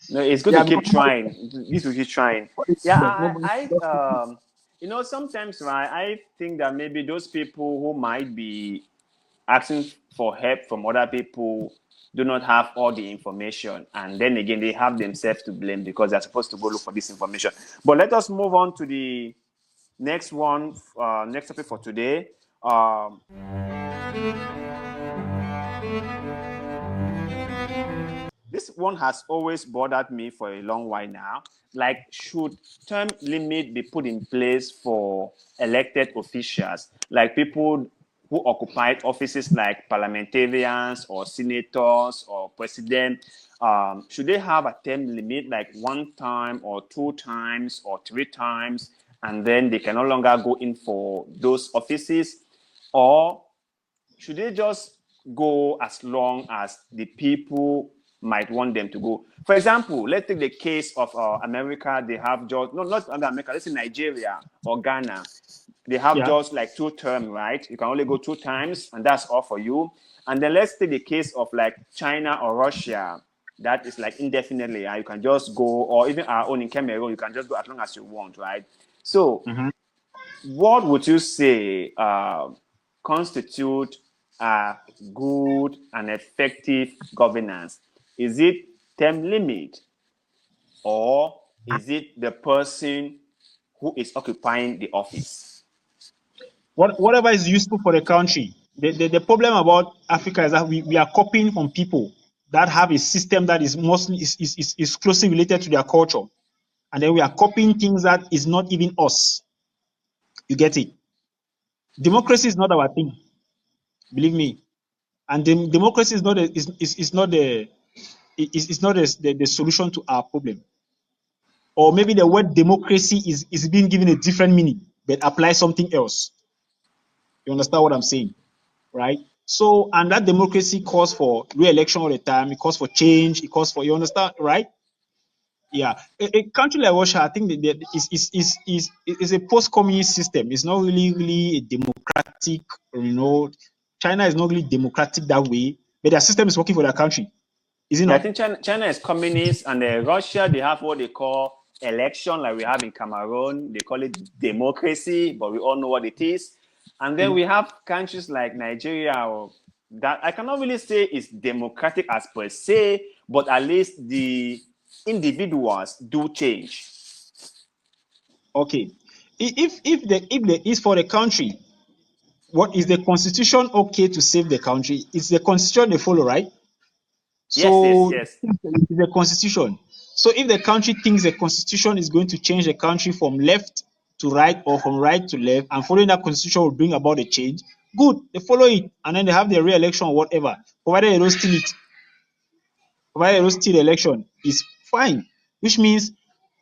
No, it's good to Yeah, keep because trying. You to keep trying. Yeah, nobody just sometimes, right, I think that maybe those people who might be asking for help from other people do not have all the information, and then again they have themselves to blame because they're supposed to go look for this information. But let us move on to the next one, next topic for today. Um, this one has always bothered me for a long while now. Like, should term limit be put in place for elected officials, like people who occupied offices like parliamentarians or senators or president? Should they have a term limit, like 1 time or 2 times or 3 times, and then they can no longer go in for those offices? Or should they just go as long as the people might want them to go? For example, let's take the case of America. They have just, no, not America, let's say Nigeria or Ghana. They have yeah. just like 2 terms, right? You can only go 2 times, and that's all for you. And then let's take the case of like China or Russia. that is like indefinitely, and you can just go, or even our own in Cameroon, you can just go as long as you want, right? So, what would you say constitute a good and effective governance? Is it term limit, or is it the person who is occupying the office? Whatever is useful for the country. The problem about Africa is that we are copying from people that have a system that is mostly is closely related to their culture. And then we are copying things that is not even us. You get it? Democracy is not our thing, believe me. And democracy is not is not is not the solution to our problem. Or maybe the word democracy is being given a different meaning, but apply something else. You understand what I'm saying? Right? So, and that democracy calls for re-election all the time. It calls for change. It calls for, you understand, right? Yeah. A country like Russia, I think that is a post-communist system. It's not really a democratic, you know. China is not really democratic that way, but their system is working for their country. Is it Yeah, I not? think China is communist, and Russia, they have what they call election, like we have in Cameroon. They call it democracy, but we all know what it is. And then we have countries like Nigeria, that I cannot really say is democratic as per se, but at least the individuals do change. Okay. If the is for the country, what is the constitution okay to save the country? It's the constitution they follow, right? Yes, yes, So yes, it's the constitution. So if the country thinks the constitution is going to change the country from left to right or from right to left, and following that constitution will bring about a change, good, they follow it, and then they have their re-election or whatever. Provided they don't steal it, provided they don't steal the election, is fine. Which means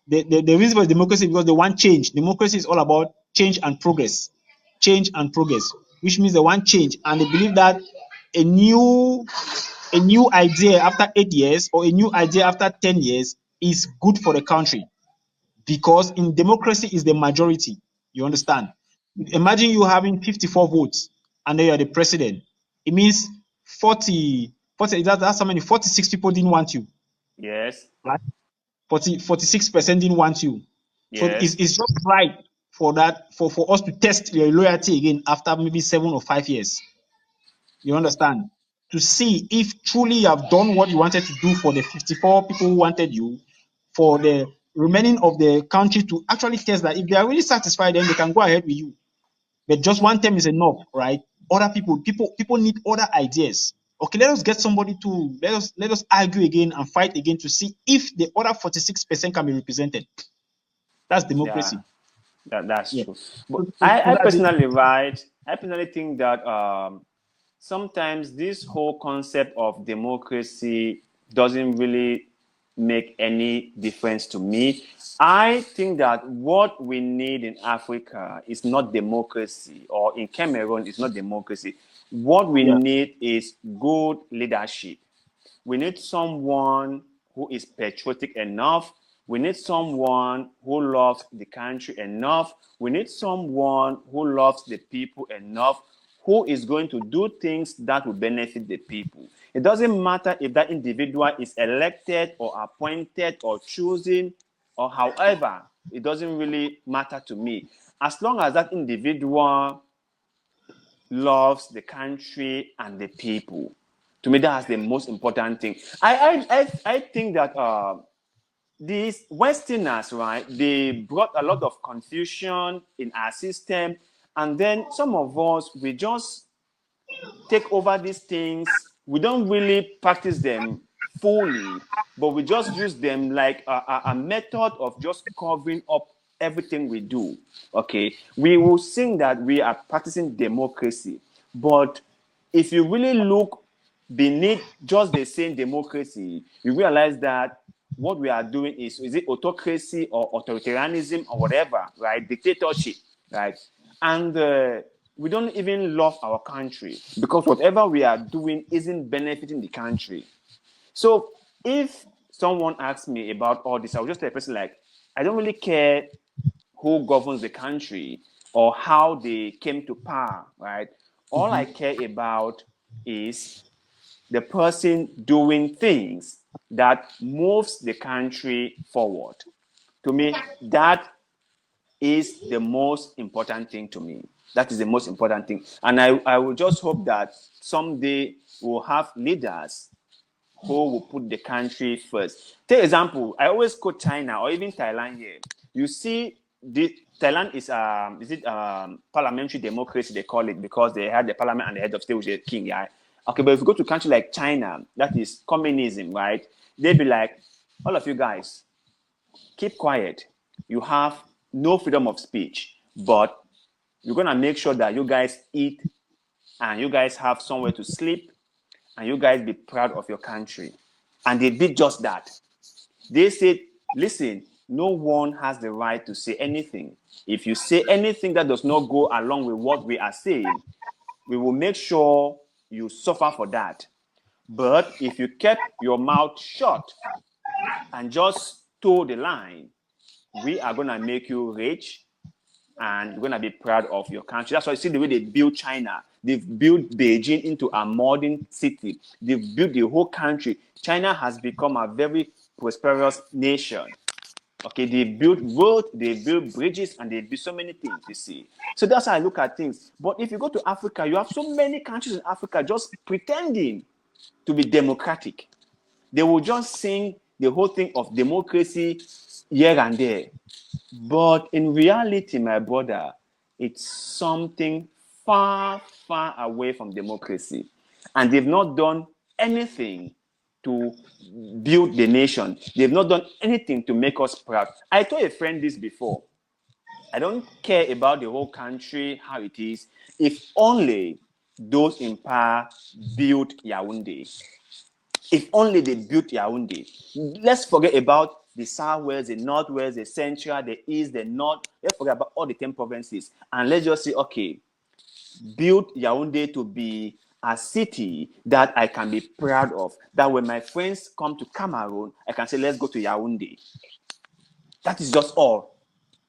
the reason for democracy is because they want change. Democracy is all about change and progress. Change and progress, which means they want change, and they believe that a new idea after 8 years or a new idea after 10 years is good for the country, because in democracy is the majority. You understand? Imagine you having 54 votes and then you're the president. It means 40, that's how many? 46 people didn't want you, yes, right? 46% didn't want you. So it's, yes. it's just right for that, for us to test your loyalty again after maybe 7 or 5 years. You understand? To see if truly you have done what you wanted to do for the 54 people who wanted you, for the remaining of the country to actually test that if they are really satisfied, then they can go ahead with you. But just one term is enough, right? Other people need other ideas. Okay, let us get somebody to let us argue again and fight again to see if the other 46% can be represented. That's Yeah, democracy. that's Yeah. true. But So I that's it. personally, right, I personally think that sometimes this whole concept of democracy doesn't really make any difference to me. I think that what we need in Africa is not democracy, or in Cameroon is not democracy. What we Yeah. need is good leadership. We need someone who is patriotic enough. We need someone who loves the country enough. We need someone who loves the people enough, who is going to do things that will benefit the people. It doesn't matter if that individual is elected or appointed or chosen or however, it doesn't really matter to me. As long as that individual loves the country and the people. To me, that's the most important thing. I think that these Westerners, right, they brought a lot of confusion in our system, and then some of us, we just take over these things. We don't really practice them fully, but we just use them like a method of just covering up everything we do. Okay, we will sing that we are practicing democracy, but if you really look beneath just the same democracy, you realize that what we are doing is it autocracy or authoritarianism or whatever, right? Dictatorship, right? And we don't even love our country because whatever we are doing isn't benefiting the country. So if someone asks me about all this, I'll just tell a person like, I don't really care who governs the country or how they came to power, right? All I care about is the person doing things that moves the country forward. To me, that is the most important thing to me. That is the most important thing. And I will just hope that someday we'll have leaders who will put the country first. Take example, I always quote China or even Thailand here. You see, Thailand is it parliamentary democracy they call it, because they had the parliament and the head of state, which is the king, yeah. Okay, but if you go to a country like China, that is communism, right? They'd be like, all of you guys, keep quiet. You have no freedom of speech, but you're gonna make sure that you guys eat and you guys have somewhere to sleep and you guys be proud of your country. And they did just that. They said, listen, no one has the right to say anything. If you say anything that does not go along with what we are saying, we will make sure you suffer for that. But if you kept your mouth shut and just toe the line, we are going to make you rich and you're going to be proud of your country. That's why you see the way they build China. They've built Beijing into a modern city. They've built the whole country. China has become a very prosperous nation. Okay, they built roads, they built bridges, and they built so many things, you see. So that's how I look at things. But if you go to Africa, you have so many countries in Africa just pretending to be democratic. They will just sing the whole thing of democracy here and there. But in reality, my brother, it's something far, far away from democracy. And they've not done anything to build the nation. They've not done anything to make us proud. I told a friend this before. I don't care about the whole country, how it is, if only those in power build Yaoundé. If only they built Yaoundé. Let's forget about the southwest, the northwest, the central, the east, the north. Let's forget about all the 10 provinces. And let's just say, okay, build Yaoundé to be a city that I can be proud of. That when my friends come to Cameroon, I can say, let's go to Yaoundé. That is just all.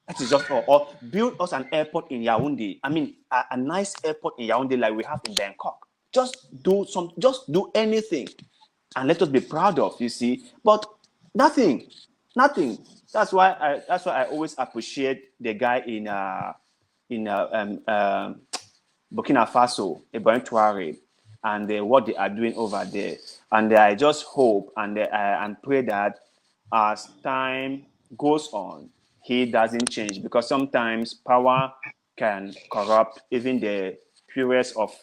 That is just all. Or build us an airport in Yaoundé. I mean, a nice airport in Yaoundé like we have in Bangkok. Just do anything. And let us be proud of, you see. But nothing. That's why I always appreciate the guy in Burkina Faso, Ibrahim Traore, and what they are doing over there. And I just hope and pray that as time goes on, he doesn't change, because sometimes power can corrupt even the purest of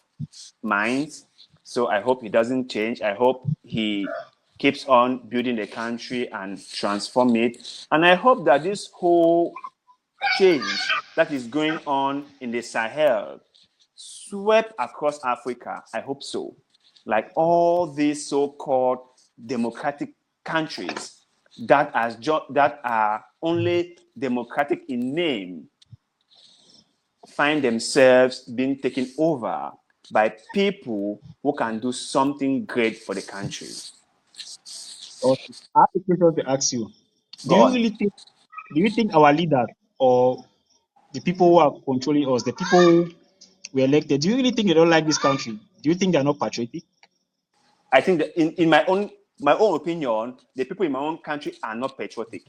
minds. So I hope he doesn't change. I hope he keeps on building the country and transform it. And I hope that this whole change that is going on in the Sahel swept across Africa. I hope so. Like all these so-called democratic countries that are only democratic in name find themselves being taken over by people who can do something great for the country. Okay. I have a question to ask you. Do Go you on. really think our leaders or the people who are controlling us, the people we elected, do you really think they don't like this country? Do you think they're not patriotic? I think that in my own opinion, the people in my own country are not patriotic.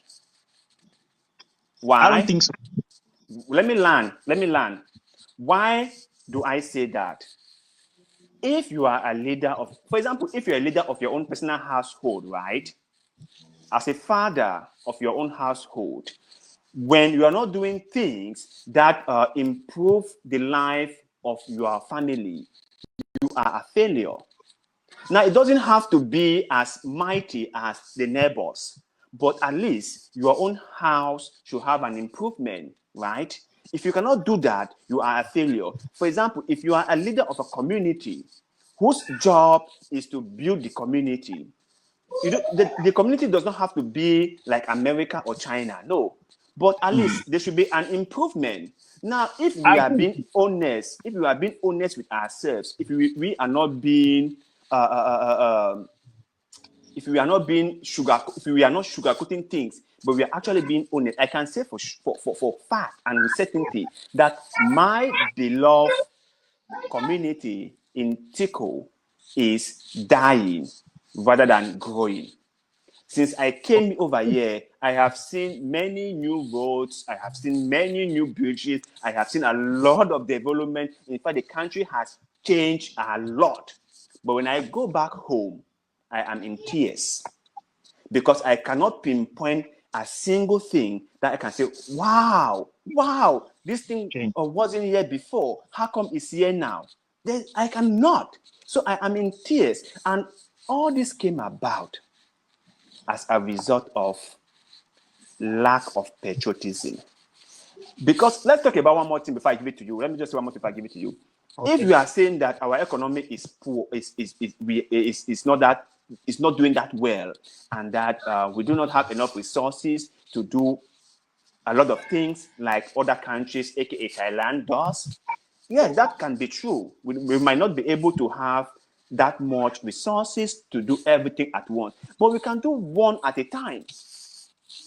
I don't Why? think so. Let me learn. Why do I say that? If you are a leader of, for example, if you're a leader of your own personal household, right? As a father of your own household, when you are not doing things that improve the life of your family, you are a failure. Now, it doesn't have to be as mighty as the neighbors, but at least your own house should have an improvement, right? If you cannot do that, you are a failure. For example, if you are a leader of a community whose job is to build the community, the community does not have to be like America or China, no. But at least there should be an improvement. Now, if we I are agree. being honest, with ourselves, we are not being if we are not sugarcoating things, but we are actually being honest, I can say for fact and with certainty that my beloved community in Tico is dying rather than growing. Since I came over here, I have seen many new roads. I have seen many new bridges. I have seen a lot of development. In fact, the country has changed a lot. But when I go back home, I am in tears because I cannot pinpoint a single thing that I can say, wow, this thing Change. wasn't here before. How come it's here now? I cannot. So I am in tears. And all this came about as a result of lack of patriotism. Because let's talk about one more thing before I give it to you. Let me just say one more thing before I give it to you. Okay. If you are saying that our economy is poor, is not that, it's not doing that well, and that we do not have enough resources to do a lot of things like other countries, aka Thailand, does, yeah, that can be true. We might not be able to have that much resources to do everything at once, but we can do one at a time.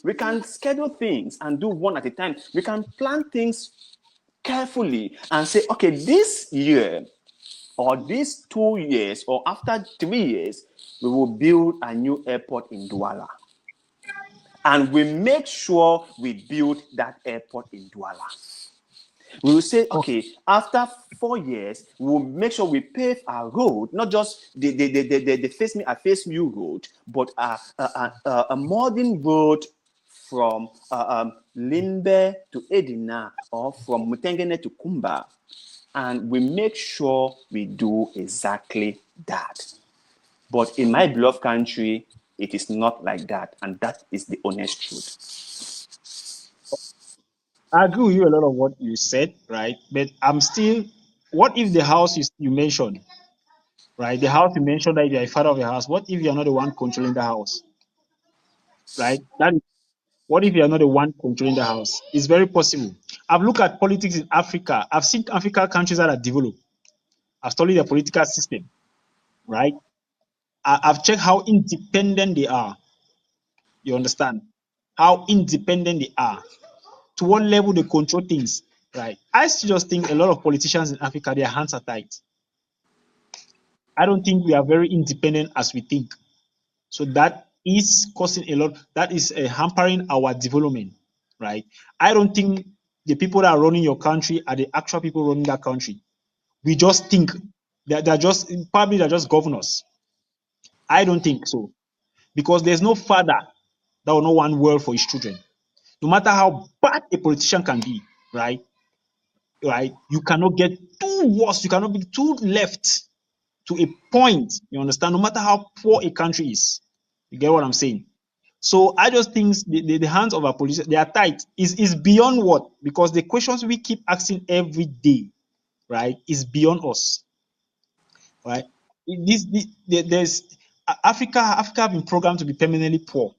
We can schedule things and do one at a time. We can plan things carefully and say, okay, this year or these 2 years or after 3 years, we will build a new airport in Douala. And we make sure we build that airport in Douala. We will say, okay, after 4 years, we will make sure we pave our road, not just the face me, a face you road, but a modern road from Limbe to Edina or from Mutengene to Kumba. And we make sure we do exactly that. But in my beloved country, it is not like that. And that is the honest truth. I agree with you a lot of what you said, right? But I'm still, what if the house you mentioned, right? The house you mentioned that you're a father of the house. What if you're not the one controlling the house, right? That is, what if you're not the one controlling the house? It's very possible. I've looked at politics in Africa. I've seen African countries that are developed. I've studied their political system, right? I've checked how independent they are. You understand? How independent they are. To what level they control things, right? I still just think a lot of politicians in Africa, their hands are tight. I don't think we are very independent as we think. So that is causing a lot, that is hampering our development, right? I don't think the people that are running your country are the actual people running that country. We just think that they're just governors. I don't think so. Because there's no father that will not want well for his children. No matter how bad a politician can be, right? Right? You cannot get too worse. You cannot be too left to a point. You understand? No matter how poor a country is. You get what I'm saying? So I just think the hands of our politicians, they are tight. Is beyond what? Because the questions we keep asking every day, right, is beyond us, right? There's Africa have been programmed to be permanently poor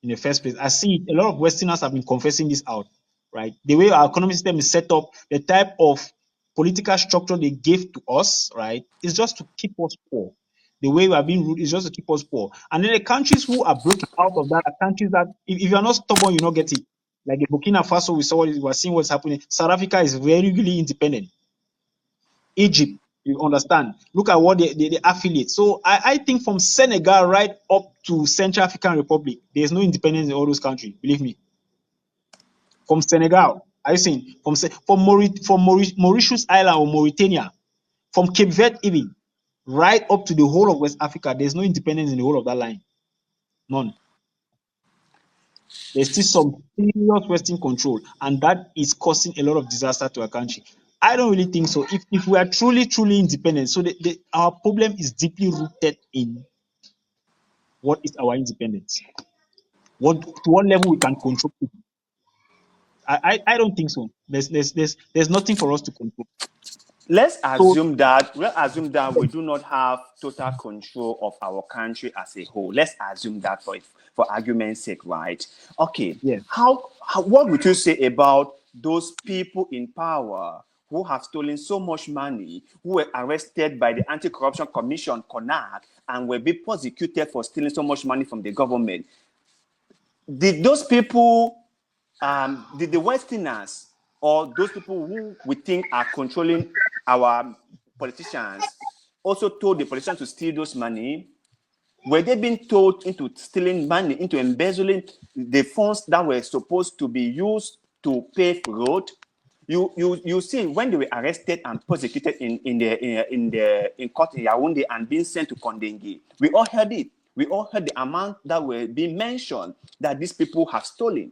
in the first place. I see it. A lot of Westerners have been confessing this out, right? The way our economic system is set up, the type of political structure they gave to us, right, is just to keep us poor. The way we are being ruled is just to keep us poor. And then the countries who are breaking out of that are countries that, if you are not stubborn, you not get it. Like the Burkina Faso, we are seeing what's happening. South Africa is very, really independent. Egypt, you understand? Look at what the affiliate. So I think from Senegal right up to Central African Republic, there's no independence in all those countries. Believe me. From Senegal, I saying from Mauritius Island or Mauritania, from Cape Verde even, right up to the whole of West Africa, there's no independence in the whole of that line. None. There's still some serious Western control, and that is causing a lot of disaster to our country. I don't really think so. If we are truly, truly independent, so our problem is deeply rooted in what is our independence. To what level we can control people. I don't think so. There's nothing for us to control. Let's So assume that we do not have total control of our country as a whole. Let's assume that for argument's sake, right? Okay. yeah, What would you say about those people in power who have stolen so much money, who were arrested by the Anti-Corruption Commission, CONAC, and will be prosecuted for stealing so much money from the government? Did those people, did the Westerners or those people who we think are controlling our politicians also told the politicians to steal those money? Were they being told into stealing money, into embezzling the funds that were supposed to be used to pave road? You see, when they were arrested and prosecuted in court in Yaoundé and being sent to Kondengi, we all heard it. We all heard the amount that were being mentioned that these people have stolen.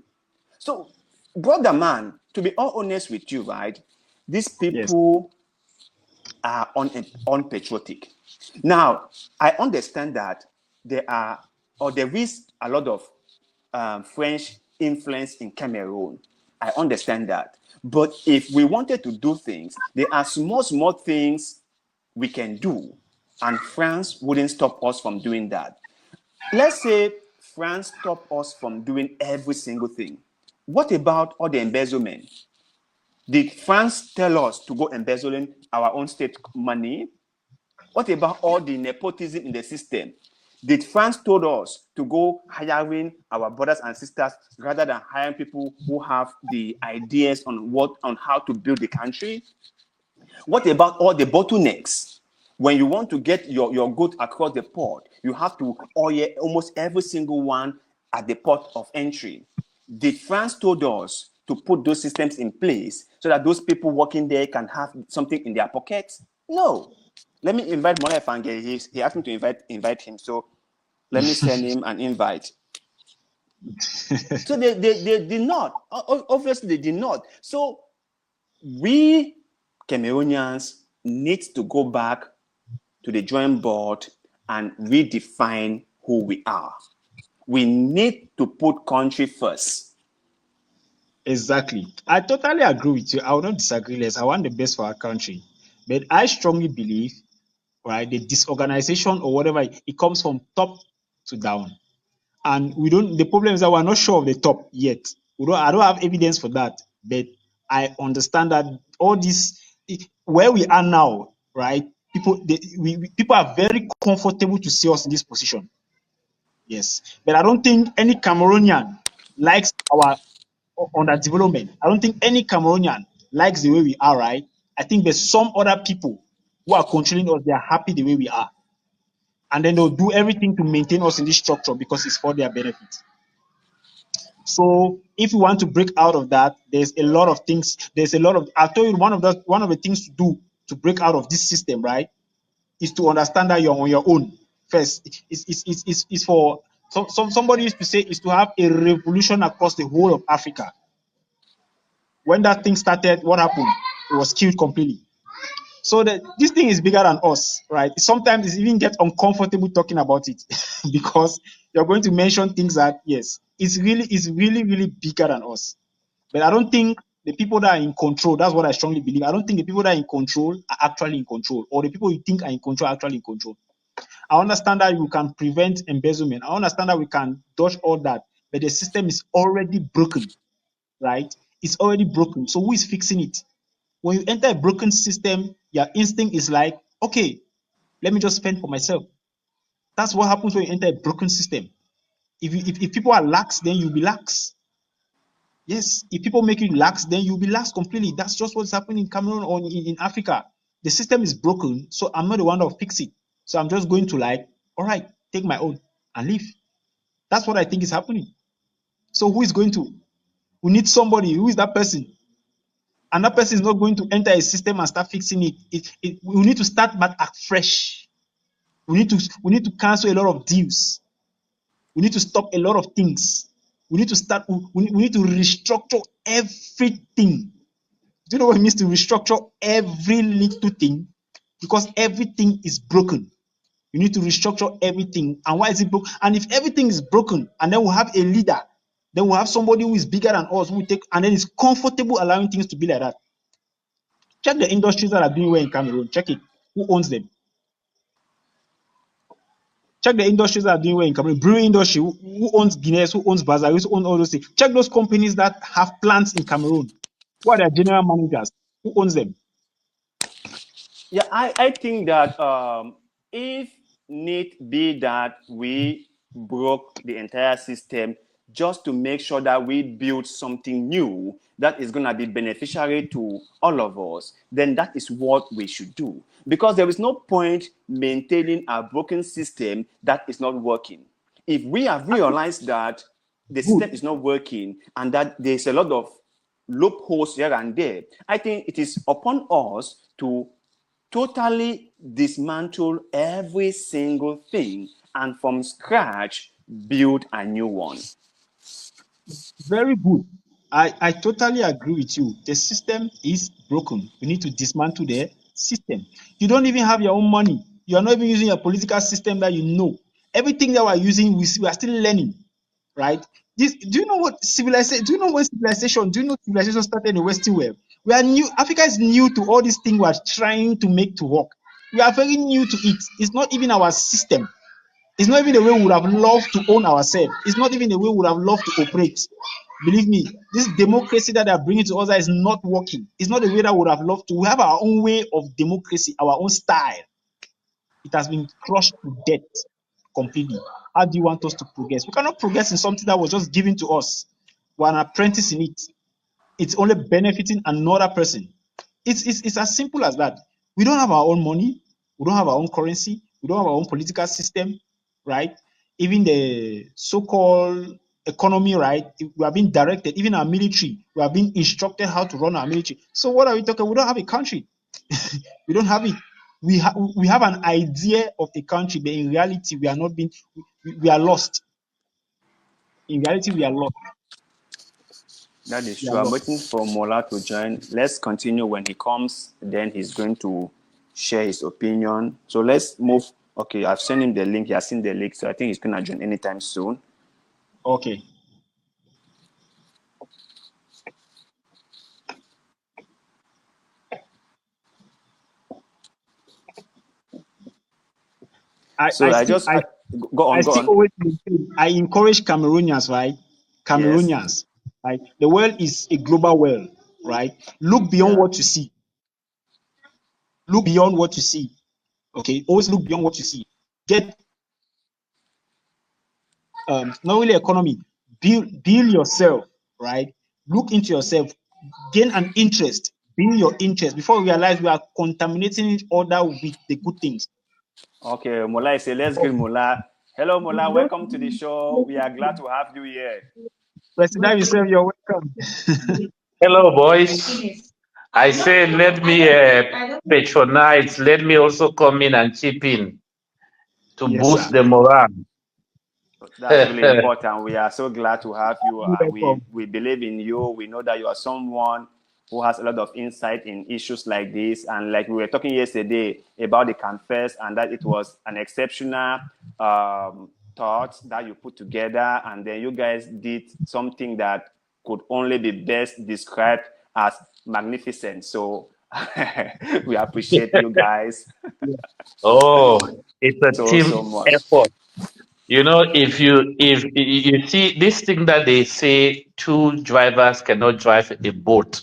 So, brother man, to be all honest with you, right? These Yes. people are unpatriotic. Now, I understand that there is a lot of French influence in Cameroon. I understand that. But if we wanted to do things, there are small things we can do, and France wouldn't stop us from doing that. Let's say France stop us from doing every single thing. What about all the embezzlement? Did France tell us to go embezzling our own state money? What about all the nepotism in the system? Did France told us to go hiring our brothers and sisters rather than hiring people who have the ideas on how to build the country? What about all the bottlenecks? When you want to get your goods across the port, you have to oil almost every single one at the port of entry. Did France told us to put those systems in place so that those people working there can have something in their pockets? No. Let me invite Mola Fange. He asked me to invite him. So let me send him an invite. So they did not. Obviously, they did not. So we Cameroonians need to go back to the drawing board and redefine who we are. We need to put country first. Exactly. I totally agree with you. I will not disagree less. I want the best for our country. But I strongly believe, right, the disorganization or whatever, it comes from top to down. And the problem is that we're not sure of the top yet. I don't have evidence for that. But I understand that all this, where we are now, right, people are very comfortable to see us in this position. Yes. But I don't think any Cameroonian likes our underdevelopment. I don't think any Cameroonian likes the way we are, right? I think there's some other people who are controlling us, they are happy the way we are. And then they'll do everything to maintain us in this structure because it's for their benefit. So if you want to break out of that, there's a lot of things. I'll tell you one of the things to do to break out of this system, right? Is to understand that you're on your own first. It's for somebody used to say is to have a revolution across the whole of Africa. When that thing started, what happened? It was killed completely. So this thing is bigger than us, right? Sometimes it even gets uncomfortable talking about it because you're going to mention things that yes, it's really bigger than us. But I don't think the people that are in control, that's what I strongly believe. I don't think the people that are in control are actually in control, or the people you think are in control are actually in control. I understand that you can prevent embezzlement. I understand that we can dodge all that, but the system is already broken, right? It's already broken. So who is fixing it? When you enter a broken system, your instinct is like, okay, let me just fend for myself. That's what happens when you enter a broken system. If people are lax, then you'll be lax. Yes, if people make you lax, then you'll be lax completely. That's just what's happening in Cameroon or in Africa. The system is broken, so I'm not the one to fix it. So I'm just going to all right, take my own and leave. That's what I think is happening. So who is going to? We need somebody. Who is that person? And that person is not going to enter a system and start fixing it. We need to start back afresh. We need to cancel a lot of deals. We need to stop a lot of things. We need to restructure everything. Do you know what it means to restructure every little thing? Because everything is broken. You need to restructure everything. And why is it broken? And if everything is broken, and then we have a leader, then we have somebody who is bigger than us, who will take, and then it's comfortable allowing things to be like that. Check the industries that are doing well in Cameroon. Check it. Who owns them? Check the industries that are doing well in Cameroon. Brewing industry. Who owns Guinness? Who owns Bazaar? Who owns all those things? Check those companies that have plants in Cameroon. Who are their general managers? Who owns them? Yeah, I think that if need be that we broke the entire system just to make sure that we build something new that is going to be beneficiary to all of us, then that is what we should do. Because there is no point maintaining a broken system that is not working. If we have realized that the system is not working and that there's a lot of loopholes here and there, I think it is upon us to totally dismantle every single thing and from scratch build a new one. Very good. I totally agree with you. The system is broken. We need to dismantle the system. You don't even have your own money. You are not even using a political system that you know. Everything that we're using, we are still learning, right? Do you know what civilization? Do you know when civilization? Do you know civilization started in the Western world? We are new. Africa is new to all these things we are trying to make to work. We are very new to it. It's not even our system. It's not even the way we would have loved to own ourselves. It's not even the way we would have loved to operate. Believe me, this democracy that they are bringing to us is not working. It's not the way that we would have loved to. We have our own way of democracy, our own style. It has been crushed to death completely. How do you want us to progress? We cannot progress in something that was just given to us. We're an apprentice in it. It's only benefiting another person. It's as simple as that. We don't have our own money. We don't have our own currency. We don't have our own political system, right? Even the so-called economy, right? We are being directed. Even our military, we are being instructed how to run our military. So what are we talking? We don't have a country. We don't have it. We have an idea of a country, but in reality, we are not being. We are lost. In reality, we are lost. That is We are true. I'm lost. waiting for Mola to join. Let's continue. When he comes, then he's going to share his opinion. So let's move. Okay, I've sent him the link. He has seen the link, so I think he's going to join anytime soon. Okay. So I just go I on, go still on. always maintain, I encourage Cameroonians, right? Yes. Cameroonians, right? The world is a global world, right? Look beyond Yeah. what you see. Look beyond what you see. Okay, always look beyond what you see. Get not really economy. Build yourself, right? Look into yourself. Gain an interest. Build your interest before we realize we are contaminating each other with the good things. Okay, Mola is a let's greet Mola. Hello, Mola. Welcome to the show. We are glad to have you here. President yourself, you're welcome. Hello, boys. I say, let me patronize. Let me also come in and chip in to Yes, sir. boost the morale. That's really important. We are so glad to have you, You're and welcome. we believe in you. We know that you are someone who has a lot of insight in issues like this. And like we were talking yesterday about the Confess, and that it was an exceptional thought that you put together, and then you guys did something that could only be best described as magnificent. So we appreciate you guys Oh, it's a so team much. effort. You know, if you see this thing that they say two drivers cannot drive a boat,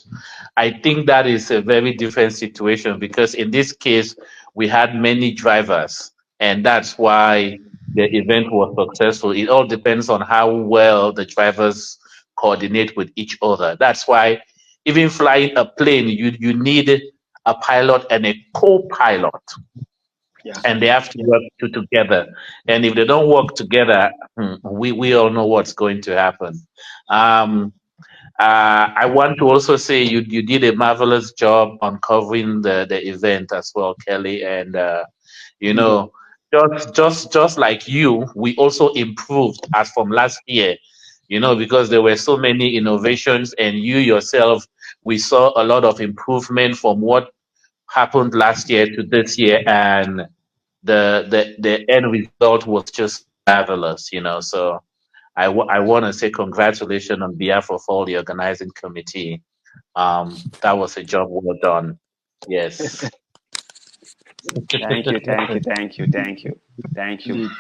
I think that is a very different situation because in this case we had many drivers, and that's why the event was successful. It all depends on how well the drivers coordinate with each other. That's why even flying a plane, you need a pilot and a co-pilot, Yeah. and they have to Yeah. work together. And if they don't work together, we all know what's going to happen. Um, I want to also say you did a marvelous job on covering the event as well, Kelly. And you Thank God. know, just like you, we also improved as from last year. You know, because there were so many innovations, and you yourself, we saw a lot of improvement from what happened last year to this year, and the end result was just marvelous. You know, so I want to say congratulations on behalf of all the organizing committee. That was a job well done. Yes. Thank you, thank you, thank you, thank you, thank you. Indeed.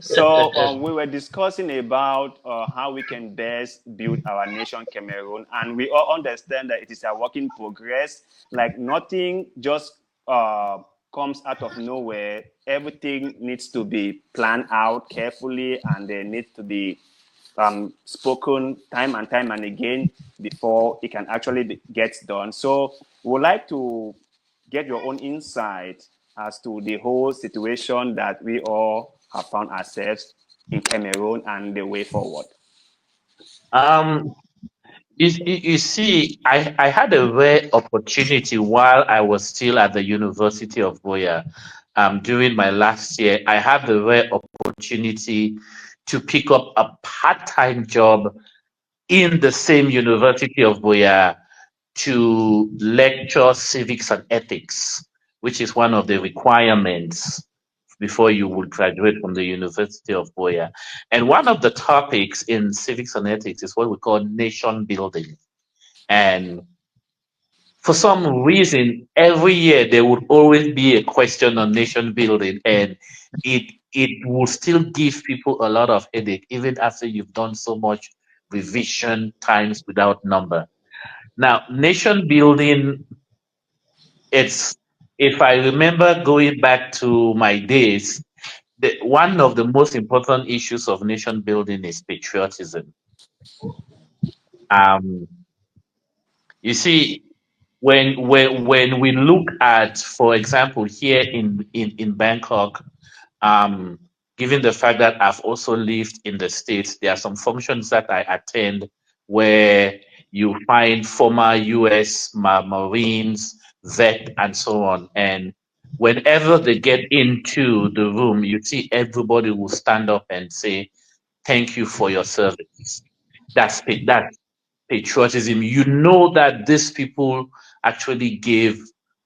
So we were discussing about how we can best build our nation, Cameroon, and we all understand that it is a work in progress. Like nothing just comes out of nowhere. Everything needs to be planned out carefully, and there needs to be spoken time and time and again before it can actually get done. So we would like to get your own insight as to the whole situation that we all have found ourselves in Cameroon and the way forward. Um, you see, I had a rare opportunity while I was still at the University of Boya. During my last year, I had the rare opportunity to pick up a part-time job in the same University of Boya to lecture civics and ethics, which is one of the requirements before you would graduate from the University of Boya. And one of the topics in civics and ethics is what we call nation building. And for some reason, every year there would always be a question on nation building, and it will still give people a lot of headache, even after you've done so much revision times without number. Now, nation building, it's, if I remember going back to my days, one of the most important issues of nation building is patriotism. Um, you see, when we look at, for example, here in Bangkok, um, given the fact that I've also lived in the States, there are some functions that I attend where you find former US Marines, vet, and so on. And whenever they get into the room, you see everybody will stand up and say, "Thank you for your service." That's patriotism. You know that these people actually gave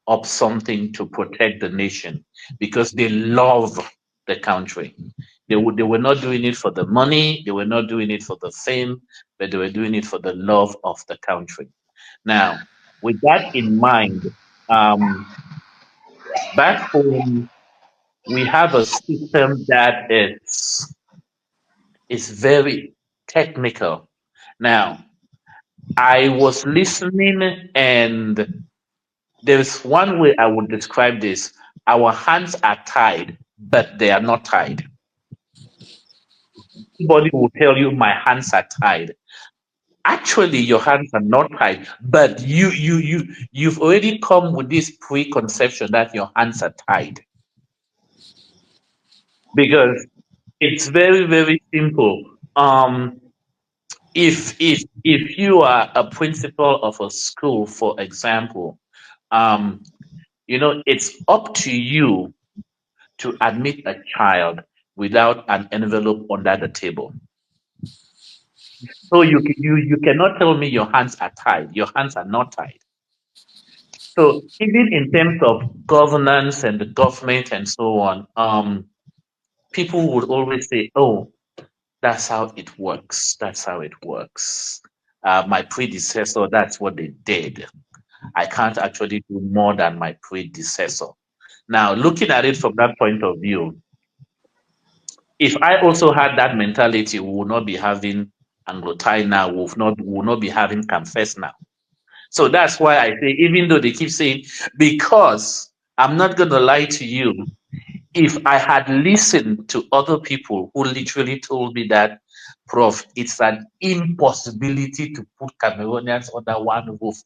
up something to protect the nation because they love the country. They were not doing it for the money, they were not doing it for the fame, but they were doing it for the love of the country. Now, with that in mind, um, back home, we have a system that is very technical. Now, I was listening, and there's one way I would describe this. Our hands are tied, but they are not tied. Somebody will tell you, my hands are tied. Actually, your hands are not tied, but you've already come with this preconception that your hands are tied. Because it's very, very simple. If you are a principal of a school, for example, um, it's up to you to admit a child without an envelope under the table. So you cannot tell me your hands are tied. Your hands are not tied. So even in terms of governance and the government and so on, people would always say, "Oh, that's how it works. That's how it works. My predecessor, that's what they did. I can't actually do more than my predecessor." Now, looking at it from that point of view, if I also had that mentality, we would not be having Anglo-Thai now, we will not be having Confess now. So that's why I say, even though they keep saying, because I'm not going to lie to you, if I had listened to other people who literally told me that, Prof, it's an impossibility to put Cameroonians under one roof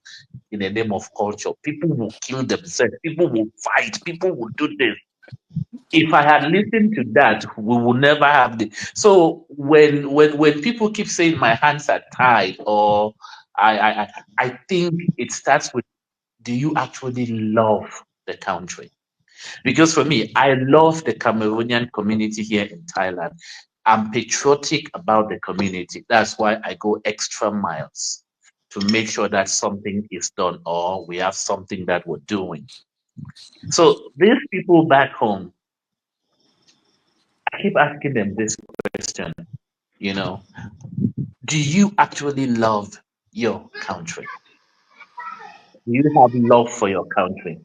in the name of culture. People will kill themselves, people will fight, people will do this. If I had listened to that, we would never have the. So when people keep saying my hands are tied, or I think it starts with, do you actually love the country? Because for me, I love the Cameroonian community here in Thailand. I'm patriotic about the community. That's why I go extra miles to make sure that something is done, or we have something that we're doing. So these people back home, I keep asking them this question, you know, do you actually love your country? Do you have love for your country?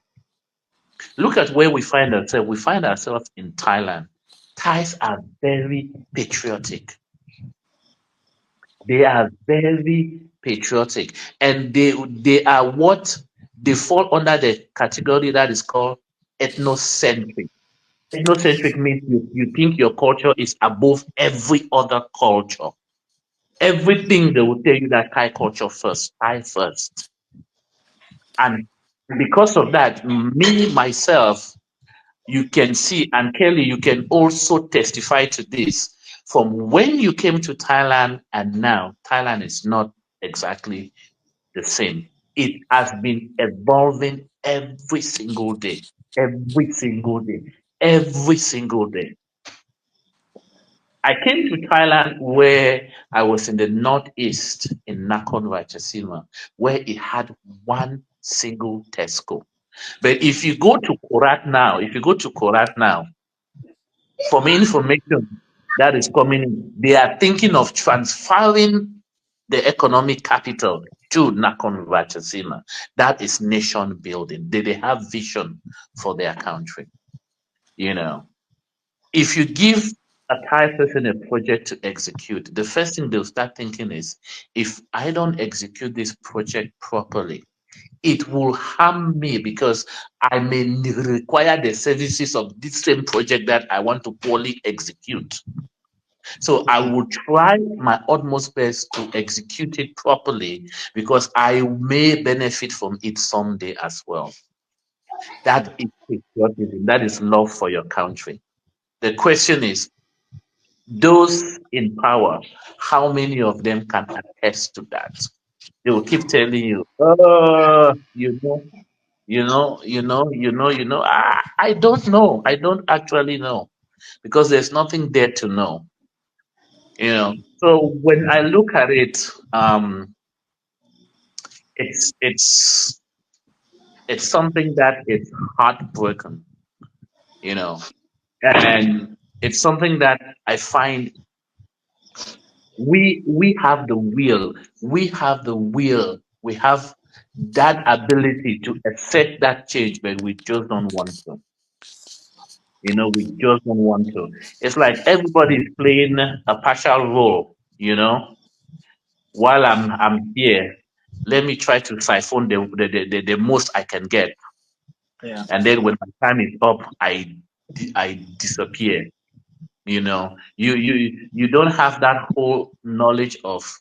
Look at where we find ourselves. We find ourselves in Thailand. Thais are very patriotic. They are very patriotic. And they are what they fall under the category that is called ethnocentric. Ethnocentric means you think your culture is above every other culture. Everything they will tell you that Thai culture first, Thai first. And because of that, me, myself, you can see, and Kelly, you can also testify to this. From when you came to Thailand and now, Thailand is not exactly the same. It has been evolving every single day, every single day, every single day. I came to Thailand where I was in the northeast in Nakhon Ratchasima, where it had one single Tesco. But if you go to Korat now, from information that is coming in, they are thinking of transferring the economic capital to Nakhon Ratchasima. That is nation building. They have vision for their country. You know, if you give a Thai person a project to execute, the first thing they'll start thinking is, if I don't execute this project properly, it will harm me because I may require the services of this same project that I want to poorly execute. So I will try my utmost best to execute it properly because I may benefit from it someday as well. That is patriotism. That is love for your country. The question is, those in power, how many of them can attest to that? They will keep telling you, I don't know. I don't actually know because there's nothing there to know. So when I look at it, it's it's it's something that is heartbroken, you know, and it's something that I find we have the will, we have that ability to affect that change, but we just don't want to. We just don't want to. It's like everybody is playing a partial role, while I'm here. Let me try to siphon the most I can get. Yeah. And then when my time is up, I disappear. You don't have that whole knowledge of,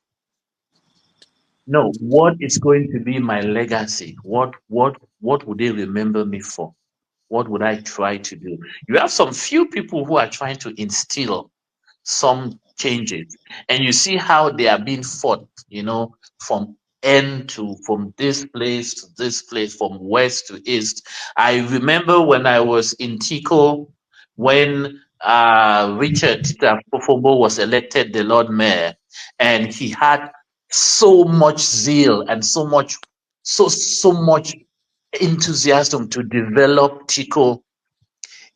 no, what is going to be my legacy? What would they remember me for? What would I try to do? You have some few people who are trying to instill some changes, and you see how they are being fought, from from this place to this place, from west to east. I remember when I was in Tico, when Richard Tafofombo was elected the Lord Mayor, and he had so much zeal and so much enthusiasm to develop Tico.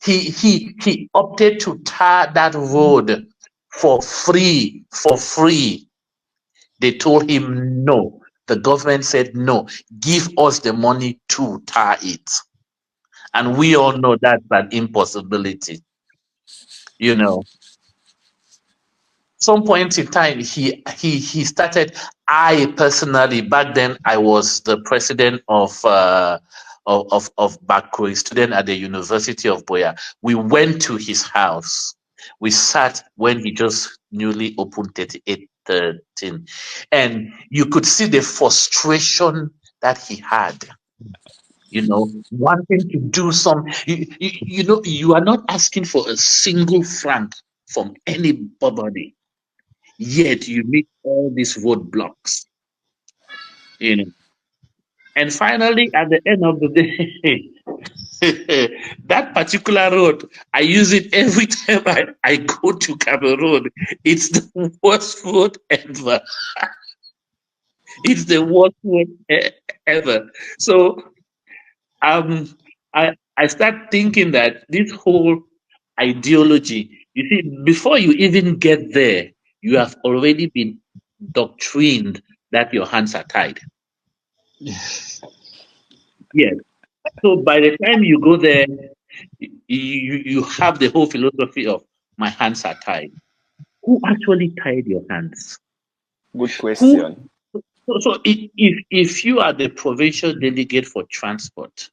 He opted to tar that road for free, for free. They told him no. The government said no, give us the money to tar it. And we all know that's an impossibility. Some point in time, he started. I personally, back then, I was the president of Bakuri, student at the University of Boya. We went to his house. We sat when he just newly opened 3813, and you could see the frustration that he had. Wanting to do some. You are not asking for a single franc from anybody, yet you meet all these roadblocks. And finally, at the end of the day, that particular road, I use it every time I go to Cameroon. It's the worst road ever. It's the worst road ever. So I start thinking that this whole ideology, you see, before you even get there, you have already been doctrined that your hands are tied. Yes. So by the time you go there, you have the whole philosophy of my hands are tied. Who actually tied your hands? Good Who? question. So if you are the provincial delegate for transport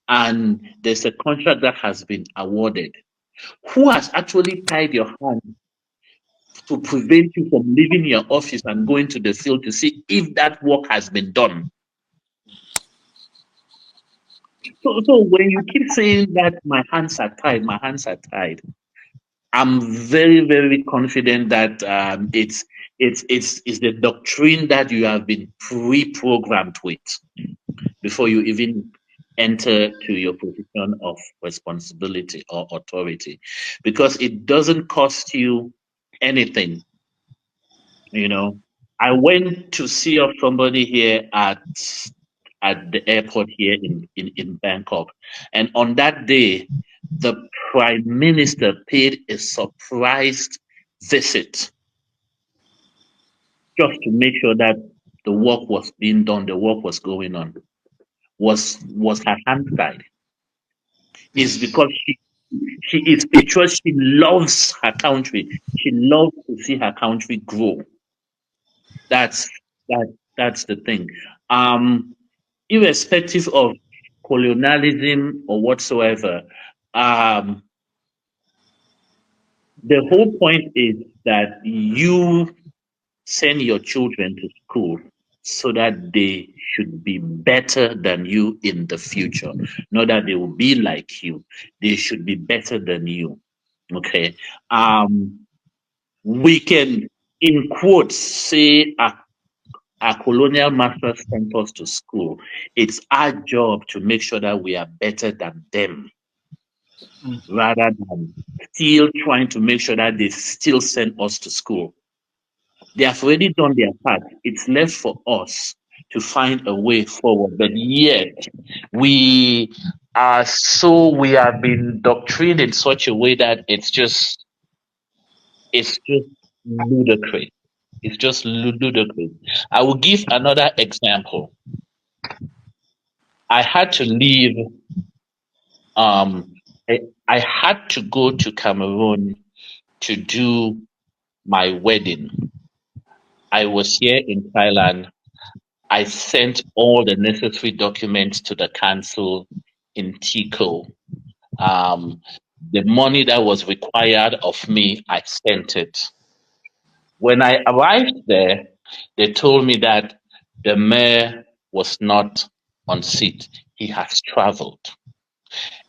and there's a contract that has been awarded, who has actually tied your hand to prevent you from leaving your office and going to the field to see if that work has been done. So when you keep saying that my hands are tied, I'm very, very confident that it's the doctrine that you have been pre-programmed with before you even enter to your position of responsibility or authority, because it doesn't cost you anything. I went to see somebody here at the airport here in Bangkok, and on that day, the Prime Minister paid a surprise visit just to make sure that the work was being done, the work was going on. Was her hand tied? It's because she is patriotic. She loves her country. She loves to see her country grow. That's the thing. Irrespective of colonialism or whatsoever, the whole point is that you send your children to school so that they should be better than you in the future. Not that they will be like you. They should be better than you. Okay. We can, in quotes, say our colonial masters sent us to school. It's our job to make sure that we are better than them, rather than still trying to make sure that they still send us to school. They have already done their part. It's left for us to find a way forward. But yet, we have been doctrined in such a way that it's just ludicrous. It's just ludicrous. I will give another example. I had to leave. I had to go to Cameroon to do my wedding. I was here in Thailand. I sent all the necessary documents to the council in Tico. The money that was required of me, I sent it. When I arrived there, they told me that the mayor was not on seat. He has traveled.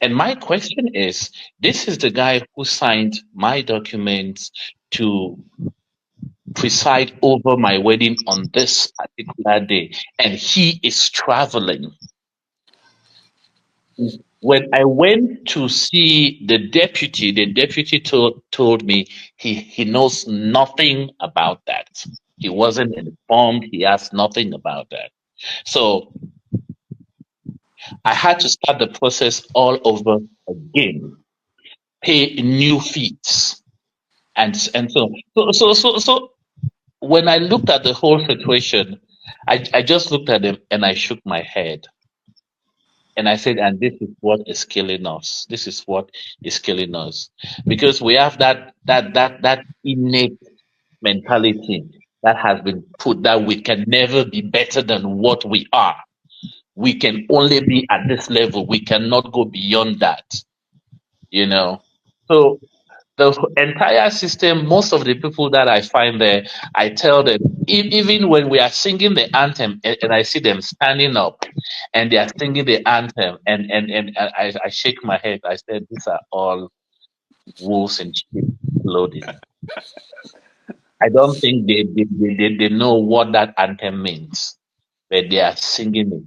And my question is, this is the guy who signed my documents to preside over my wedding on this particular day, and he is traveling. When I went to see the deputy told me he knows nothing about that. He wasn't informed. He has nothing about that. So I had to start the process all over again, pay new fees, and so when I looked at the whole situation, I just looked at him and I shook my head. And I said, and this is what is killing us. This is what is killing us. Because we have that innate mentality that has been put that we can never be better than what we are. We can only be at this level. We cannot go beyond that. So the entire system, most of the people that I find there, I tell them, even when we are singing the anthem and I see them standing up and they are singing the anthem and I shake my head. I said, these are all wolves in sheep clothing. I don't think they know what that anthem means, but they are singing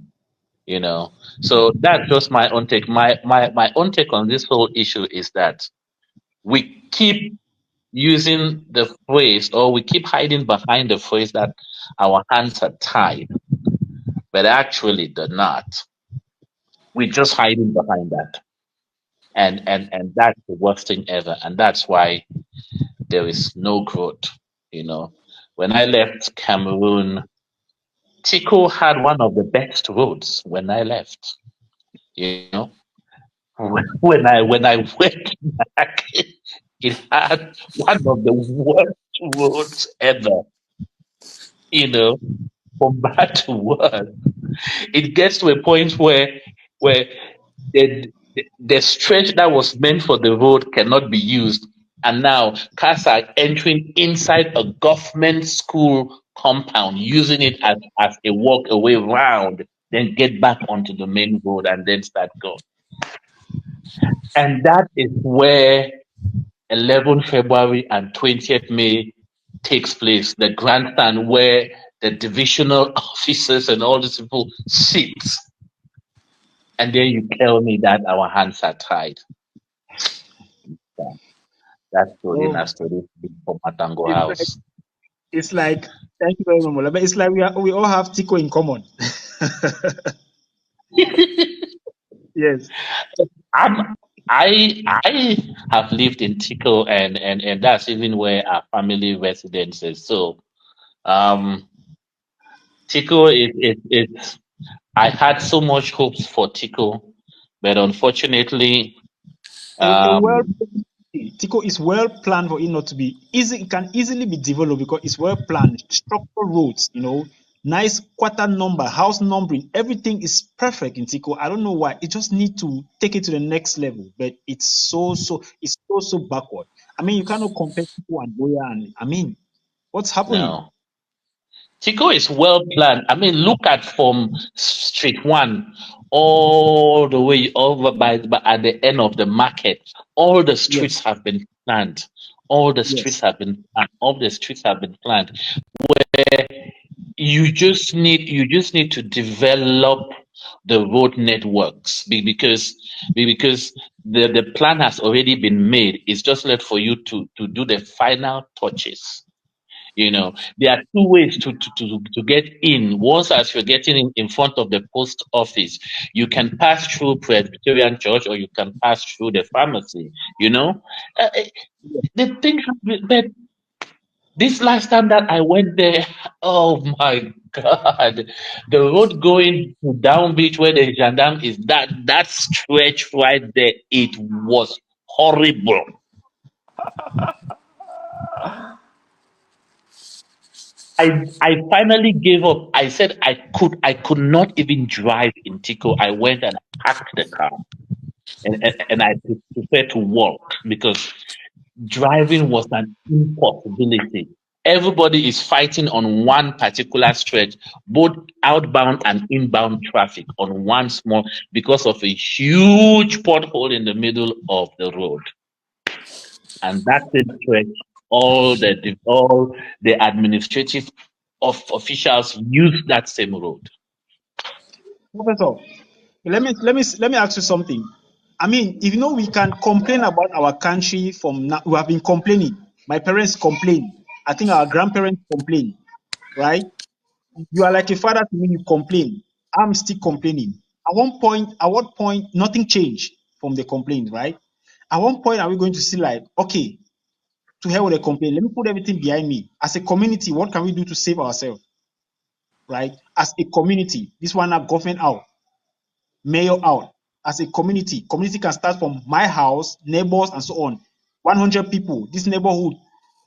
it. So that's just my own take. My own take on this whole issue is that we keep using the phrase, or we keep hiding behind the phrase that our hands are tied, but actually they're not. We're just hiding behind that. And that's the worst thing ever. And that's why there is no growth. When I left Cameroon, Tico had one of the best roads when I left. When I went back, it had one of the worst roads ever. From bad to worse. It gets to a point where the stretch that was meant for the road cannot be used, And now cars are entering inside a government school compound, using it as a walk away round, then get back onto the main road and then start going. And that is where 11th February and 20th May takes place, the grandstand where the divisional officers and all these people sit. And then you tell me that our hands are tied. That's story Oh, in a story from Matango it's like, House. it's like thank you very much, Mola. But it's like we all have Tico in common. Yes. I'm, I have lived in Tico, and that's even where our family residence is. So Tico is I had so much hopes for Tico, but unfortunately, A well um, Tico is well planned for it not to be easy. It can easily be developed because it's well planned. Structural roads, nice quarter number, house numbering, everything is perfect in Tico. I don't know why. It just need to take it to the next level, but it's so backward. I mean, you cannot compare Tico and Boya, and I mean, what's happening? no. Tico is well planned. I mean, look at from Street One all the way over by at the end of the market. All the Yes, streets have been planned. All the streets yes. have been planned. All the streets have been planned. Where you just need to develop the road networks because the plan has already been made. It's just left for you to do the final touches. There are two ways to get in. Once, as you're getting in front of the post office, you can pass through Presbyterian Church or you can pass through the pharmacy. Uh, uh, the thing, that this last time that I went there, oh my God, the road going to Down Beach where the gendarme is, that stretch right there, it was horrible. I finally gave up. I said I could not even drive in Tico. I went and parked the car and I prepared to walk because driving was an impossibility. Everybody is fighting on one particular stretch, both outbound and inbound traffic on one small because of a huge pothole in the middle of the road. And that same stretch, all the administrative officials use that same road. Professor, let me ask you something. I mean, if we can complain about our country from now. We have been complaining. My parents complain. I think our grandparents complain, right? You are like a father to me, you complain. I'm still complaining. At what point, nothing changed from the complaint, right? At one point, are we going to see like, okay, to hell with the complaint, let me put everything behind me. As a community, what can we do to save ourselves, right? As a community, this one now government out, mayor out. As a community can start from my house, neighbors, and so on. 100 people, this neighborhood,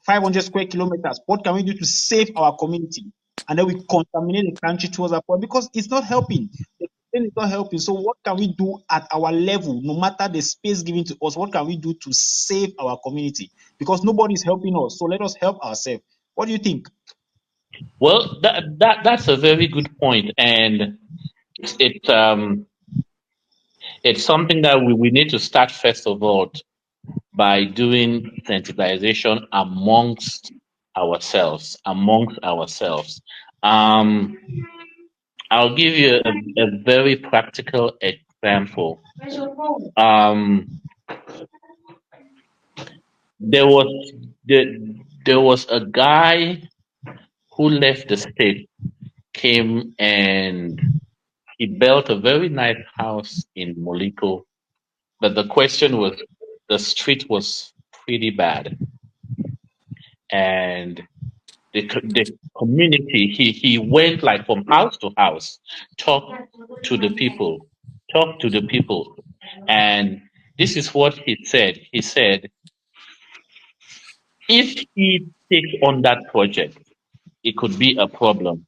500 square kilometers. What can we do to save our community? And then we contaminate the country towards that point because it's not helping. The campaign is not helping. So what can we do at our level, no matter the space given to us? What can we do to save our community? Because nobody is helping us. So let us help ourselves. What do you think? Well, that's a very good point, and it it's something that we need to start first of all by doing sensitization amongst ourselves. Um, I'll give you a very practical example. Um, there was there was a guy who left the state, came and he built a very nice house in Moliko, but the question was the street was pretty bad, and the community, he went like from house to house, talk talk to the people, and this is what he said. He said if he takes on that project, it could be a problem,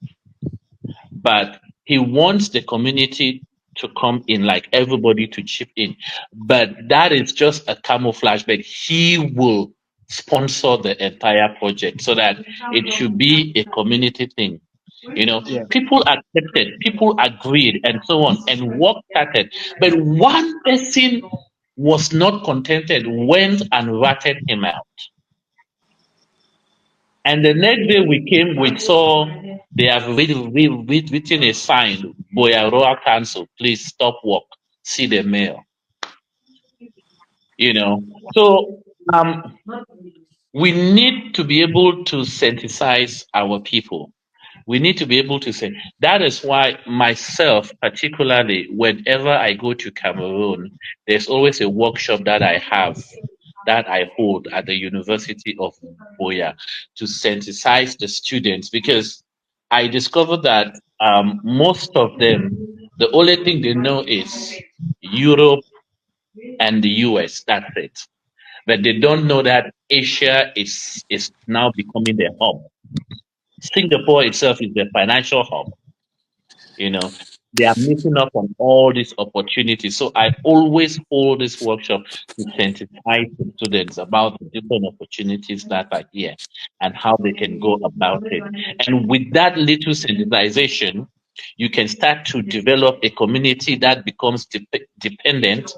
but he wants the community to come in, like everybody to chip in. But that is just a camouflage, but he will sponsor the entire project so that it should be a community thing. You know, Yeah. people accepted, people agreed, and so on, and work started. But one person was not contented, went and ratted him out. And the next day we saw they have written a sign, Boya Royal Council, please stop work, see the mayor. You know, so we need to be able to sensitize our people. We need to be able to say that is why myself, particularly whenever I go to Cameroon, there's always a workshop that I have that I hold at the University of Boya to sensitize the students because I discovered that most of them, the only thing they know is Europe and the US. That's it. But they don't know that Asia is now becoming the hub. Singapore itself is the financial hub. You know, they are missing up on all these opportunities. So I always hold this workshop to sensitize the students about the different opportunities that are here and how they can go about it. And with that little sensitization, you can start to develop a community that becomes dependent,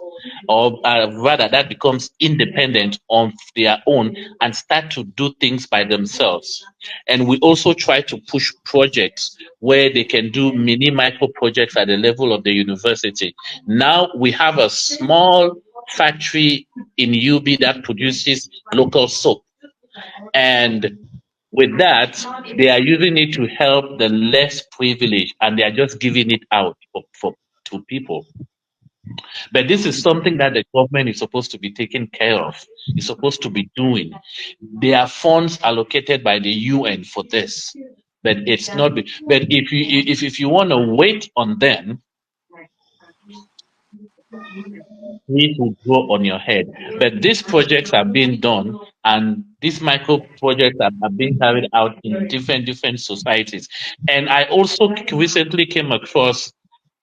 or rather that becomes independent of their own and start to do things by themselves. And we also try to push projects where they can do mini micro projects at the level of the university. Now we have a small factory in UB that produces local soap. And with that, they are using it to help the less privileged and they are just giving it out to people. But this is something that the government is supposed to be taking care of, is supposed to be doing. There are funds allocated by the UN for this, but it's not. But if you want to wait on them, it will grow on your head. But these projects are being done, and these micro projects are being carried out in different societies. And I also recently came across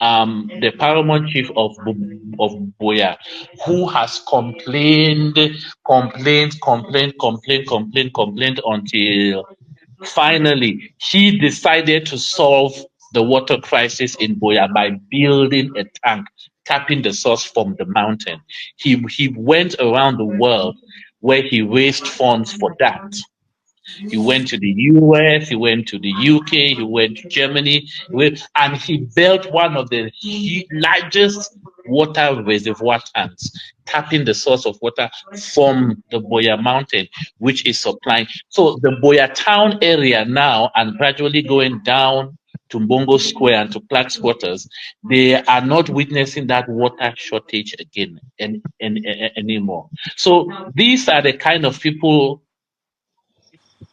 the paramount chief of Boya, who has complained until finally he decided to solve the water crisis in Boya by building a tank, tapping the source from the mountain. He went around the world where he raised funds for that. He went to the US, he went to the UK, he went to Germany, and he built one of the largest water reservoir tanks, tapping the source of water from the Boya mountain, which is supplying. So the Boya town area now, and gradually going down to Mbongo Square and to Clark's Quarters, they are not witnessing that water shortage again anymore. So these are the kind of people.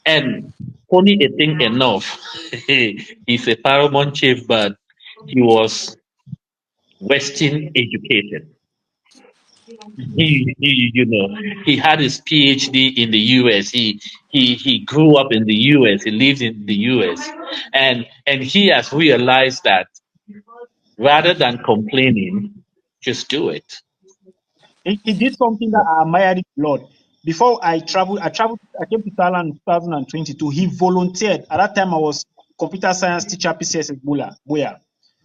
And funny a thing enough, he's a paramount chief, but he was Western educated. He had his PhD in the US. He grew up in the US. He lived in the US, and he has realized that rather than complaining, just do it. He did something that I admired a lot. Before I came to Thailand in 2022. He volunteered. At that time, I was computer science teacher PCS at Boya.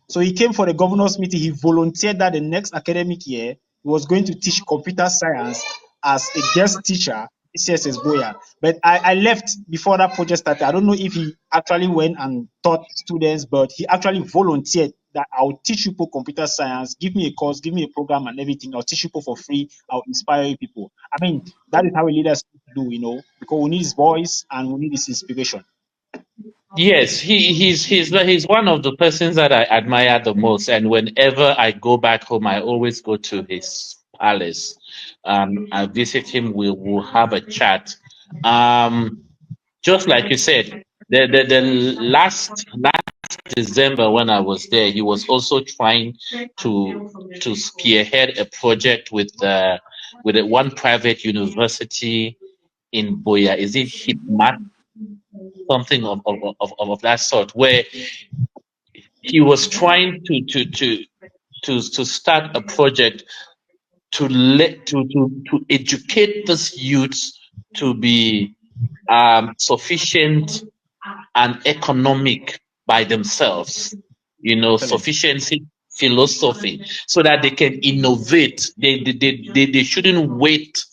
So he came for the governor's meeting. He volunteered that the next academic year, he was going to teach computer science as a guest teacher, PCS Boya. But I left before that project started. I don't know if he actually went and taught students, but he actually volunteered that I'll teach people computer science. Give me a course, give me a program and everything. I'll teach people for free. I'll inspire people. I mean, that is how a leader do, because we need his voice and we need his inspiration. Yes, he's one of the persons that I admire the most. And whenever I go back home, I always go to his palace. I visit him. We'll have a chat. Just like you said, the last December when I was there, he was also trying to spearhead a project with one private university in Boya. Is it Hipmat? Something of that sort, where he was trying to start a project to educate these youths to be sufficient and economic by themselves, sufficiency philosophy, so that they can innovate. They shouldn't wait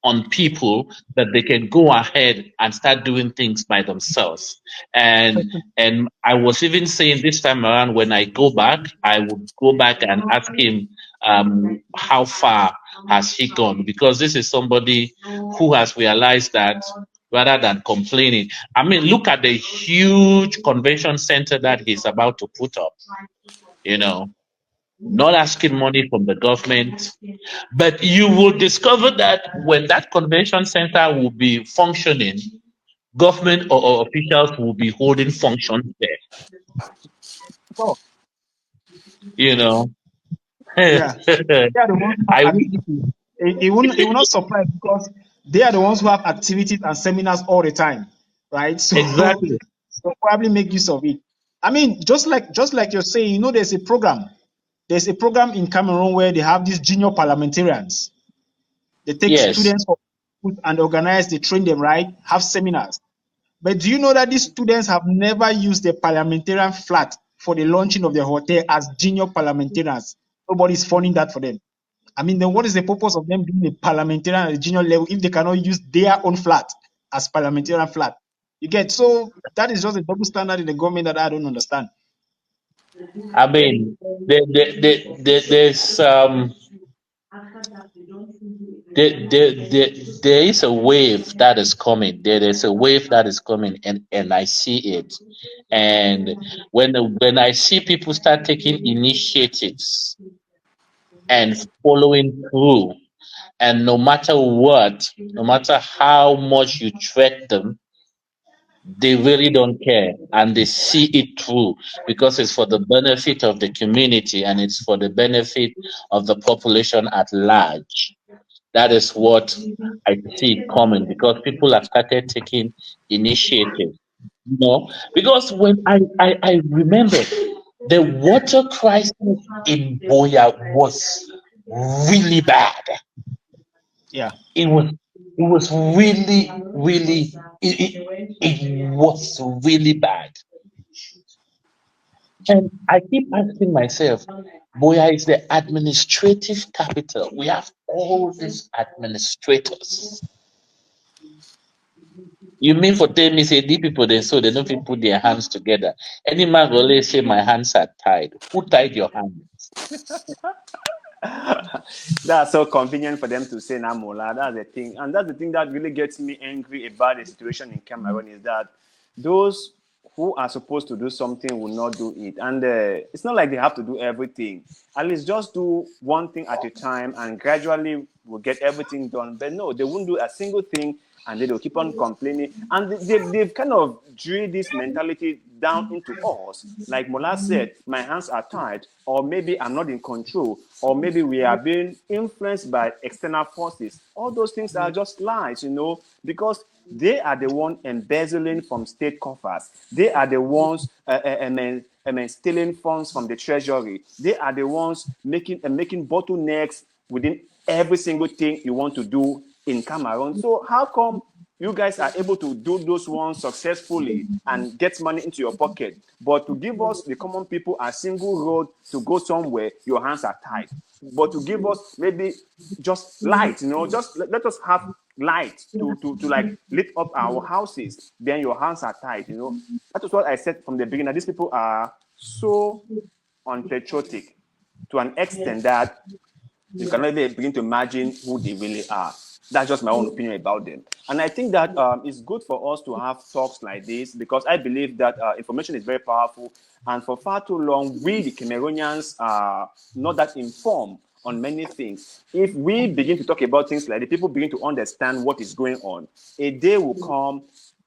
on people, that they can go ahead and start doing things by themselves. And I was even saying this time around, when I go back, I would go back and ask him, how far has he gone? Because this is somebody who has realized that rather than complaining. I mean, look at the huge convention center that he's about to put up, not asking money from the government. But you will discover that when that convention center will be functioning, government or officials will be holding functions there. Oh, You know, yeah. They are the ones who I have wish. activities. It will not surprise, because they are the ones who have activities and seminars all the time, right? So Exactly. they'll probably make use of it. I mean, just like you're saying, there's a program. There's a program in Cameroon where they have these junior parliamentarians. They take Yes. students and organize, they train them, right? Have seminars. But do you know that these students have never used the parliamentarian flat for the launching of their hotel as junior parliamentarians? Nobody's funding that for them. I mean, then what is the purpose of them being a parliamentarian at the junior level if they cannot use their own flat as parliamentarian flat? You get, so that is just a double standard in the government that I don't understand. I mean, there's there is a wave that is coming. There is a wave that is coming, and I see it. And when I see people start taking initiatives and following through, and no matter what, no matter how much you threat them, they really don't care, and they see it through, because it's for the benefit of the community and it's for the benefit of the population at large. That is what I see coming, because people have started taking initiative. Because when I remember, the water crisis in Boya was really bad. Yeah. It was really, really, it was really bad. And I keep asking myself, Boya is the administrative capital. We have all these administrators. You mean for tell me say the people they so they don't fit put their hands together. Any man will always say my hands are tied. Who tied your hands? That's so convenient for them to say Namola. That's the thing. And that's the thing that really gets me angry about the situation in Cameroon, is that those who are supposed to do something will not do it. And it's not like they have to do everything. At least just do one thing at a time, and gradually we'll get everything done. But no, they won't do a single thing, and they'll keep on complaining. And they've kind of drilled this mentality down into us. Like Mola said, my hands are tied, or maybe I'm not in control, or maybe we are being influenced by external forces. All those things are just lies, because they are the one embezzling from state coffers. They are the ones stealing funds from the treasury. They are the ones making bottlenecks within every single thing you want to do in Cameroon. So how come you guys are able to do those ones successfully and get money into your pocket, but to give us, the common people, a single road to go somewhere, your hands are tied? But to give us maybe just light, just let us have light to like lit up our houses, then your hands are tied. That is what I said from the beginning. These people are so unpatriotic to an extent that you cannot even begin to imagine who they really are. That's just my own opinion about them. And I think that it's good for us to have talks like this, because I believe that information is very powerful. And for far too long, we, the Cameroonians, are not that informed on many things. If we begin to talk about things like this, people begin to understand what is going on. A day will come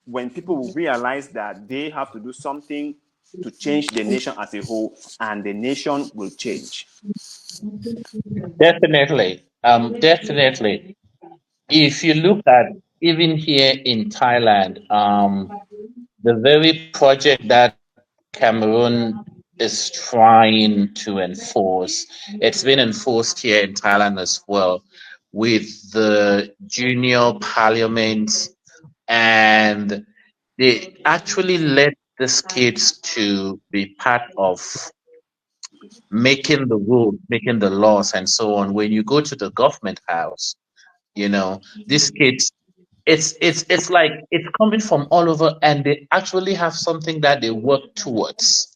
when people will realize that they have to do something to change the nation as a whole, and the nation will change. Definitely. Definitely. If you look at even here in Thailand, the very project that Cameroon is trying to enforce, it's been enforced here in Thailand as well. with the junior parliaments, and they actually led these kids to be part of making the rules, making the laws, and so on. When you go to the government house, these kids, it's like it's coming from all over, and they actually have something that they work towards,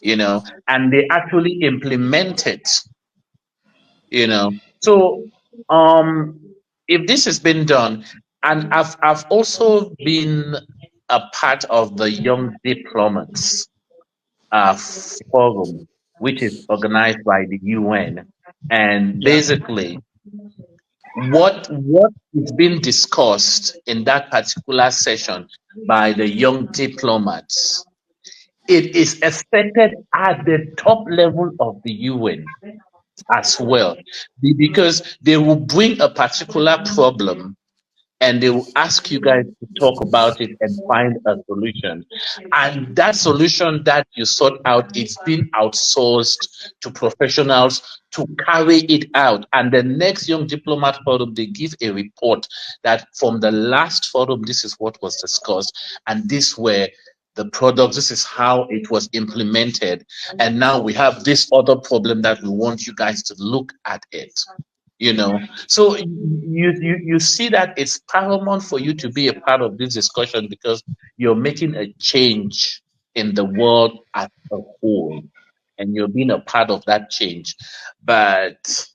and they actually implement it, So, um, if this has been done, and I've also been a part of the Young Diplomats Forum, which is organized by the UN, and Yeah. basically, what is being discussed in that particular session by the Young Diplomats, it is expected at the top level of the UN as well, because they will bring a particular problem and they will ask you guys to talk about it and find a solution. And that solution that you sort out, it's been outsourced to professionals to carry it out. And the next Young Diplomat Forum, they give a report that from the last forum, this is what was discussed, and this were the products, this is how it was implemented. And now we have this other problem that we want you guys to look at it. So you see that it's paramount for you to be a part of this discussion, because you're making a change in the world as a whole, and you're being a part of that change. But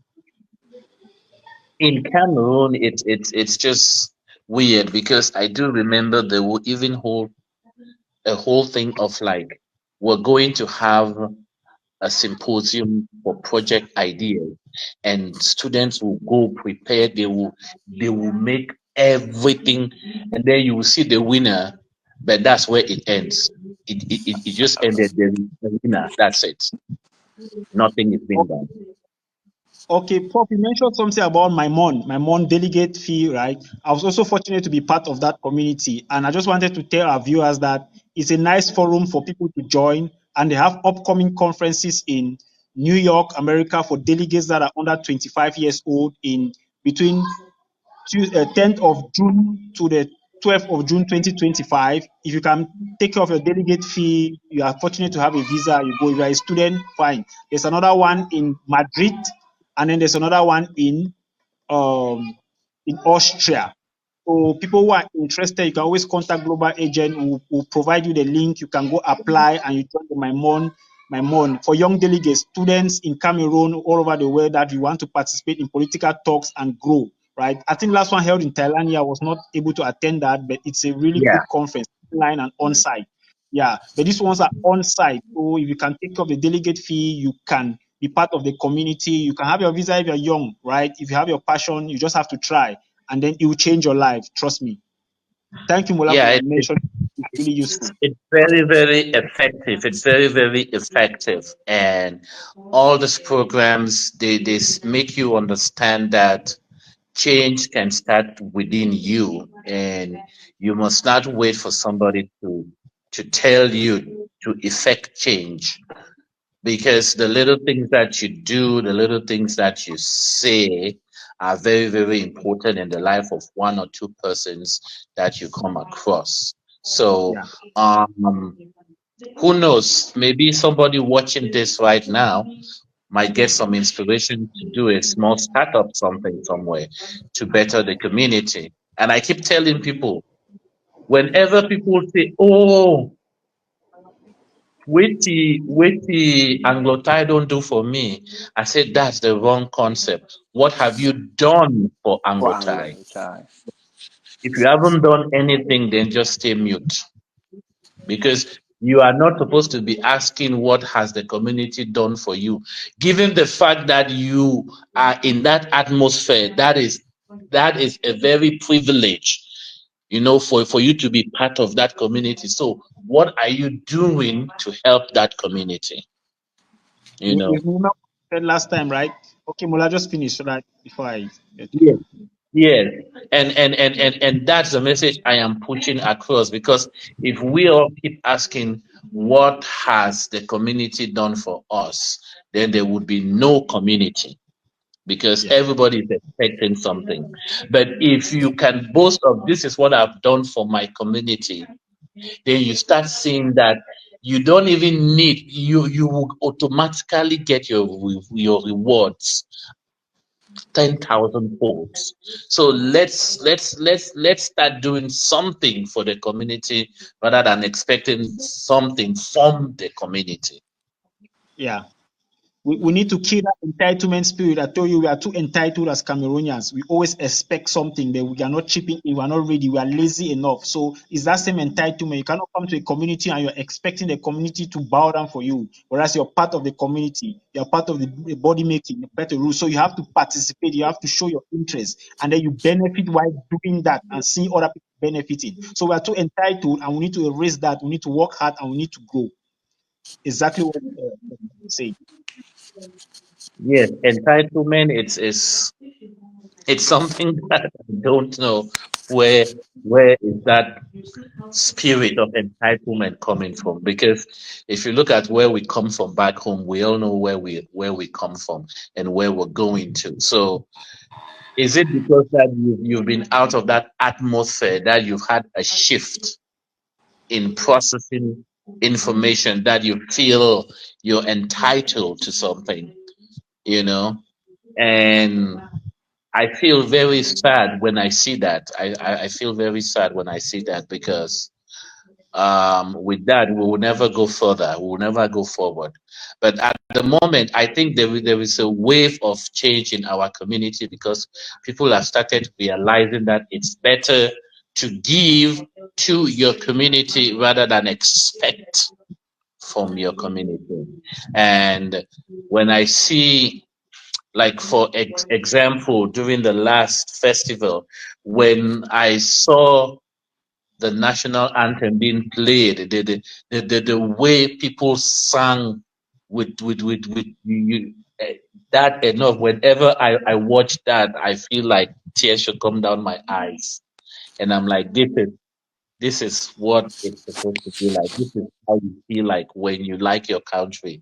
in Cameroon, it's just weird, because I do remember they will even hold a whole thing of like, we're going to have a symposium for project ideas, and students will go prepared. They will make everything, and then you will see the winner, but that's where it ends. It just ended. There is the winner, that's it. Nothing is being done. Okay, Prof, you mentioned something about my mon delegate fee, right? I was also fortunate to be part of that community, and I just wanted to tell our viewers that it's a nice forum for people to join, and they have upcoming conferences in New York, America, for delegates that are under 25 years old in between 10th of June to the 12th of June 2025. If you can take care of your delegate fee, you are fortunate to have a visa, you go. If you are a student, fine. There's another one in Madrid, and then there's another one in Austria. So people who are interested, you can always contact Global Agent who will provide you the link. You can go apply and you join the My Mon for young delegates, students in Cameroon, all over the world that you want to participate in political talks and grow, right? I think last one held in Thailand, I was not able to attend that, but it's a really Yeah, good conference, online and on-site. Yeah, but these ones are on-site. So if you can take off the delegate fee, you can be part of the community. You can have your visa if you're young, right? If you have your passion, you just have to try, and then it will change your life. Trust me. Thank you, Mola, yeah. for mentioning. It's really useful. It's very, very effective. It's very, very effective. And all these programs, they make you understand that change can start within you, and you must not wait for somebody to tell you to effect change, because the little things that you do, the little things that you say are very, very important in the life of one or two persons that you come across. So, Yeah. um, who knows? Maybe somebody watching this right now might get some inspiration to do a small startup, something somewhere, to better the community. And I keep telling people, whenever people say, "Oh, wait the Anglo Thai don't do for me," I said that's the wrong concept. What have you done for For Anglo Anglo Thai? Thai. If you haven't done anything, then just stay mute, because you are not supposed to be asking what has the community done for you, given the fact that you are in that atmosphere. That is a very privilege, for you to be part of that community. So what are you doing to help that community? you With know Mola said last time, right? Okay, Mola, just finish so that before I get to you. yes, yes. And that's the message I am pushing across, because if we all keep asking what has the community done for us, then there would be no community. because everybody is expecting something. But if you can boast of this is what I've done for my community, then you start seeing that you don't even need you will automatically get your rewards 10,000 folds. So let's start doing something for the community rather than expecting something from the community. Yeah. We need to kill that entitlement spirit. I told you we are too entitled as Cameroonians. We always expect something that we are not chipping in, we are not ready, we are lazy enough. So it's that same entitlement. You cannot come to a community and you're expecting the community to bow down for you, whereas you're part of the community, you're part of the body making, the better rule. So you have to participate, you have to show your interest, and then you benefit while doing that and see other people benefiting. So we are too entitled and we need to erase that. We need to work hard and we need to grow. Exactly what you say. Yes, entitlement it's something that I don't know where is that spirit of entitlement coming from, because if you look at where we come from back home, we all know where we come from and where we're going to. So is it because that you've been out of that atmosphere that you've had a shift in processing information that you feel you're entitled to something, you know? And I feel very sad when I see that. I feel very sad when I see that, because with that we will never go further, we will never go forward. But at the moment I think there is a wave of change in our community, because people have started realizing that it's better to give to your community rather than expect from your community. And when I see, like for example, during the last festival, when I saw the national anthem being played, the way people sang with you, that enough. Whenever I watch that, I feel like tears should come down my eyes, and I'm like, this is what it's supposed to be like. This is how you feel like when you like your country,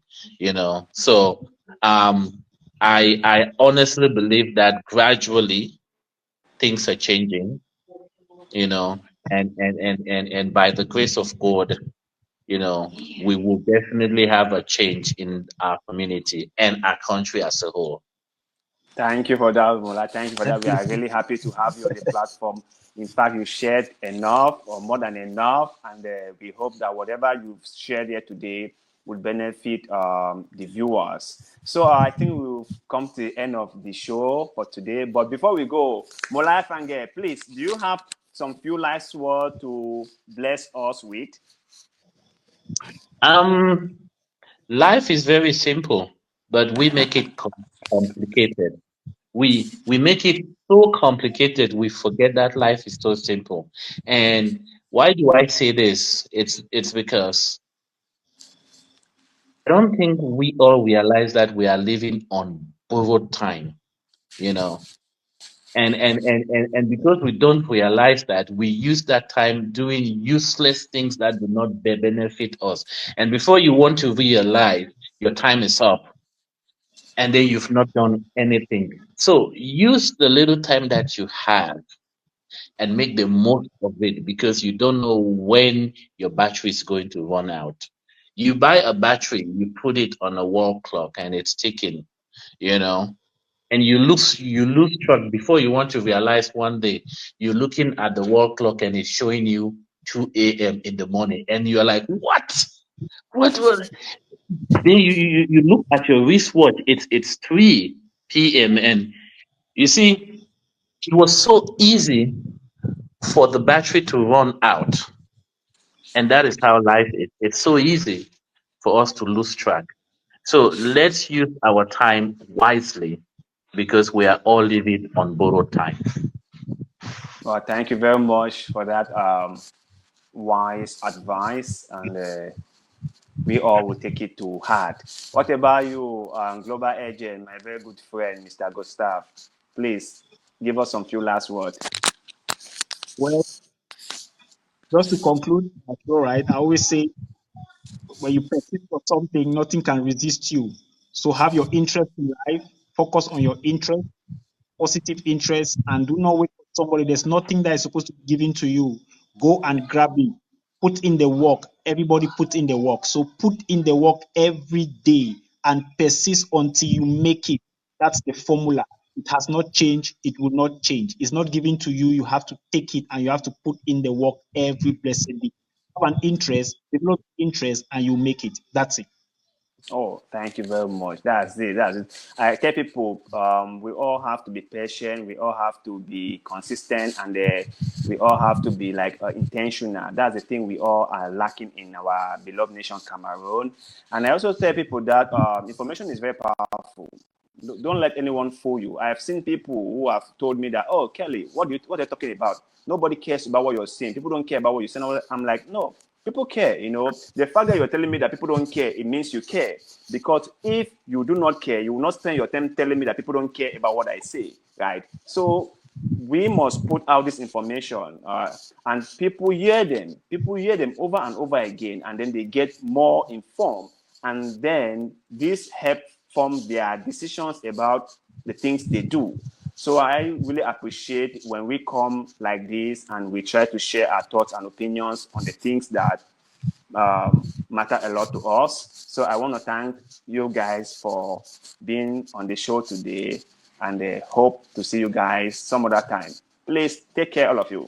So, I honestly believe that gradually things are changing, and by the grace of God, we will definitely have a change in our community and our country as a whole. Thank you for that, Mola. Thank you for that. We are really happy to have you on the platform. In fact, you shared enough or more than enough, and we hope that whatever you've shared here today will benefit the viewers. So I think we've come to the end of the show for today. But before we go, Mola Fange, please, do you have some few last words to bless us with? Um, Life is very simple, but we make it complicated. We make it so complicated, we forget that life is so simple. And why do I say this? It's because I don't think we all realize that we are living on borrowed time, you know. And because we don't realize that, we use that time doing useless things that do not benefit us. And before you want to realize, your time is up, and then you've not done anything. So use the little time that you have and make the most of it, because you don't know when your battery is going to run out. You buy a battery, you put it on a wall clock and it's ticking, you know, and you lose track before you want to realize. One day you're looking at the wall clock and it's showing you 2 a.m. in the morning, and you're like, what was. Then you look at your wristwatch, it's 3 p.m. And you see, it was so easy for the battery to run out. And that is how life is. It's so easy for us to lose track. So let's use our time wisely, because we are all living on borrowed time. Well, thank you very much for that wise advice, and we all will take it to heart. What about you, Global Agent, my very good friend, Mr. Gustav? Please give us some few last words. Well, just to conclude, that's all right. I always say when you persist for something, nothing can resist you. So have your interest in life, Focus on your interest, positive interest, and do not wait for somebody. There's nothing that is supposed to be given to you. Go and grab it. Put in the work. Everybody put in the work. So put in the work every day and persist until you make it. That's the formula. It has not changed. It will not change. It's not given to you. You have to take it and you have to put in the work every blessed day. Have an interest, develop interest, and you make it. That's it. Oh, thank you very much. That's it. That's it. I tell people, we all have to be patient. We all have to be consistent, and we all have to be like intentional. That's the thing we all are lacking in our beloved nation, Cameroon. And I also tell people that information is very powerful. Don't let anyone fool you. I have seen people who have told me that, oh, Kelly, what are you talking about? Nobody cares about what you're saying. People don't care about what you're saying. I'm like, no, people care. You know, the fact that you're telling me that people don't care, it means you care. Because if you do not care, you will not spend your time telling me that people don't care about what I say, right? So we must put out this information, and people hear them. People hear them over and over again, and then they get more informed, and then this helps form their decisions about the things they do. So I really appreciate when we come like this and we try to share our thoughts and opinions on the things that matter a lot to us. So I want to thank you guys for being on the show today, and hope to see you guys some other time. Please take care, all of you.